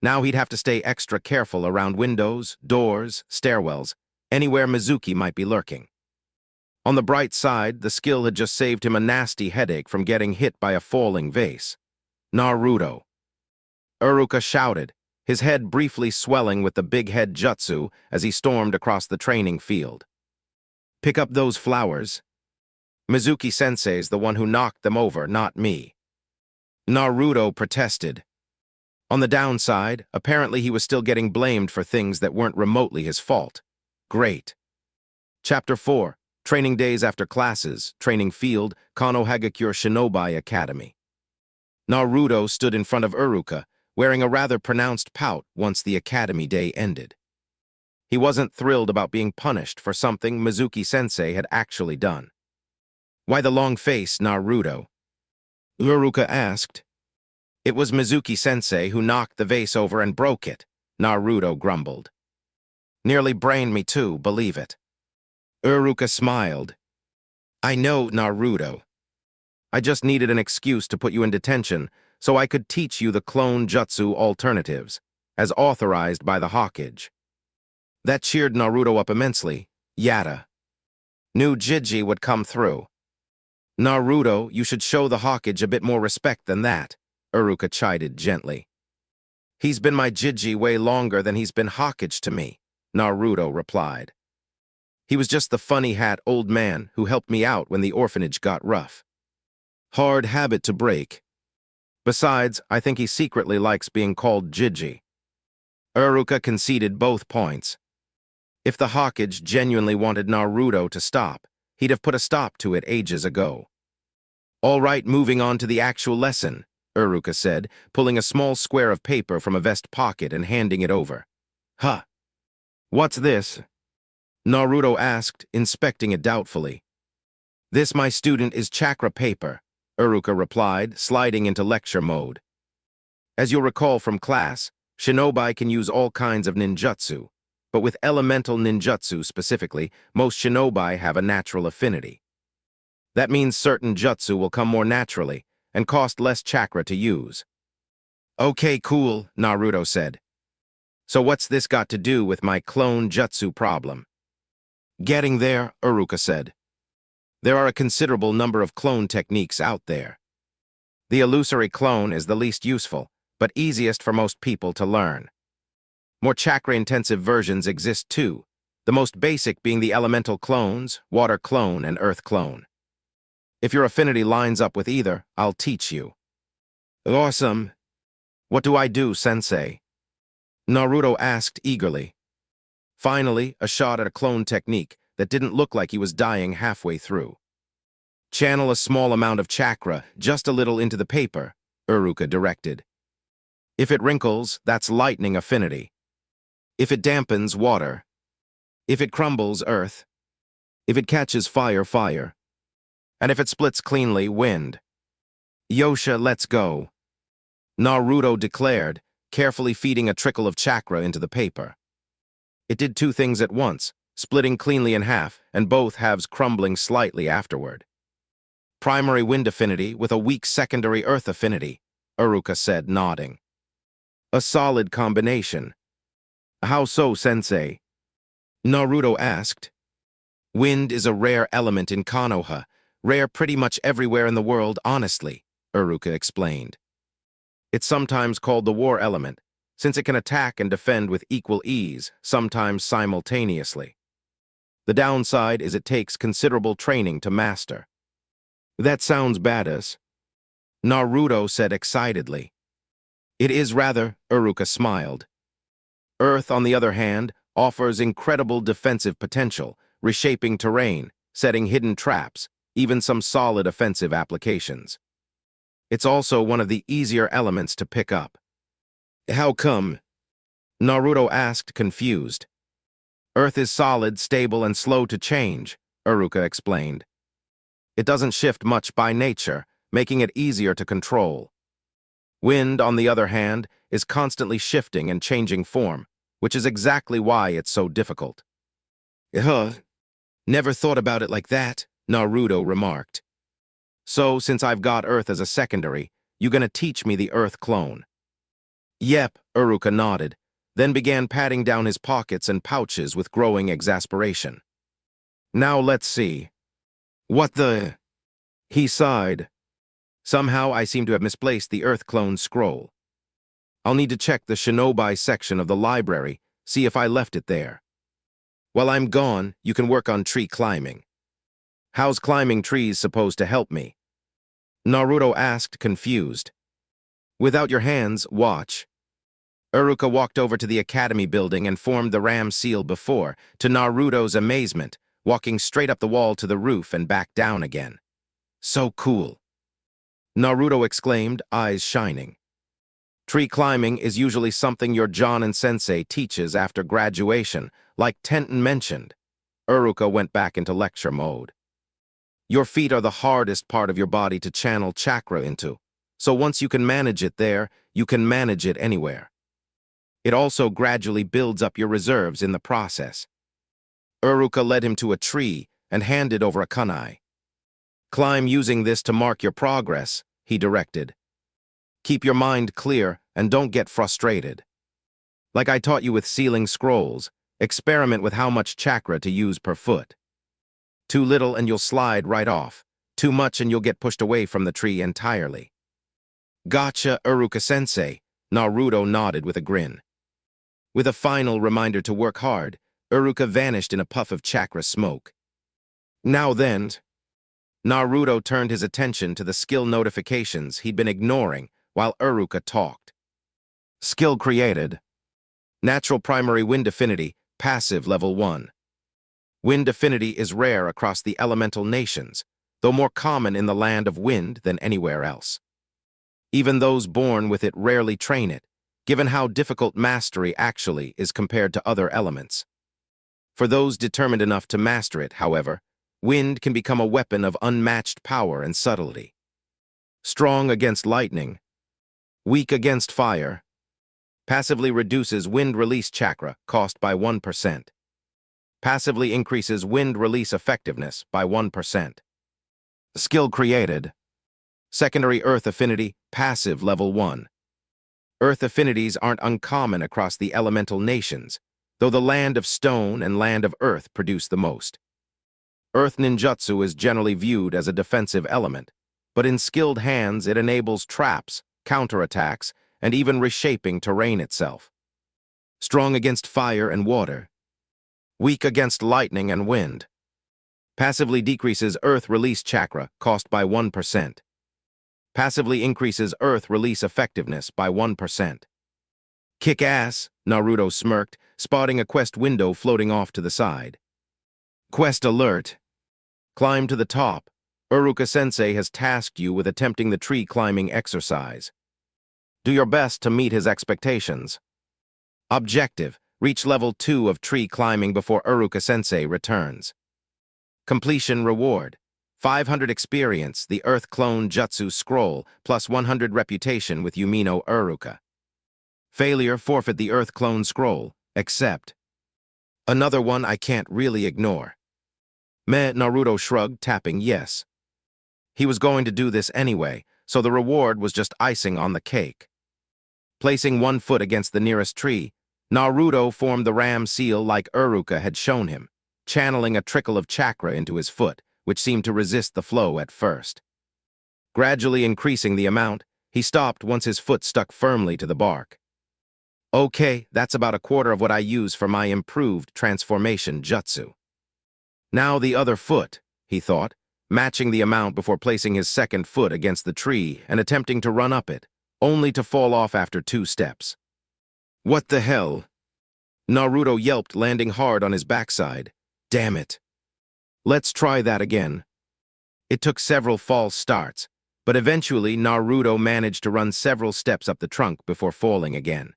Now he'd have to stay extra careful around windows, doors, stairwells, anywhere Mizuki might be lurking. On the bright side, the skill had just saved him a nasty headache from getting hit by a falling vase. Naruto. Uruka shouted, his head briefly swelling with the big head jutsu as he stormed across the training field. Pick up those flowers. Mizuki-sensei's the one who knocked them over, not me. Naruto protested. On the downside, apparently he was still getting blamed for things that weren't remotely his fault. Great. Chapter 4. Training days after classes, training field, Konohagakure Shinobi Academy. Naruto stood in front of Uruka, wearing a rather pronounced pout once the academy day ended. He wasn't thrilled about being punished for something Mizuki-sensei had actually done. Why the long face, Naruto? Uruka asked. It was Mizuki-sensei who knocked the vase over and broke it, Naruto grumbled. Nearly brained me too, believe it. Uruka smiled. I know, Naruto. I just needed an excuse to put you in detention so I could teach you the clone jutsu alternatives, as authorized by the Hokage. That cheered Naruto up immensely. Yada. Knew Jiji would come through. Naruto, you should show the Hokage a bit more respect than that, Uruka chided gently. He's been my Jiji way longer than he's been Hokage to me, Naruto replied. He was just the funny hat old man who helped me out when the orphanage got rough. Hard habit to break. Besides, I think he secretly likes being called Jiji. Uruka conceded both points. If the Hokage genuinely wanted Naruto to stop, he'd have put a stop to it ages ago. All right, moving on to the actual lesson, Uruka said, pulling a small square of paper from a vest pocket and handing it over. Huh. What's this? Naruto asked, inspecting it doubtfully. This, my student, is chakra paper, Uruka replied, sliding into lecture mode. As you'll recall from class, shinobi can use all kinds of ninjutsu, but with elemental ninjutsu specifically, most shinobi have a natural affinity. That means certain jutsu will come more naturally and cost less chakra to use. Okay, cool, Naruto said. So what's this got to do with my clone jutsu problem? Getting there, Uruka said. There are a considerable number of clone techniques out there. The illusory clone is the least useful, but easiest for most people to learn. More chakra-intensive versions exist too, the most basic being the elemental clones, water clone, and earth clone. If your affinity lines up with either, I'll teach you. Awesome. What do I do, sensei? Naruto asked eagerly. Finally, a shot at a clone technique that didn't look like he was dying halfway through. Channel a small amount of chakra, just a little into the paper, Uruka directed. If it wrinkles, that's lightning affinity. If it dampens, water. If it crumbles, earth. If it catches fire, fire. And if it splits cleanly, wind. Yosha, let's go, Naruto declared, carefully feeding a trickle of chakra into the paper. It did two things at once, splitting cleanly in half, and both halves crumbling slightly afterward. Primary wind affinity with a weak secondary earth affinity, Uruka said, nodding. A solid combination. How so, sensei? Naruto asked. Wind is a rare element in Konoha, rare pretty much everywhere in the world, honestly, Uruka explained. It's sometimes called the war element, since it can attack and defend with equal ease, sometimes simultaneously. The downside is it takes considerable training to master. That sounds badass, Naruto said excitedly. It is rather, Uruka smiled. Earth, on the other hand, offers incredible defensive potential, reshaping terrain, setting hidden traps, even some solid offensive applications. It's also one of the easier elements to pick up. How come? Naruto asked, confused. Earth is solid, stable, and slow to change, Uruka explained. It doesn't shift much by nature, making it easier to control. Wind, on the other hand, is constantly shifting and changing form, which is exactly why it's so difficult. Never thought about it like that, Naruto remarked. So, since I've got Earth as a secondary, you gonna teach me the Earth clone? Yep, Uruka nodded, then began patting down his pockets and pouches with growing exasperation. Now let's see. What the? He sighed. Somehow I seem to have misplaced the Earth clone scroll. I'll need to check the Shinobi section of the library, see if I left it there. While I'm gone, you can work on tree climbing. How's climbing trees supposed to help me? Naruto asked, confused. Without your hands, watch. Uruka walked over to the academy building and formed the ram seal before, to Naruto's amazement, walking straight up the wall to the roof and back down again. So cool. Naruto exclaimed, eyes shining. Tree climbing is usually something your Jonin sensei teaches after graduation, like Tenten mentioned. Uruka went back into lecture mode. Your feet are the hardest part of your body to channel chakra into, so once you can manage it there, you can manage it anywhere. It also gradually builds up your reserves in the process. Uruka led him to a tree and handed over a kunai. Climb using this to mark your progress, he directed. Keep your mind clear and don't get frustrated. Like I taught you with sealing scrolls, experiment with how much chakra to use per foot. Too little and you'll slide right off. Too much and you'll get pushed away from the tree entirely. Gotcha, Uruka-sensei, Naruto nodded with a grin. With a final reminder to work hard, Uruka vanished in a puff of chakra smoke. Now then, Naruto turned his attention to the skill notifications he'd been ignoring while Uruka talked. Skill created. Natural primary wind affinity, passive level 1. Wind affinity is rare across the elemental nations, though more common in the land of wind than anywhere else. Even those born with it rarely train it, given how difficult mastery actually is compared to other elements. For those determined enough to master it, however, wind can become a weapon of unmatched power and subtlety. Strong against lightning, weak against fire, passively reduces wind release chakra cost by 1%. Passively increases wind release effectiveness by 1%. Skill created. Secondary earth affinity, passive level 1. Earth affinities aren't uncommon across the elemental nations, though the land of stone and land of earth produce the most. Earth ninjutsu is generally viewed as a defensive element, but in skilled hands it enables traps, counterattacks, and even reshaping terrain itself. Strong against fire and water. Weak against lightning and wind. Passively decreases earth release chakra cost by 1%. Passively increases earth release effectiveness by 1%. Kick ass, Naruto smirked, spotting a quest window floating off to the side. Quest alert. Climb to the top. Uruka-sensei has tasked you with attempting the tree climbing exercise. Do your best to meet his expectations. Objective: reach level 2 of tree climbing before Uruka-sensei returns. Completion reward: 500 experience, the Earth Clone Jutsu Scroll, plus 100 reputation with Yumino Uruka. Failure: forfeit the Earth Clone Scroll, except. Another one I can't really ignore. Meh, Naruto shrugged, tapping yes. He was going to do this anyway, so the reward was just icing on the cake. Placing one foot against the nearest tree, Naruto formed the ram seal like Uruka had shown him, channeling a trickle of chakra into his foot, which seemed to resist the flow at first. Gradually increasing the amount, he stopped once his foot stuck firmly to the bark. Okay, that's about a quarter of what I use for my improved transformation jutsu. Now the other foot, he thought, matching the amount before placing his second foot against the tree and attempting to run up it, only to fall off after 2 steps. What the hell? Naruto yelped, landing hard on his backside. Damn it. Let's try that again. It took several false starts, but eventually Naruto managed to run several steps up the trunk before falling again.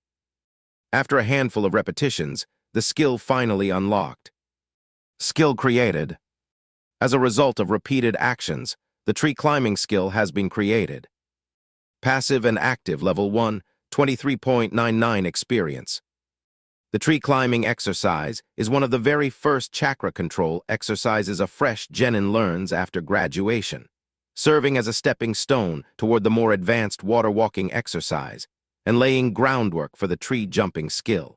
After a handful of repetitions, the skill finally unlocked. Skill created. As a result of repeated actions, the tree climbing skill has been created. Passive and active level 1, 23.99 experience. The tree climbing exercise is one of the very first chakra control exercises a fresh genin learns after graduation, serving as a stepping stone toward the more advanced water walking exercise and laying groundwork for the tree jumping skill.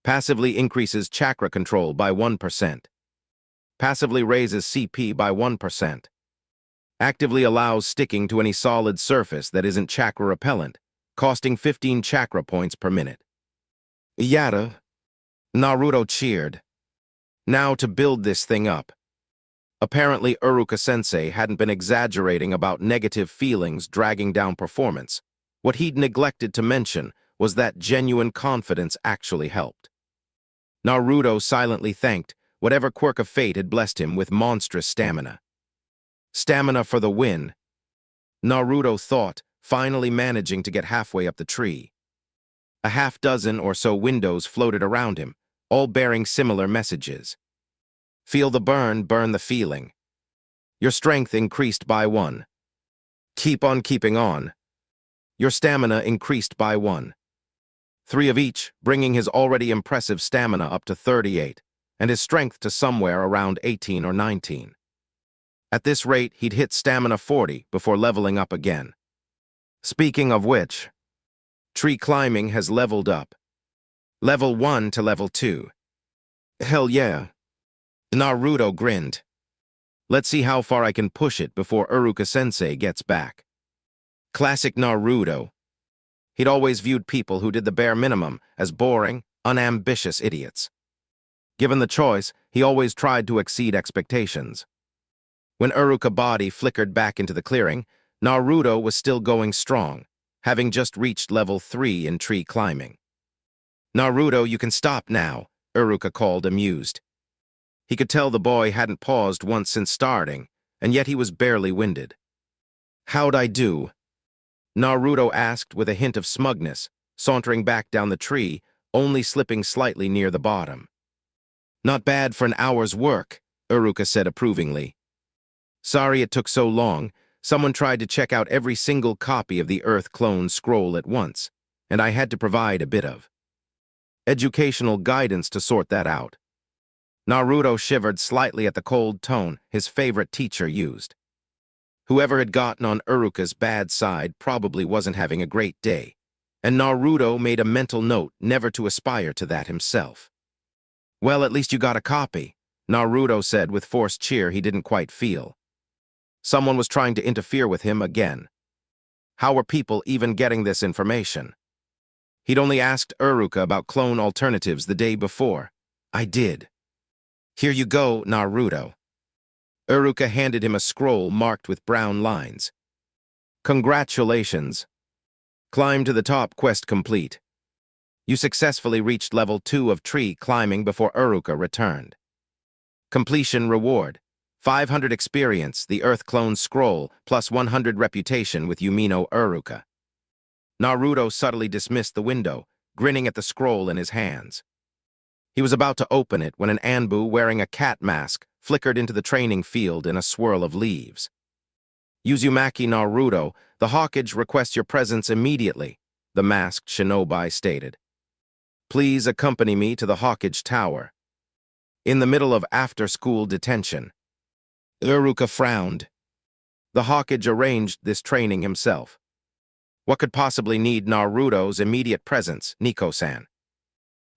Passively increases chakra control by 1%. Passively raises CP by 1%. Actively allows sticking to any solid surface that isn't chakra repellent, costing 15 chakra points per minute. Yada. Naruto cheered. Now to build this thing up. Apparently Uruka-sensei hadn't been exaggerating about negative feelings dragging down performance. What he'd neglected to mention was that genuine confidence actually helped. Naruto silently thanked whatever quirk of fate had blessed him with monstrous stamina. Stamina for the win, Naruto thought, finally managing to get halfway up the tree. A half-dozen or so windows floated around him, all bearing similar messages. Feel the burn, burn the feeling. Your strength increased by 1. Keep on keeping on. Your stamina increased by 1. 3 of each, bringing his already impressive stamina up to 38, and his strength to somewhere around 18 or 19. At this rate, he'd hit stamina 40 before leveling up again. Speaking of which, tree climbing has leveled up. Level 1 to level 2. Hell yeah. Naruto grinned. Let's see how far I can push it before Uruka-sensei gets back. Classic Naruto. He'd always viewed people who did the bare minimum as boring, unambitious idiots. Given the choice, he always tried to exceed expectations. When Uruka body flickered back into the clearing, Naruto was still going strong, having just reached level 3 in tree climbing. Naruto, you can stop now, Uruka called, amused. He could tell the boy hadn't paused once since starting, and yet he was barely winded. How'd I do? Naruto asked with a hint of smugness, sauntering back down the tree, only slipping slightly near the bottom. Not bad for an hour's work, Uruka said approvingly. Sorry it took so long. Someone tried to check out every single copy of the Earth Clone Scroll at once, and I had to provide a bit of educational guidance to sort that out. Naruto shivered slightly at the cold tone his favorite teacher used. Whoever had gotten on Uruka's bad side probably wasn't having a great day, and Naruto made a mental note never to aspire to that himself. Well, at least you got a copy, Naruto said with forced cheer he didn't quite feel. Someone was trying to interfere with him again. How were people even getting this information? He'd only asked Uruka about clone alternatives the day before. I did. Here you go, Naruto. Uruka handed him a scroll marked with brown lines. Congratulations. Climb to the top, quest complete. You successfully reached level 2 of tree climbing before Uruka returned. Completion reward. 500 experience, the Earth clone scroll, plus 100 reputation with Yumino Uruka. Naruto subtly dismissed the window, grinning at the scroll in his hands. He was about to open it when an Anbu wearing a cat mask flickered into the training field in a swirl of leaves. Uzumaki Naruto, the Hawkage requests your presence immediately, the masked shinobi stated. Please accompany me to the Hawkage Tower. In the middle of after-school detention. Uruka frowned. The Hawkage arranged this training himself. What could possibly need Naruto's immediate presence, Nico-san?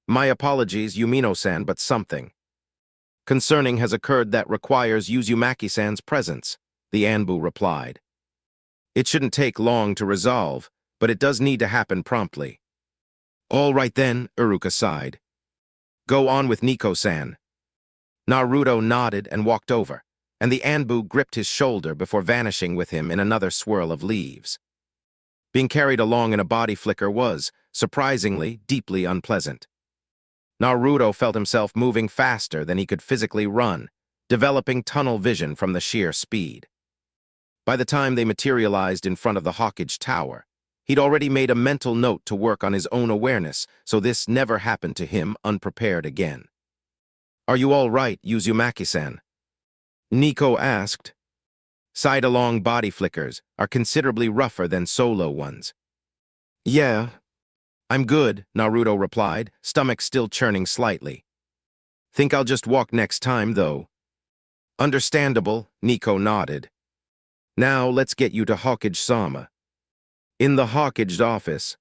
My apologies, Yumino-san, but something concerning has occurred that requires Uzumaki-san's presence, the Anbu replied. It shouldn't take long to resolve, but it does need to happen promptly. All right then, Uruka sighed. Go on with Nico-san. Naruto nodded and walked over, and the Anbu gripped his shoulder before vanishing with him in another swirl of leaves. Being carried along in a body flicker was, surprisingly, deeply unpleasant. Naruto felt himself moving faster than he could physically run, developing tunnel vision from the sheer speed. By the time they materialized in front of the Hawkage Tower, he'd already made a mental note to work on his own awareness, so this never happened to him unprepared again. Are you all right, Uzumaki-san? Nico asked. Side-along body flickers are considerably rougher than solo ones. Yeah, I'm good, Naruto replied, stomach still churning slightly. Think I'll just walk next time, though. Understandable, Nico nodded. Now let's get you to Hawkage-sama. In the Hawkage office,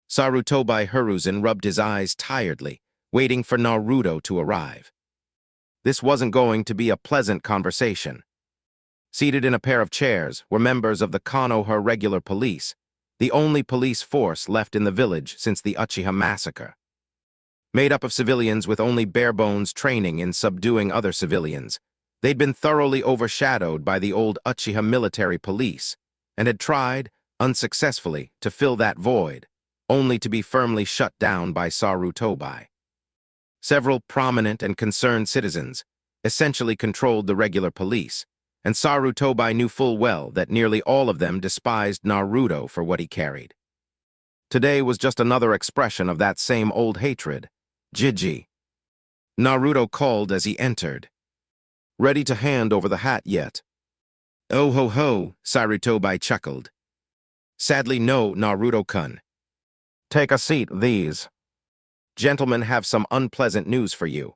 Sarutobi Hiruzen rubbed his eyes tiredly, waiting for Naruto to arrive. This wasn't going to be a pleasant conversation. Seated in a pair of chairs were members of the Konoha regular police, the only police force left in the village since the Uchiha massacre. Made up of civilians with only bare-bones training in subduing other civilians, they'd been thoroughly overshadowed by the old Uchiha military police and had tried, unsuccessfully, to fill that void, only to be firmly shut down by Sarutobi. Several prominent and concerned citizens essentially controlled the regular police, and Sarutobi knew full well that nearly all of them despised Naruto for what he carried. Today was just another expression of that same old hatred, Jiji. Naruto called as he entered. Ready to hand over the hat yet? Oh ho ho, Sarutobi chuckled. Sadly no, Naruto-kun. Take a seat, these gentlemen have some unpleasant news for you.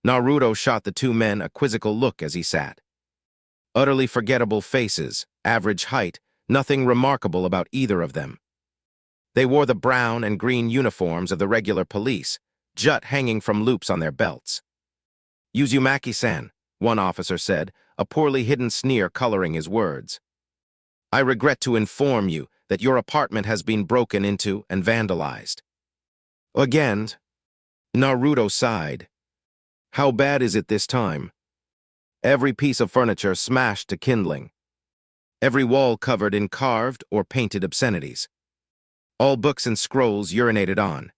Naruto shot the two men a quizzical look as he sat. Utterly forgettable faces, average height, nothing remarkable about either of them. They wore the brown and green uniforms of the regular police, jut hanging from loops on their belts. Uzumaki-san, one officer said, a poorly hidden sneer coloring his words. I regret to inform you that your apartment has been broken into and vandalized. Again, Naruto sighed. How bad is it this time? Every piece of furniture smashed to kindling. Every wall covered in carved or painted obscenities. All books and scrolls urinated on.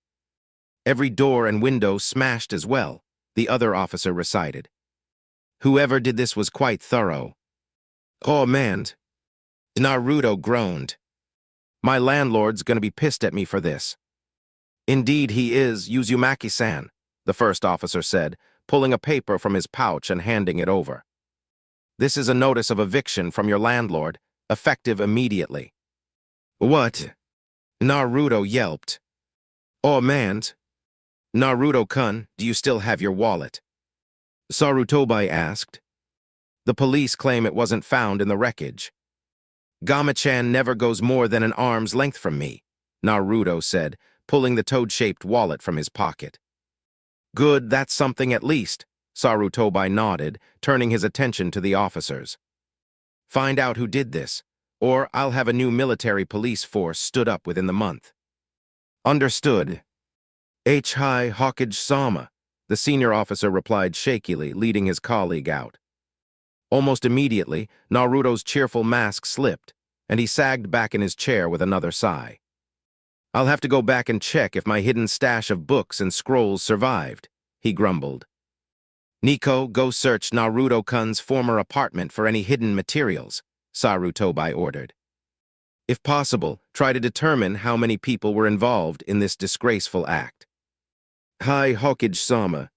Every door and window smashed as well, the other officer recited. Whoever did this was quite thorough. Oh man, Naruto groaned. My landlord's gonna be pissed at me for this. Indeed he is, Uzumaki-san, the first officer said, pulling a paper from his pouch and handing it over. This is a notice of eviction from your landlord, effective immediately. What? Naruto yelped. Oh man. Naruto-kun, do you still have your wallet? Sarutobi asked. The police claim it wasn't found in the wreckage. Gama-chan never goes more than an arm's length from me, Naruto said, pulling the toad-shaped wallet from his pocket. Good, that's something at least, Sarutobi nodded, turning his attention to the officers. Find out who did this, or I'll have a new military police force stood up within the month. Understood. Hi Hawkage-sama, the senior officer replied shakily, leading his colleague out. Almost immediately, Naruto's cheerful mask slipped, and he sagged back in his chair with another sigh. I'll have to go back and check if my hidden stash of books and scrolls survived, he grumbled. Nico, go search Naruto-kun's former apartment for any hidden materials, Sarutobi ordered. If possible, try to determine how many people were involved in this disgraceful act. Hi, Hokage-sama.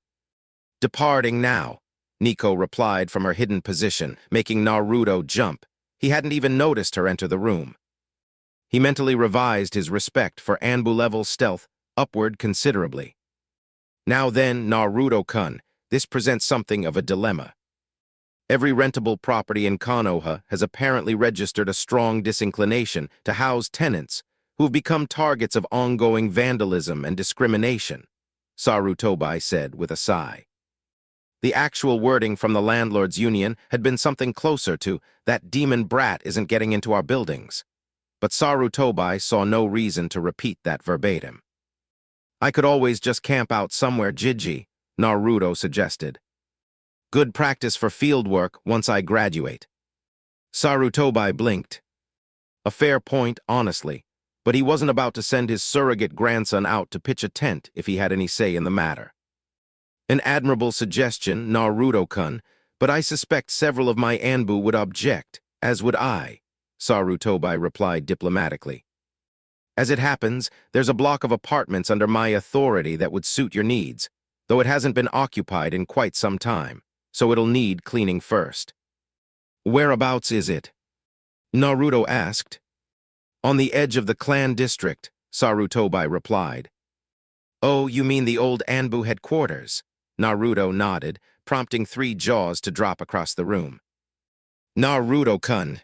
Departing now, Nico replied from her hidden position, making Naruto jump. He hadn't even noticed her enter the room. He mentally revised his respect for Anbu-level stealth upward considerably. Now then, Naruto-kun, this presents something of a dilemma. Every rentable property in Konoha has apparently registered a strong disinclination to house tenants who have become targets of ongoing vandalism and discrimination, Sarutobi said with a sigh. The actual wording from the landlords' union had been something closer to, "That demon brat isn't getting into our buildings." But Sarutobi saw no reason to repeat that verbatim. I could always just camp out somewhere, Jiji, Naruto suggested. Good practice for field work once I graduate. Sarutobi blinked. A fair point, honestly, but he wasn't about to send his surrogate grandson out to pitch a tent if he had any say in the matter. An admirable suggestion, Naruto-kun, but I suspect several of my Anbu would object, as would I, Sarutobi replied diplomatically. As it happens, there's a block of apartments under my authority that would suit your needs, though it hasn't been occupied in quite some time, so it'll need cleaning first. Whereabouts is it? Naruto asked. On the edge of the clan district, Sarutobi replied. Oh, you mean the old Anbu headquarters? Naruto nodded, prompting 3 jaws to drop across the room. Naruto-kun.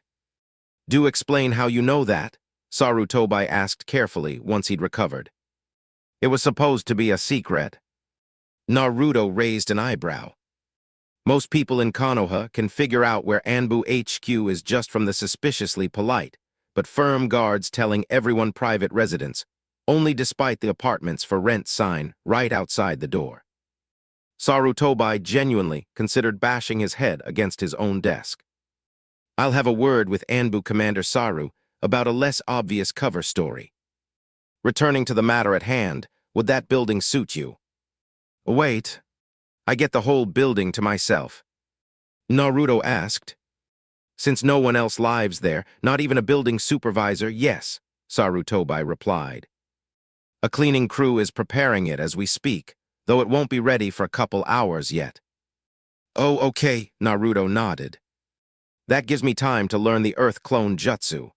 Do explain how you know that, Sarutobi asked carefully once he'd recovered. It was supposed to be a secret. Naruto raised an eyebrow. Most people in Konoha can figure out where Anbu HQ is just from the suspiciously polite, but firm guards telling everyone private residence, only despite the apartments for rent sign right outside the door. Sarutobi genuinely considered bashing his head against his own desk. I'll have a word with Anbu Commander Saru about a less obvious cover story. Returning to the matter at hand, would that building suit you? Wait, I get the whole building to myself. Naruto asked. Since no one else lives there, not even a building supervisor, yes, Sarutobi replied. A cleaning crew is preparing it as we speak, though it won't be ready for a couple hours yet. Oh, okay, Naruto nodded. That gives me time to learn the Earth Clone Jutsu.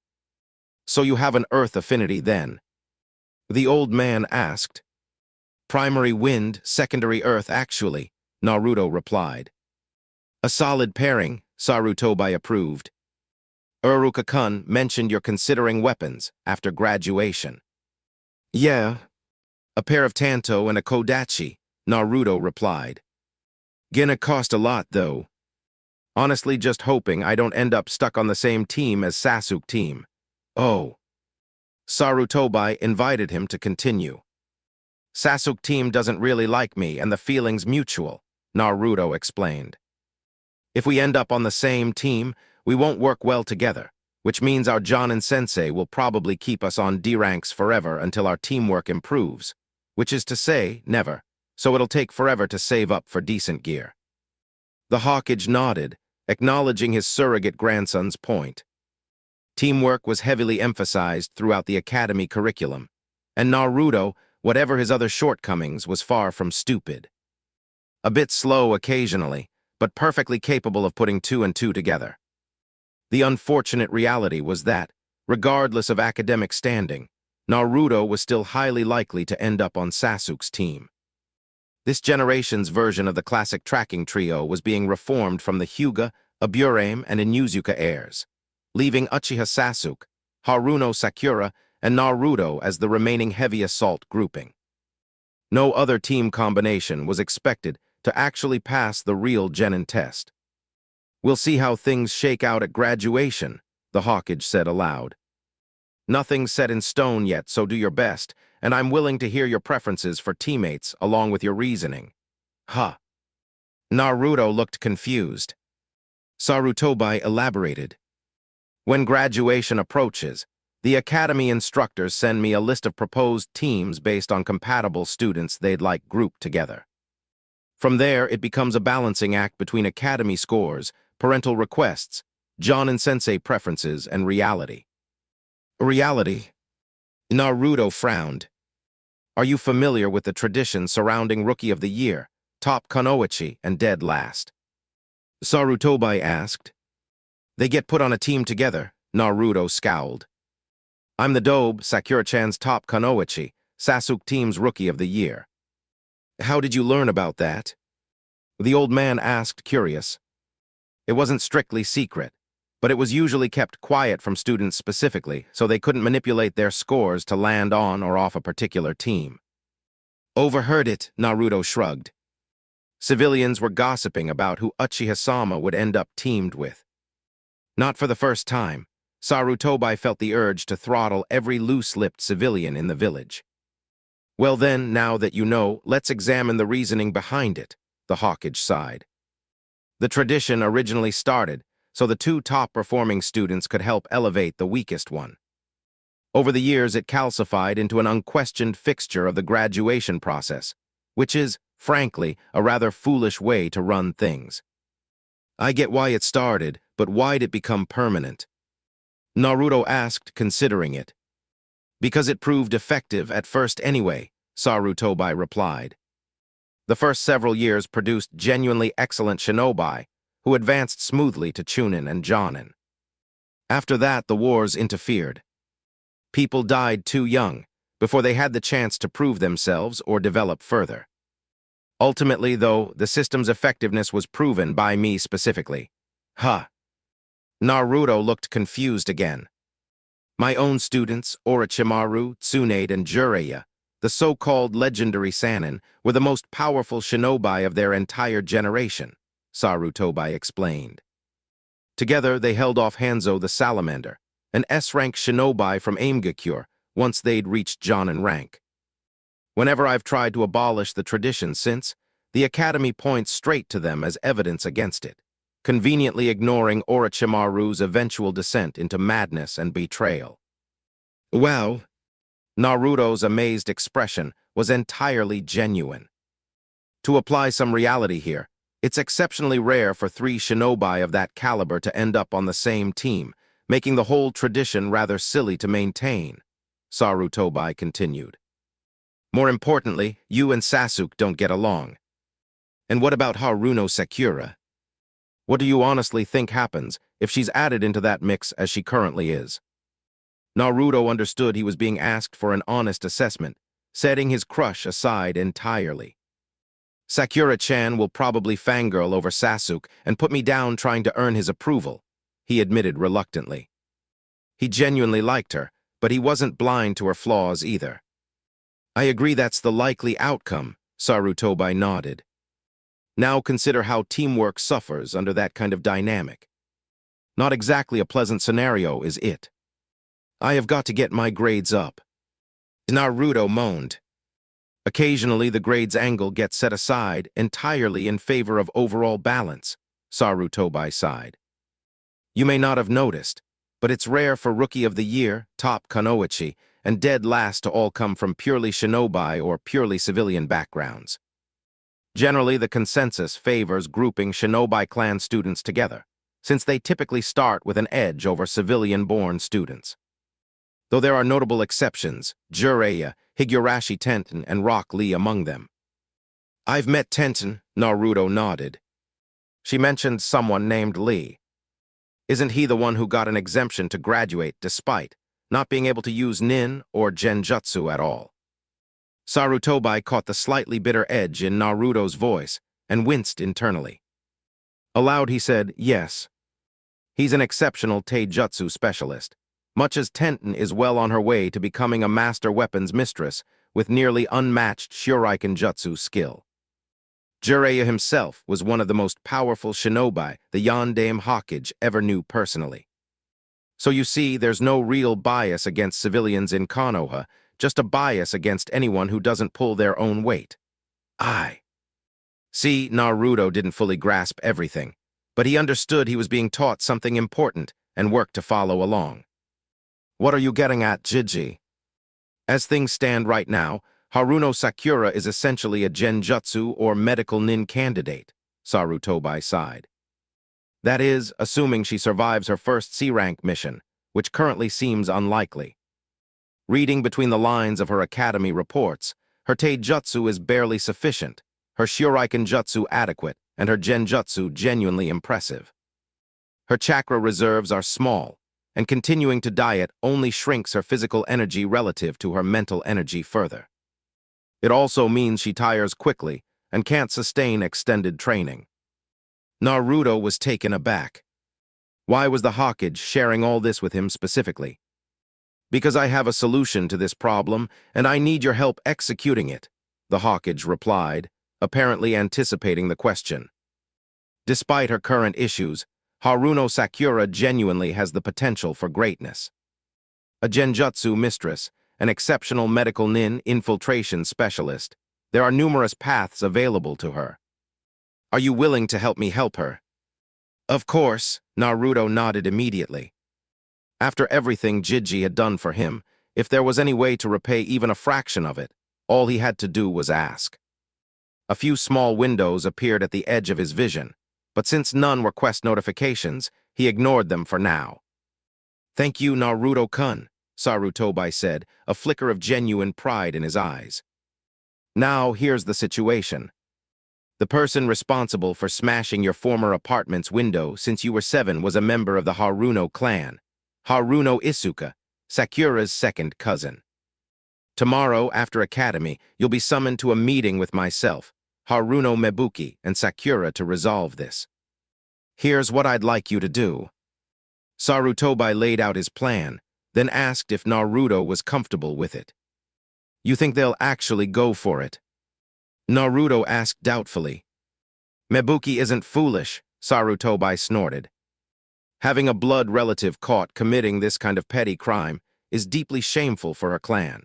So you have an Earth affinity then? The old man asked. Primary wind, secondary Earth actually, Naruto replied. A solid pairing, Sarutobi approved. Uruka-kun mentioned you're considering weapons after graduation. Yeah, a pair of Tanto and a Kodachi, Naruto replied. Gonna cost a lot, though. Honestly, just hoping I don't end up stuck on the same team as Sasuke team. Oh. Sarutobi invited him to continue. Sasuke team doesn't really like me and the feeling's mutual, Naruto explained. If we end up on the same team, we won't work well together, which means our Jonin-sensei will probably keep us on D ranks forever until our teamwork improves, which is to say, never, so it'll take forever to save up for decent gear. The Hokage nodded, acknowledging his surrogate grandson's point. Teamwork was heavily emphasized throughout the academy curriculum, and Naruto, whatever his other shortcomings, was far from stupid. A bit slow occasionally, but perfectly capable of putting 2 and 2 together. The unfortunate reality was that, regardless of academic standing, Naruto was still highly likely to end up on Sasuke's team. This generation's version of the classic tracking trio was being reformed from the Hyuga, Aburame, and Inuzuka heirs, leaving Uchiha Sasuke, Haruno Sakura, and Naruto as the remaining heavy assault grouping. No other team combination was expected to actually pass the real Genin test. We'll see how things shake out at graduation, the Hokage said aloud. Nothing's set in stone yet, so do your best, and I'm willing to hear your preferences for teammates along with your reasoning. Huh. Naruto looked confused. Sarutobi elaborated. When graduation approaches, the academy instructors send me a list of proposed teams based on compatible students they'd like grouped together. From there, it becomes a balancing act between academy scores, parental requests, John and Sensei preferences, and reality. Reality? Naruto frowned. Are you familiar with the tradition surrounding Rookie of the Year, top Kunoichi, and dead last? Sarutobi asked. They get put on a team together, Naruto scowled. I'm the Dobe, Sakura-chan's top Kunoichi, Sasuke team's Rookie of the Year. How did you learn about that? The old man asked, curious. It wasn't strictly secret, but it was usually kept quiet from students specifically, so they couldn't manipulate their scores to land on or off a particular team. Overheard it, Naruto shrugged. Civilians were gossiping about who Uchiha-sama would end up teamed with. Not for the first time, Sarutobi felt the urge to throttle every loose-lipped civilian in the village. Well then, now that you know, let's examine the reasoning behind it, the Hawkage sighed. The tradition originally started so the two top-performing students could help elevate the weakest one. Over the years, it calcified into an unquestioned fixture of the graduation process, which is, frankly, a rather foolish way to run things. I get why it started, but why'd it become permanent? Naruto asked, considering it. Because it proved effective at first anyway, Sarutobi replied. The first several years produced genuinely excellent shinobi, who advanced smoothly to Chunin and Jonin. After that, the wars interfered. People died too young, before they had the chance to prove themselves or develop further. Ultimately, though, the system's effectiveness was proven by me specifically. Huh. Naruto looked confused again. My own students, Orochimaru, Tsunade, and Jiraiya, the so-called legendary Sannin, were the most powerful shinobi of their entire generation, Sarutobi explained. Together, they held off Hanzo the Salamander, an S-rank shinobi from Aimgakure, once they'd reached Jonin rank. Whenever I've tried to abolish the tradition since, the Academy points straight to them as evidence against it, conveniently ignoring Orochimaru's eventual descent into madness and betrayal. Well, Naruto's amazed expression was entirely genuine. To apply some reality here, it's exceptionally rare for three shinobi of that caliber to end up on the same team, making the whole tradition rather silly to maintain, Sarutobi continued. More importantly, you and Sasuke don't get along. And what about Haruno Sakura? What do you honestly think happens if she's added into that mix as she currently is? Naruto understood he was being asked for an honest assessment, setting his crush aside entirely. Sakura-chan will probably fangirl over Sasuke and put me down trying to earn his approval, he admitted reluctantly. He genuinely liked her, but he wasn't blind to her flaws either. I agree that's the likely outcome, Sarutobi nodded. Now consider how teamwork suffers under that kind of dynamic. Not exactly a pleasant scenario, is it? I have got to get my grades up. Naruto moaned. Occasionally, the grades angle gets set aside entirely in favor of overall balance, Sarutobi sighed. You may not have noticed, but it's rare for Rookie of the Year, top Kunoichi, and dead last to all come from purely shinobi or purely civilian backgrounds. Generally, the consensus favors grouping shinobi clan students together, since they typically start with an edge over civilian-born students. Though there are notable exceptions, Jiraiya, Higurashi Tenten, and Rock Lee among them. I've met Tenten, Naruto nodded. She mentioned someone named Lee. Isn't he the one who got an exemption to graduate despite not being able to use nin or genjutsu at all? Sarutobi caught the slightly bitter edge in Naruto's voice and winced internally. Aloud he said, yes. He's an exceptional taijutsu specialist, much as Tenten is well on her way to becoming a master weapons mistress with nearly unmatched shuriken jutsu skill. Jiraiya himself was one of the most powerful shinobi the Yondaime Hawkage ever knew personally. So you see, there's no real bias against civilians in Konoha, just a bias against anyone who doesn't pull their own weight. See, Naruto didn't fully grasp everything, but he understood he was being taught something important and worked to follow along. What are you getting at, Jiji? As things stand right now, Haruno Sakura is essentially a genjutsu or medical nin candidate, Sarutobi sighed. That is, assuming she survives her first C-rank mission, which currently seems unlikely. Reading between the lines of her academy reports, her Taijutsu is barely sufficient, her Shuriken Jutsu adequate, and her Genjutsu genuinely impressive. Her chakra reserves are small, and continuing to diet only shrinks her physical energy relative to her mental energy further. It also means she tires quickly and can't sustain extended training. Naruto was taken aback. Why was the Hokage sharing all this with him specifically? Because I have a solution to this problem, and I need your help executing it, the Hokage replied, apparently anticipating the question. Despite her current issues, Haruno Sakura genuinely has the potential for greatness. A genjutsu mistress, an exceptional medical nin infiltration specialist, there are numerous paths available to her. Are you willing to help me help her? Of course, Naruto nodded immediately. After everything Jiji had done for him, if there was any way to repay even a fraction of it, all he had to do was ask. A few small windows appeared at the edge of his vision, but since none were quest notifications, he ignored them for now. Thank you, Naruto-kun, Sarutobi said, a flicker of genuine pride in his eyes. Now, here's the situation. The person responsible for smashing your former apartment's window since you were 7 was a member of the Haruno clan, Haruno Isuka, Sakura's second cousin. Tomorrow, after academy, you'll be summoned to a meeting with myself, Haruno Mebuki, and Sakura to resolve this. Here's what I'd like you to do. Sarutobi laid out his plan, then asked if Naruto was comfortable with it. You think they'll actually go for it? Naruto asked doubtfully. Mebuki isn't foolish, Sarutobi snorted. Having a blood relative caught committing this kind of petty crime is deeply shameful for her clan.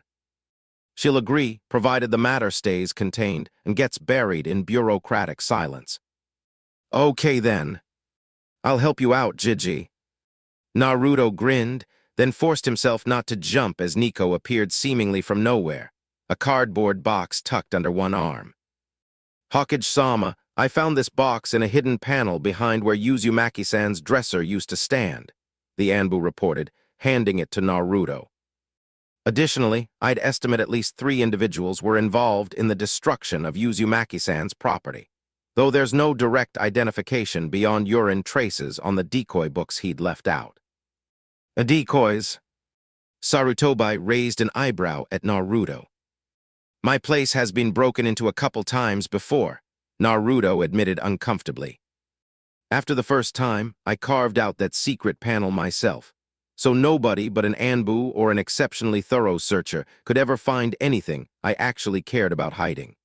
She'll agree, provided the matter stays contained and gets buried in bureaucratic silence. Okay then. I'll help you out, Jiji. Naruto grinned, then forced himself not to jump as Nico appeared seemingly from nowhere, a cardboard box tucked under one arm. Hokage-sama, I found this box in a hidden panel behind where Uzumaki-san's dresser used to stand, the Anbu reported, handing it to Naruto. Additionally, I'd estimate at least 3 individuals were involved in the destruction of Uzumaki-san's property, though there's no direct identification beyond urine traces on the decoy books he'd left out. Decoys? Sarutobi raised an eyebrow at Naruto. My place has been broken into a couple times before, Naruto admitted uncomfortably. After the first time, I carved out that secret panel myself, so nobody but an Anbu or an exceptionally thorough searcher could ever find anything I actually cared about hiding.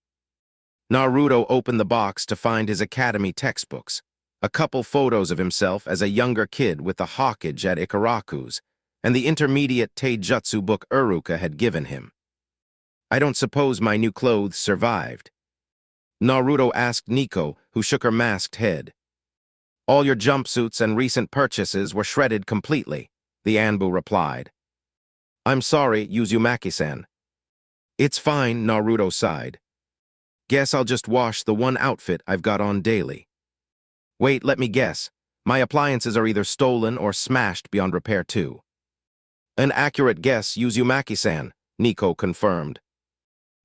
Naruto opened the box to find his academy textbooks, a couple photos of himself as a younger kid with the Hokage at Ikaraku's, and the intermediate Taijutsu book Uruka had given him. I don't suppose my new clothes survived. Naruto asked Nico, who shook her masked head. All your jumpsuits and recent purchases were shredded completely, the Anbu replied. I'm sorry, Uzumaki-san. It's fine, Naruto sighed. Guess I'll just wash the one outfit I've got on daily. Wait, let me guess. My appliances are either stolen or smashed beyond repair too. An accurate guess, Uzumaki-san, Nico confirmed.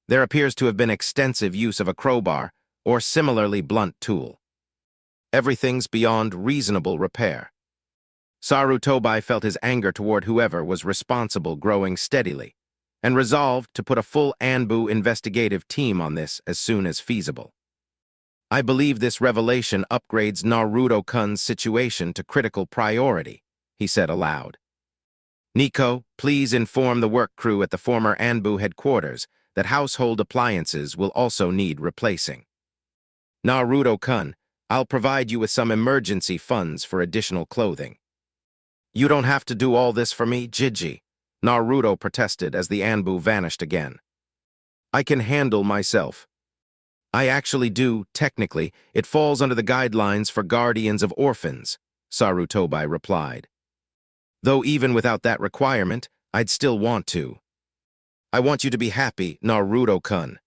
There appears to have been extensive use of a crowbar or similarly blunt tool. Everything's beyond reasonable repair. Sarutobi felt his anger toward whoever was responsible growing steadily, and resolved to put a full Anbu investigative team on this as soon as feasible. I believe this revelation upgrades Naruto-kun's situation to critical priority, he said aloud. Nico, please inform the work crew at the former Anbu headquarters that household appliances will also need replacing. Naruto-kun, I'll provide you with some emergency funds for additional clothing. You don't have to do all this for me, Jiji, Naruto protested as the Anbu vanished again. I can handle myself. I actually do, technically. It falls under the guidelines for guardians of orphans, Sarutobi replied. Though even without that requirement, I'd still want to. I want you to be happy, Naruto-kun.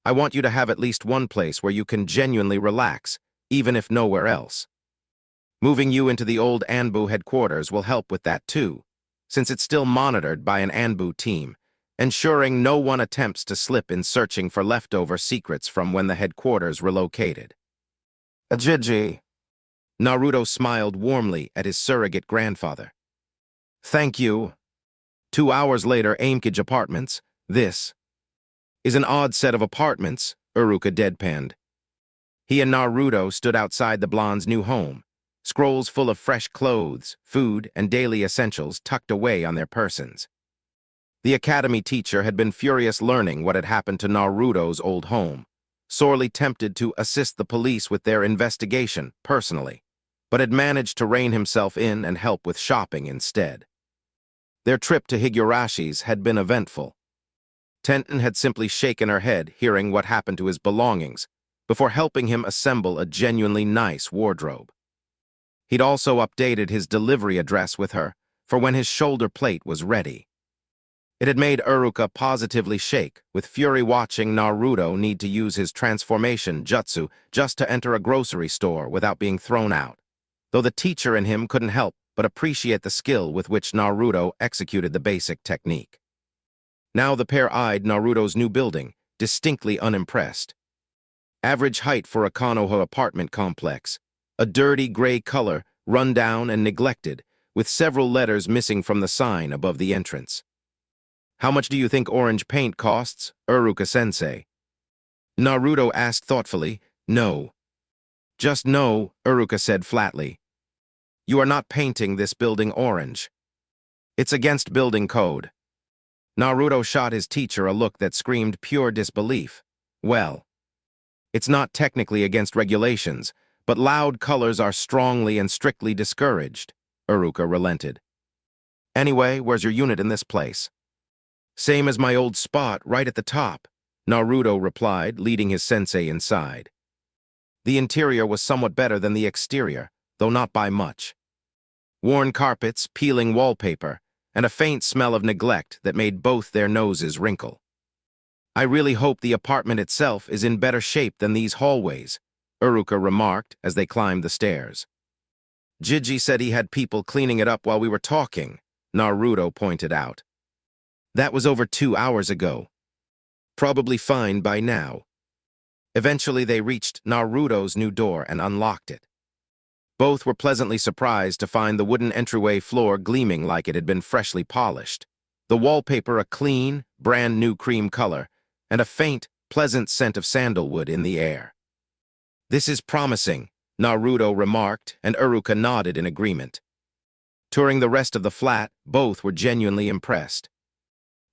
I want you to have at least one place where you can genuinely relax, even if nowhere else. Moving you into the old Anbu headquarters will help with that too, since it's still monitored by an Anbu team, ensuring no one attempts to slip in searching for leftover secrets from when the headquarters relocated. Ajiji. Naruto smiled warmly at his surrogate grandfather. Thank you. 2 hours later, Aimkage Apartments. This is an odd set of apartments, Iruka deadpanned. He and Naruto stood outside the blonde's new home, scrolls full of fresh clothes, food, and daily essentials tucked away on their persons. The academy teacher had been furious learning what had happened to Naruto's old home, sorely tempted to assist the police with their investigation personally, but had managed to rein himself in and help with shopping instead. Their trip to Higurashi's had been eventful. Tenten had simply shaken her head hearing what happened to his belongings, before helping him assemble a genuinely nice wardrobe. He'd also updated his delivery address with her for when his shoulder plate was ready. It had made Iruka positively shake, with fury watching Naruto need to use his transformation jutsu just to enter a grocery store without being thrown out, though the teacher in him couldn't help but appreciate the skill with which Naruto executed the basic technique. Now the pair eyed Naruto's new building, distinctly unimpressed. Average height for a Konoha apartment complex, a dirty gray color, run down and neglected, with several letters missing from the sign above the entrance. How much do you think orange paint costs, Iruka-sensei? Naruto asked thoughtfully. No. Just no, Iruka said flatly. You are not painting this building orange. It's against building code. Naruto shot his teacher a look that screamed pure disbelief. Well, it's not technically against regulations, but loud colors are strongly and strictly discouraged, Iruka relented. Anyway, where's your unit in this place? Same as my old spot, right at the top, Naruto replied, leading his sensei inside. The interior was somewhat better than the exterior, though not by much. Worn carpets, peeling wallpaper, and a faint smell of neglect that made both their noses wrinkle. I really hope the apartment itself is in better shape than these hallways, Iruka remarked as they climbed the stairs. Jiji said he had people cleaning it up while we were talking, Naruto pointed out. That was over 2 hours ago. Probably fine by now. Eventually they reached Naruto's new door and unlocked it. Both were pleasantly surprised to find the wooden entryway floor gleaming like it had been freshly polished, the wallpaper a clean, brand-new cream color, and a faint, pleasant scent of sandalwood in the air. This is promising, Naruto remarked, and Iruka nodded in agreement. Touring the rest of the flat, both were genuinely impressed.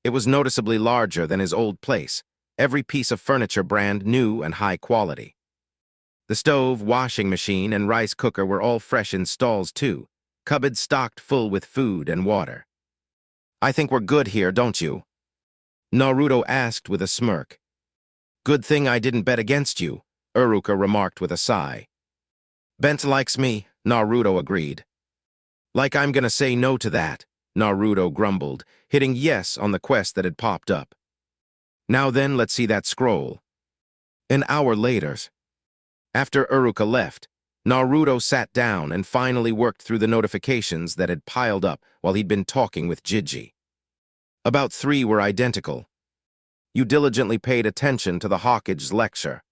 It was noticeably larger than his old place, every piece of furniture brand new and high quality. The stove, washing machine, and rice cooker were all fresh in stalls too, cupboards stocked full with food and water. I think we're good here, don't you? Naruto asked with a smirk. Good thing I didn't bet against you, Iruka remarked with a sigh. Bent likes me, Naruto agreed. Like I'm gonna say no to that, Naruto grumbled, hitting yes on the quest that had popped up. Now then, let's see that scroll. An hour later. After Iruka left, Naruto sat down and finally worked through the notifications that had piled up while he'd been talking with Jiji. About 3 were identical. You diligently paid attention to the Hawkage's lecture.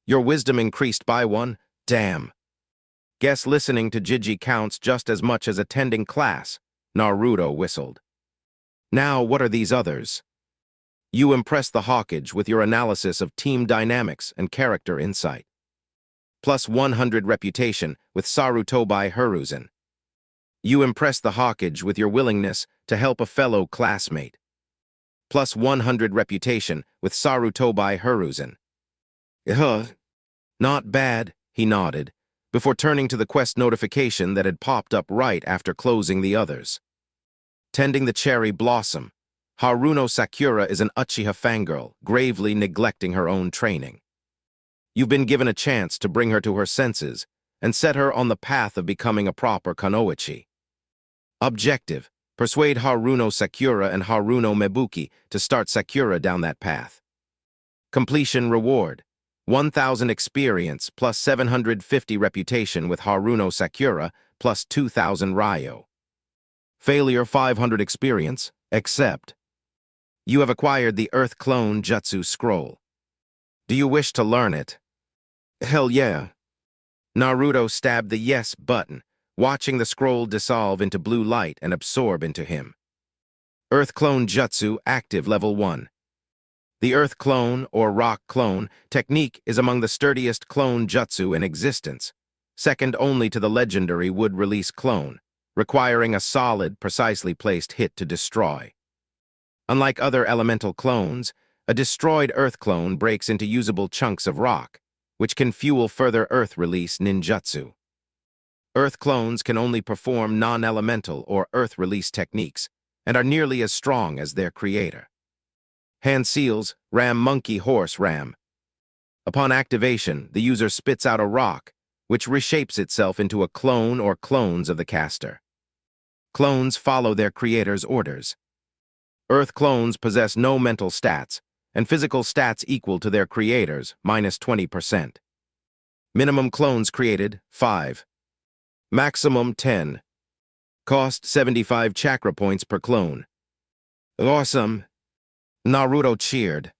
Your wisdom increased by 1, damn. Guess listening to Jiji counts just as much as attending class, Naruto whistled. Now, what are these others? You impressed the Hawkage with your analysis of team dynamics and character insight. Plus 100 reputation with Sarutobi Hiruzen. You impressed the Hawkage with your willingness to help a fellow classmate. Plus 100 reputation with Sarutobi Hiruzen. Not bad, he nodded, before turning to the quest notification that had popped up right after closing the others. Tending the cherry blossom. Haruno Sakura is an Uchiha fangirl, gravely neglecting her own training. You've been given a chance to bring her to her senses and set her on the path of becoming a proper Kunoichi. Objective, Persuade Haruno Sakura and Haruno Mebuki to start Sakura down that path. Completion reward: 1,000 experience plus 750 reputation with Haruno Sakura plus 2,000 Ryo. Failure: 500 experience, except you have acquired the Earth Clone Jutsu Scroll. Do you wish to learn it? Hell yeah. Naruto stabbed the yes button, watching the scroll dissolve into blue light and absorb into him. Earth Clone Jutsu active level 1. The Earth Clone, or Rock Clone, technique is among the sturdiest clone jutsu in existence, second only to the legendary Wood Release Clone, requiring a solid, precisely placed hit to destroy. Unlike other elemental clones, a destroyed Earth Clone breaks into usable chunks of rock, which can fuel further Earth Release ninjutsu. Earth Clones can only perform non-elemental or Earth Release techniques, and are nearly as strong as their creator. Hand Seals, Ram Monkey Horse Ram. Upon activation, the user spits out a rock, which reshapes itself into a clone or clones of the caster. Clones follow their creator's orders. Earth Clones possess no mental stats, and physical stats equal to their creators, minus 20%. Minimum clones created, 5. Maximum, 10. Cost, 75 chakra points per clone. Awesome! Naruto cheered.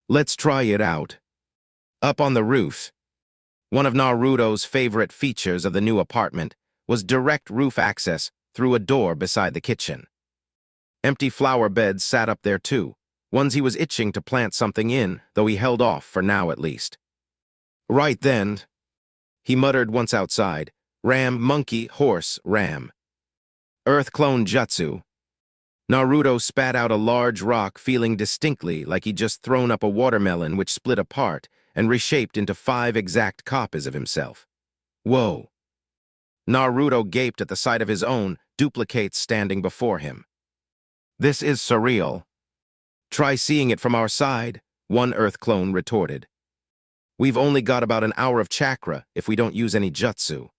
Let's try it out. Up on the roof. One of Naruto's favorite features of the new apartment was direct roof access through a door beside the kitchen. Empty flower beds sat up there too, ones he was itching to plant something in, though he held off for now at least. Right then, he muttered once outside, Ram, Monkey, Horse, Ram. Earth Clone Jutsu. Naruto spat out a large rock, feeling distinctly like he'd just thrown up a watermelon which split apart and reshaped into 5 exact copies of himself. Whoa! Naruto gaped at the sight of his own duplicates standing before him. This is surreal. Try seeing it from our side, one Earth Clone retorted. We've only got about an hour of chakra if we don't use any jutsu.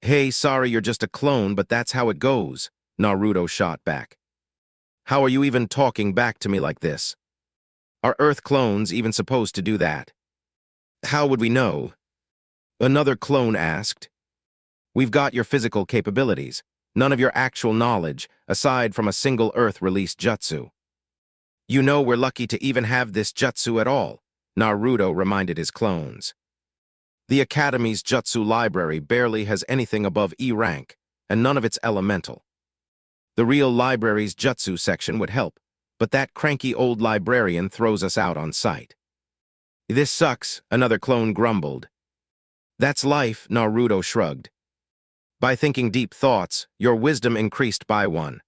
Hey, sorry you're just a clone, but that's how it goes, Naruto shot back. How are you even talking back to me like this? Are Earth Clones even supposed to do that? How would we know? Another clone asked. We've got your physical capabilities, none of your actual knowledge, aside from a single Earth-released jutsu. You know we're lucky to even have this jutsu at all, Naruto reminded his clones. The Academy's jutsu library barely has anything above E rank, and none of it's elemental. The real library's jutsu section would help, but that cranky old librarian throws us out on sight. This sucks, another clone grumbled. That's life, Naruto shrugged. By thinking deep thoughts, your wisdom increased by 1.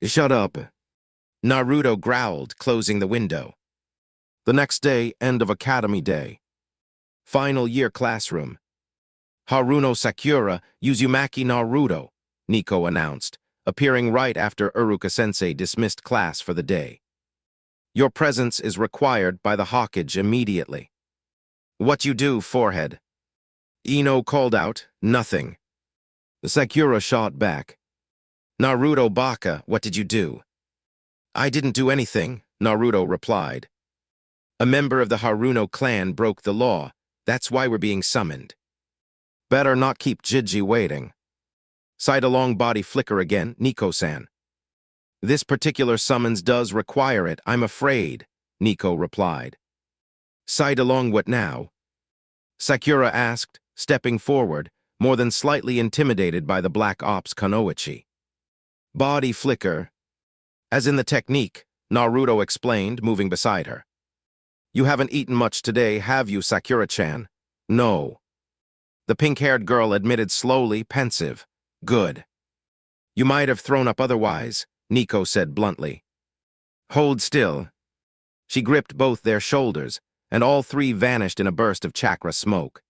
Shut up. Naruto growled, closing the window. The next day, end of Academy Day. Final year classroom. Haruno Sakura, Uzumaki Naruto, Nico announced, appearing right after Uruka-sensei dismissed class for the day. Your presence is required by the Hokage immediately. What you do, forehead? Ino called out, nothing. Sakura shot back. Naruto Baka, what did you do? I didn't do anything, Naruto replied. A member of the Haruno clan broke the law. That's why we're being summoned. Better not keep Jiji waiting. Side-along body flicker again, Nico-san. This particular summons does require it, I'm afraid, Nico replied. Side-along what now? Sakura asked, stepping forward, more than slightly intimidated by the Black Ops Kunoichi. Body flicker. As in the technique, Naruto explained, moving beside her. You haven't eaten much today, have you, Sakura-chan? No. The pink-haired girl admitted slowly, pensive. Good. You might have thrown up otherwise, Nico said bluntly. Hold still. She gripped both their shoulders, and all three vanished in a burst of chakra smoke.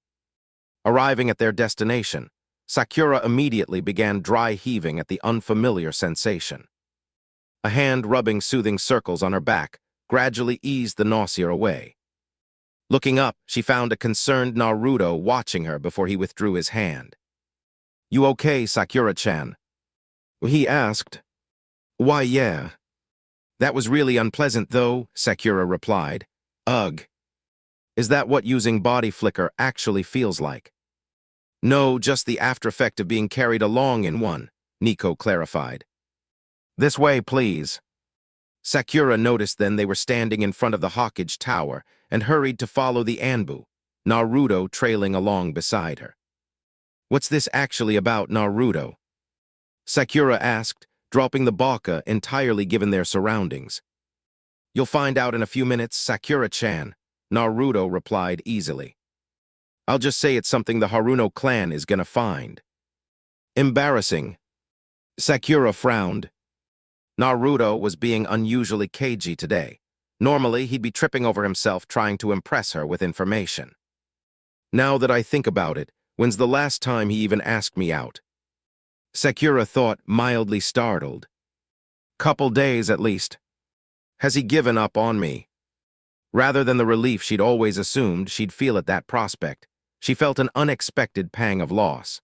Arriving at their destination, Sakura immediately began dry heaving at the unfamiliar sensation. A hand rubbing soothing circles on her back gradually eased the nausea away. Looking up, she found a concerned Naruto watching her before he withdrew his hand. You okay, Sakura-chan? He asked. Why, yeah. That was really unpleasant, though, Sakura replied. Ugh. Is that what using body flicker actually feels like? No, just the after effect of being carried along in one, Nico clarified. This way, please. Sakura noticed then they were standing in front of the Hawkage Tower and hurried to follow the Anbu, Naruto trailing along beside her. What's this actually about, Naruto? Sakura asked, dropping the baka entirely given their surroundings. You'll find out in a few minutes, Sakura-chan, Naruto replied easily. I'll just say it's something the Haruno clan is gonna find. Embarrassing. Sakura frowned. Naruto was being unusually cagey today. Normally, he'd be tripping over himself trying to impress her with information. Now that I think about it, when's the last time he even asked me out? Sakura thought, mildly startled. Couple days, at least. Has he given up on me? Rather than the relief she'd always assumed she'd feel at that prospect, she felt an unexpected pang of loss.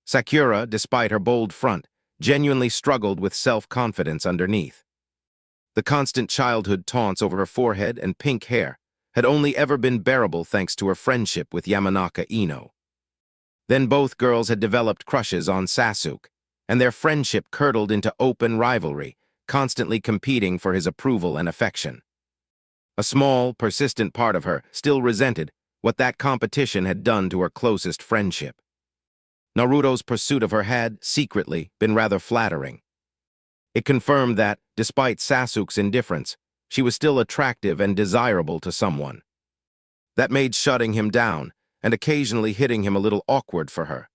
Sakura, despite her bold front, genuinely struggled with self-confidence underneath. The constant childhood taunts over her forehead and pink hair had only ever been bearable thanks to her friendship with Yamanaka Ino. Then both girls had developed crushes on Sasuke, and their friendship curdled into open rivalry, constantly competing for his approval and affection. A small, persistent part of her still resented what that competition had done to her closest friendship. Naruto's pursuit of her had, secretly, been rather flattering. It confirmed that, despite Sasuke's indifference, she was still attractive and desirable to someone. That made shutting him down and occasionally hitting him a little awkward for her.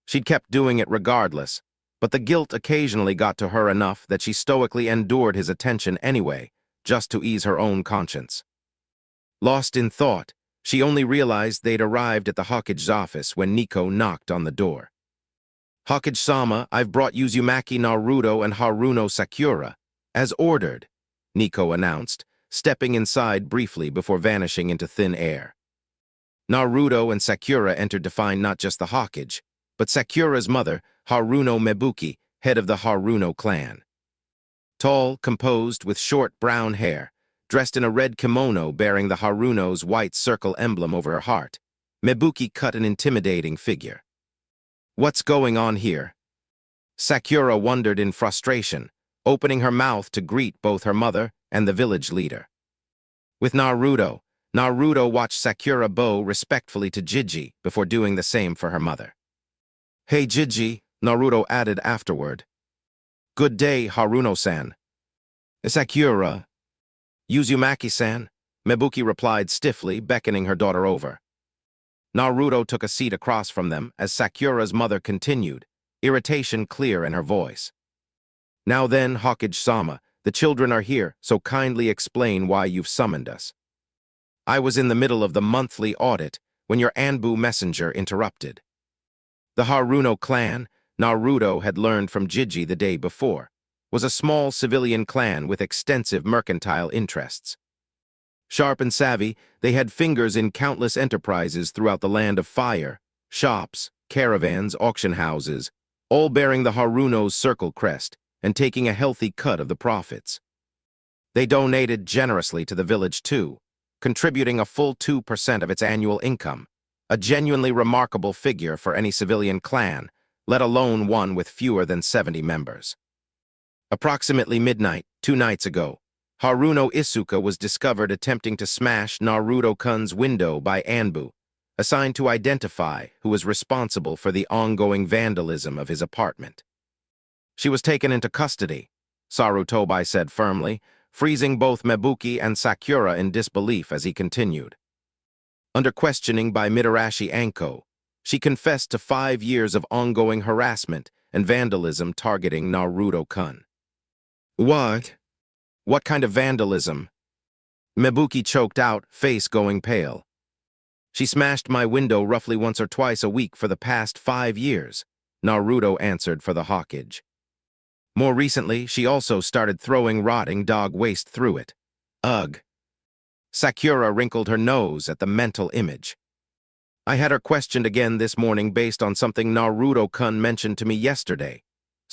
She'd kept doing it regardless, but the guilt occasionally got to her enough that she stoically endured his attention anyway, just to ease her own conscience. Lost in thought, she only realized they'd arrived at the Hokage's office when Nico knocked on the door. Hokage-sama, I've brought Uzumaki Naruto and Haruno Sakura, as ordered, Nico announced, stepping inside briefly before vanishing into thin air. Naruto and Sakura entered to find not just the Hokage, but Sakura's mother, Haruno Mebuki, head of the Haruno clan. Tall, composed, with short brown hair, dressed in a red kimono bearing the Haruno's white circle emblem over her heart, Mebuki cut an intimidating figure. What's going on here? Sakura wondered in frustration, opening her mouth to greet both her mother and the village leader. With Naruto watched Sakura bow respectfully to Jiji before doing the same for her mother. Hey Jiji, Naruto added afterward. Good day, Haruno-san. Sakura. Uzumaki-san, Mebuki replied stiffly, beckoning her daughter over. Naruto took a seat across from them as Sakura's mother continued, irritation clear in her voice. Now then, Hokage-sama, the children are here, so kindly explain why you've summoned us. I was in the middle of the monthly audit when your Anbu messenger interrupted. The Haruno clan, Naruto had learned from Jiji the day before, was a small civilian clan with extensive mercantile interests. Sharp and savvy, they had fingers in countless enterprises throughout the land of fire, shops, caravans, auction houses, all bearing the Haruno's circle crest and taking a healthy cut of the profits. They donated generously to the village too, contributing a full 2% of its annual income, a genuinely remarkable figure for any civilian clan, let alone one with fewer than 70 members. Approximately midnight, 2 nights ago, Haruno Isuka was discovered attempting to smash Naruto-kun's window by Anbu, assigned to identify who was responsible for the ongoing vandalism of his apartment. She was taken into custody, Sarutobi said firmly, freezing both Mebuki and Sakura in disbelief as he continued. Under questioning by Mitarashi Anko, she confessed to 5 years of ongoing harassment and vandalism targeting Naruto-kun. What? What kind of vandalism? Mebuki choked out, face going pale. She smashed my window roughly once or twice a week for the past 5 years, Naruto answered for the Hokage. More recently, she also started throwing rotting dog waste through it. Ugh. Sakura wrinkled her nose at the mental image. I had her questioned again this morning based on something Naruto-kun mentioned to me yesterday,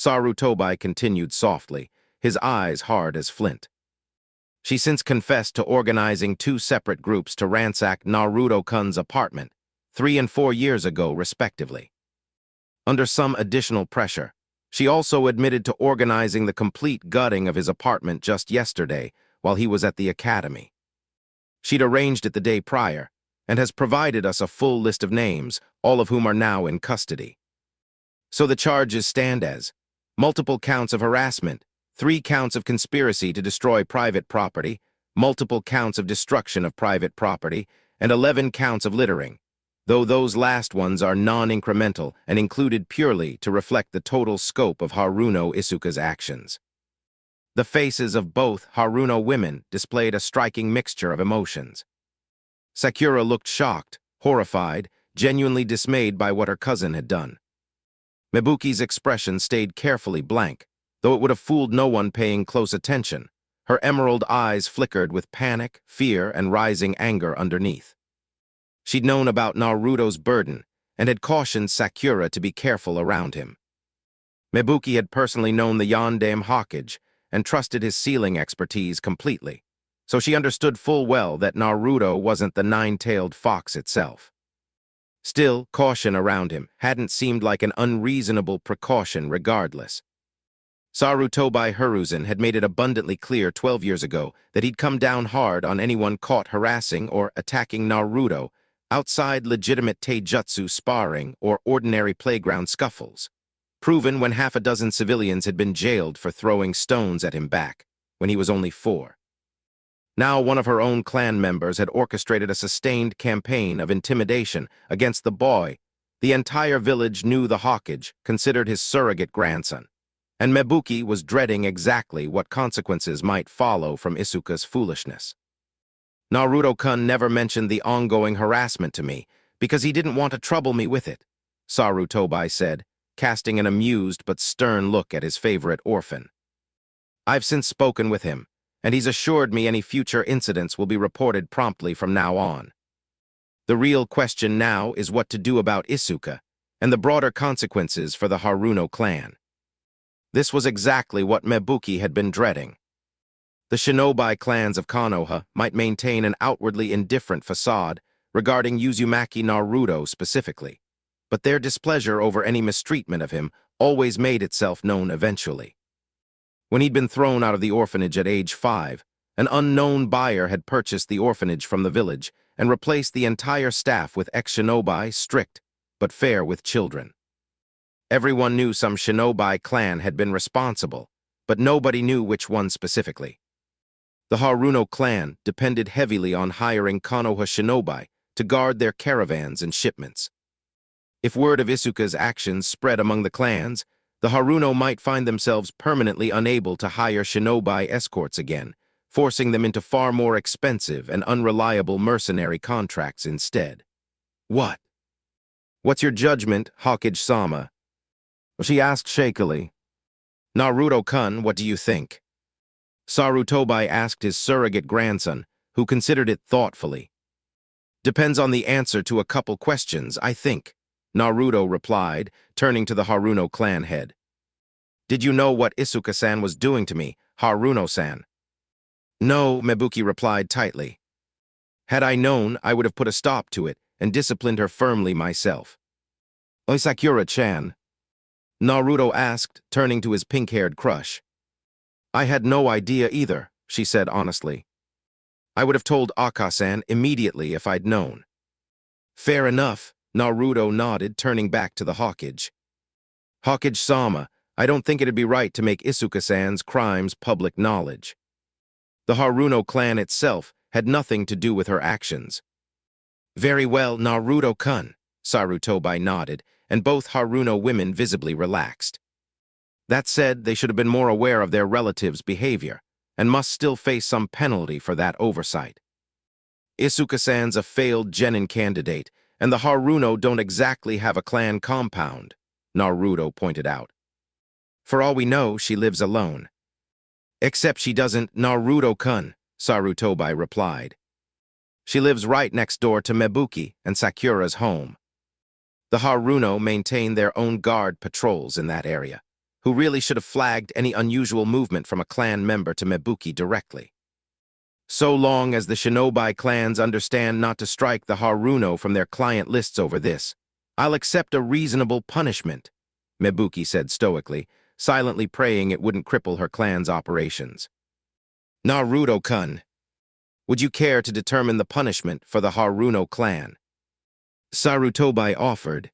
Sarutobi continued softly, his eyes hard as flint. She since confessed to organizing 2 separate groups to ransack Naruto-kun's apartment, 3 and 4 years ago, respectively. Under some additional pressure, she also admitted to organizing the complete gutting of his apartment just yesterday while he was at the academy. She'd arranged it the day prior, and has provided us a full list of names, all of whom are now in custody. So the charges stand as multiple counts of harassment, 3 counts of conspiracy to destroy private property, multiple counts of destruction of private property, and 11 counts of littering, though those last ones are non-incremental and included purely to reflect the total scope of Haruno Isuka's actions. The faces of both Haruno women displayed a striking mixture of emotions. Sakura looked shocked, horrified, genuinely dismayed by what her cousin had done. Mebuki's expression stayed carefully blank, though it would have fooled no one paying close attention. Her emerald eyes flickered with panic, fear, and rising anger underneath. She'd known about Naruto's burden and had cautioned Sakura to be careful around him. Mebuki had personally known the Yondaime Hokage and trusted his sealing expertise completely, so she understood full well that Naruto wasn't the 9-tailed fox itself. Still, caution around him hadn't seemed like an unreasonable precaution regardless. Sarutobi Hiruzen had made it abundantly clear 12 years ago that he'd come down hard on anyone caught harassing or attacking Naruto outside legitimate taijutsu sparring or ordinary playground scuffles, proven when half a dozen civilians had been jailed for throwing stones at him back when he was only 4. Now one of her own clan members had orchestrated a sustained campaign of intimidation against the boy the entire village knew the Hokage considered his surrogate grandson, and Mebuki was dreading exactly what consequences might follow from Isuka's foolishness. Naruto-kun never mentioned the ongoing harassment to me because he didn't want to trouble me with it, Sarutobi said, casting an amused but stern look at his favorite orphan. I've since spoken with him, and he's assured me any future incidents will be reported promptly from now on. The real question now is what to do about Isuka and the broader consequences for the Haruno clan. This was exactly what Mebuki had been dreading. The shinobi clans of Konoha might maintain an outwardly indifferent facade regarding Uzumaki Naruto specifically, but their displeasure over any mistreatment of him always made itself known eventually. When he'd been thrown out of the orphanage at age 5, an unknown buyer had purchased the orphanage from the village and replaced the entire staff with ex-shinobi, strict but fair with children. Everyone knew some shinobi clan had been responsible, but nobody knew which one specifically. The Haruno clan depended heavily on hiring Konoha shinobi to guard their caravans and shipments. If word of Isuka's actions spread among the clans, the Haruno might find themselves permanently unable to hire shinobi escorts again, forcing them into far more expensive and unreliable mercenary contracts instead. What's your judgment, Hokage-sama? She asked shakily. Naruto-kun, what do you think? Sarutobi asked his surrogate grandson, who considered it thoughtfully. Depends on the answer to a couple questions, I think, Naruto replied, turning to the Haruno clan head. Did you know what Isuka-san was doing to me, Haruno-san? No, Mebuki replied tightly. Had I known, I would have put a stop to it and disciplined her firmly myself. Sakura-chan? Naruto asked, turning to his pink-haired crush. I had no idea either, she said honestly. I would have told Aka-san immediately if I'd known. Fair enough, Naruto nodded, turning back to the Hokage. Hokage-sama, I don't think it'd be right to make Isuka-san's crimes public knowledge. The Haruno clan itself had nothing to do with her actions. Very well, Naruto-kun, Sarutobi nodded, and both Haruno women visibly relaxed. That said, they should have been more aware of their relatives' behavior, and must still face some penalty for that oversight. Isuka-san's a failed genin candidate, and the Haruno don't exactly have a clan compound, Naruto pointed out. For all we know, she lives alone. Except she doesn't, Naruto-kun, Sarutobi replied. She lives right next door to Mebuki and Sakura's home. The Haruno maintain their own guard patrols in that area. who really should have flagged any unusual movement from a clan member to Mebuki directly. So long as the Shinobi clans understand not to strike the Haruno from their client lists over this, I'll accept a reasonable punishment, Mebuki said stoically, silently praying it wouldn't cripple her clan's operations. Naruto-kun, would you care to determine the punishment for the Haruno clan? Sarutobi offered.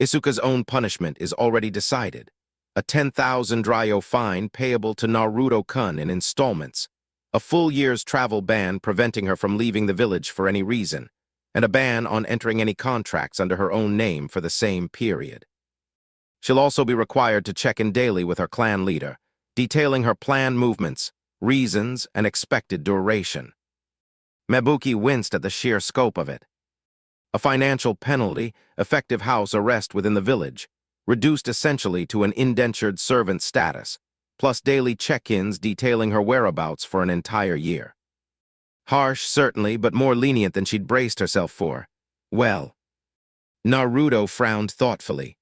Isuka's own punishment is already decided. A 10,000 ryo fine payable to Naruto-kun in installments, a full year's travel ban preventing her from leaving the village for any reason, and a ban on entering any contracts under her own name for the same period. She'll also be required to check in daily with her clan leader, detailing her planned movements, reasons, and expected duration. Mebuki winced at the sheer scope of it. A financial penalty, effective house arrest within the village, reduced essentially to an indentured servant status, plus daily check-ins detailing her whereabouts for an entire year. Harsh, certainly, but more lenient than she'd braced herself for. Well, Naruto frowned thoughtfully.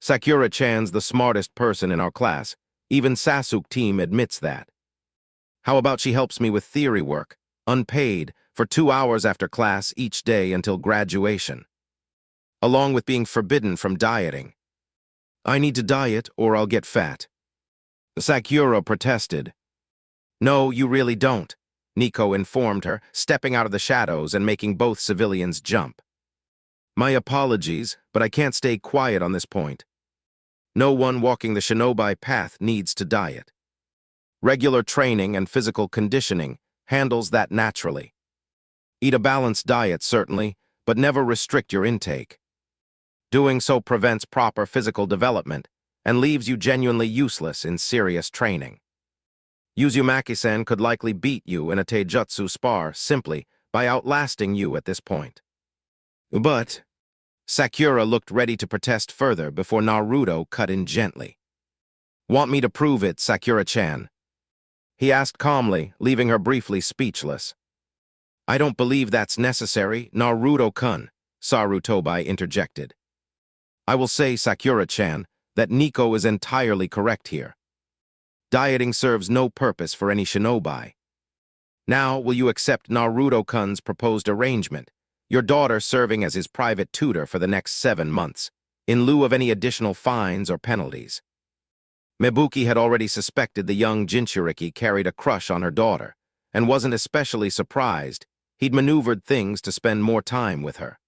Sakura-chan's the smartest person in our class. Even Sasuke team admits that. How about she helps me with theory work, unpaid, for 2 hours after class each day until graduation, along with being forbidden from dieting. I need to diet or I'll get fat. Sakura protested. No, you really don't, Nico informed her, stepping out of the shadows and making both civilians jump. My apologies, but I can't stay quiet on this point. No one walking the shinobi path needs to diet. Regular training and physical conditioning handles that naturally. Eat a balanced diet, certainly, but never restrict your intake. Doing so prevents proper physical development and leaves you genuinely useless in serious training. Uzumaki-san could likely beat you in a taijutsu spar simply by outlasting you at this point. But Sakura looked ready to protest further before Naruto cut in gently. Want me to prove it, Sakura-chan? He asked calmly, leaving her briefly speechless. I don't believe that's necessary, Naruto-kun, Sarutobi interjected. I will say, Sakura-chan, that Nico is entirely correct here. Dieting serves no purpose for any shinobi. Now, will you accept Naruto-kun's proposed arrangement, your daughter serving as his private tutor for the next 7 months, in lieu of any additional fines or penalties? Mebuki had already suspected the young Jinchuriki carried a crush on her daughter, and wasn't especially surprised. He'd maneuvered things to spend more time with her.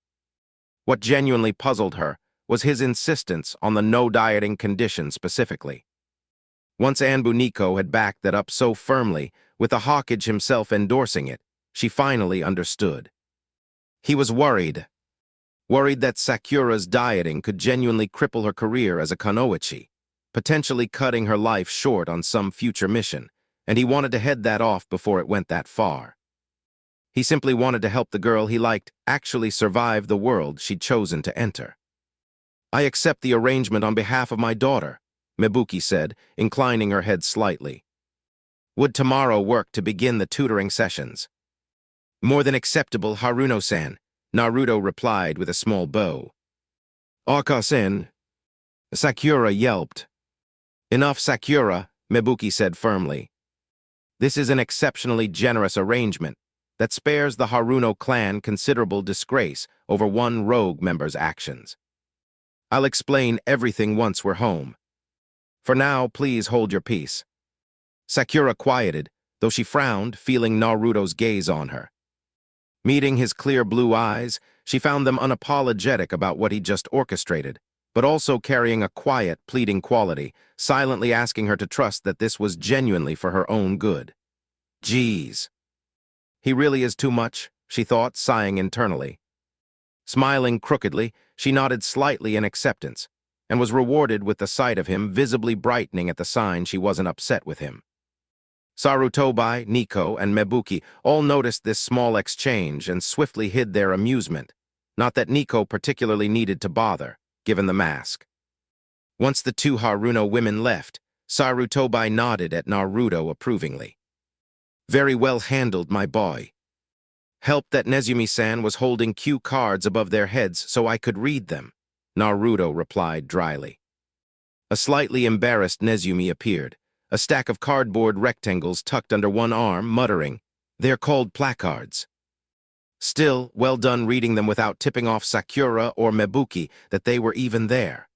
What genuinely puzzled her was his insistence on the no-dieting condition specifically. Once Anbu Nico had backed that up so firmly, with the Hawkage himself endorsing it, she finally understood. He was worried that Sakura's dieting could genuinely cripple her career as a kunoichi, potentially cutting her life short on some future mission, and he wanted to head that off before it went that far. He simply wanted to help the girl he liked actually survive the world she'd chosen to enter. I accept the arrangement on behalf of my daughter, Mebuki said, inclining her head slightly. Would tomorrow work to begin the tutoring sessions? More than acceptable, Haruno-san, Naruto replied with a small bow. Aka-sen, Sakura yelped. Enough, Sakura, Mebuki said firmly. This is an exceptionally generous arrangement that spares the Haruno clan considerable disgrace over one rogue member's actions. I'll explain everything once we're home. For now, please hold your peace. Sakura quieted, though she frowned, feeling Naruto's gaze on her. Meeting his clear blue eyes, she found them unapologetic about what he'd just orchestrated, but also carrying a quiet, pleading quality, silently asking her to trust that this was genuinely for her own good. Geez. He really is too much, she thought, sighing internally. Smiling crookedly, she nodded slightly in acceptance, and was rewarded with the sight of him visibly brightening at the sign she wasn't upset with him. Sarutobi, Nico, and Mebuki all noticed this small exchange and swiftly hid their amusement, not that Nico particularly needed to bother, given the mask. Once the 2 Haruno women left, Sarutobi nodded at Naruto approvingly. Very well handled, my boy. Helped that Nezumi-san was holding cue cards above their heads so I could read them, Naruto replied dryly. A slightly embarrassed Nezumi appeared, a stack of cardboard rectangles tucked under one arm, muttering, "They're called placards." Still, well done reading them without tipping off Sakura or Mebuki that they were even there.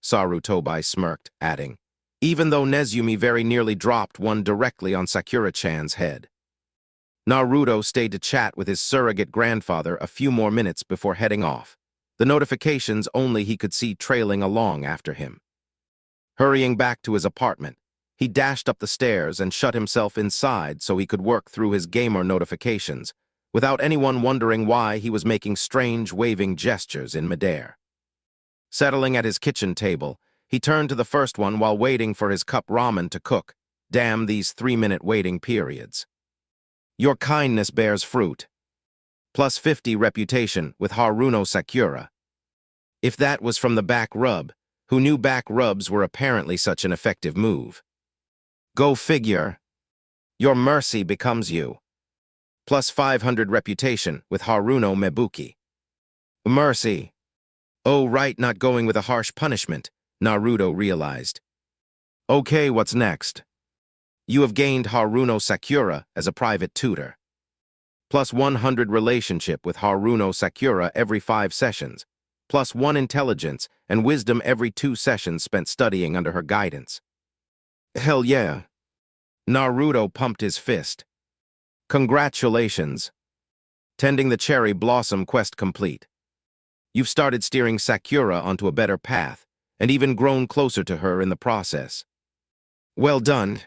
Sarutobi smirked, adding, even though Nezumi very nearly dropped one directly on Sakura-chan's head. Naruto stayed to chat with his surrogate grandfather a few more minutes before heading off, the notifications only he could see trailing along after him. Hurrying back to his apartment, he dashed up the stairs and shut himself inside so he could work through his gamer notifications, without anyone wondering why he was making strange waving gestures in midair. Settling at his kitchen table, he turned to the first one while waiting for his cup ramen to cook. Damn these 3-minute waiting periods. Your kindness bears fruit. Plus 50 reputation with Haruno Sakura. If that was from the back rub, who knew back rubs were apparently such an effective move? Go figure. Your mercy becomes you. Plus 500 reputation with Haruno Mebuki. Mercy. Oh, right, not going with a harsh punishment, Naruto realized. Okay, what's next? You have gained Haruno Sakura as a private tutor. Plus 100 relationship with Haruno Sakura every 5 sessions. Plus 1 intelligence and wisdom every 2 sessions spent studying under her guidance. Hell yeah. Naruto pumped his fist. Congratulations. Tending the cherry blossom quest complete. You've started steering Sakura onto a better path, and even grown closer to her in the process. Well done.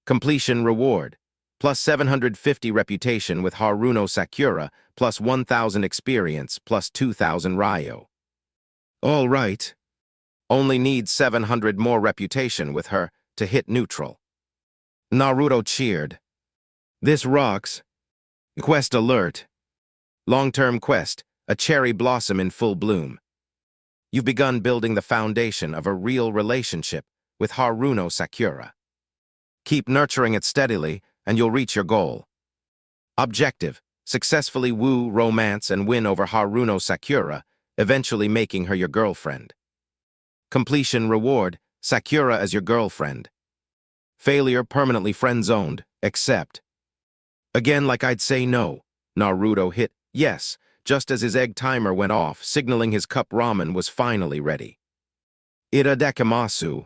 Completion reward. Plus 750 reputation with Haruno Sakura, plus 1,000 experience, plus 2,000 Ryo. All right. Only needs 700 more reputation with her to hit neutral. Naruto cheered. This rocks. Quest alert. Long-term quest, a cherry blossom in full bloom. You've begun building the foundation of a real relationship with Haruno Sakura. Keep nurturing it steadily, and you'll reach your goal. Objective, successfully woo, romance, and win over Haruno Sakura, eventually making her your girlfriend. Completion reward, Sakura as your girlfriend. Failure permanently friend-zoned, except. Again, like I'd say no, Naruto hit yes, just as his egg timer went off, signaling his cup ramen was finally ready. Itadakimasu.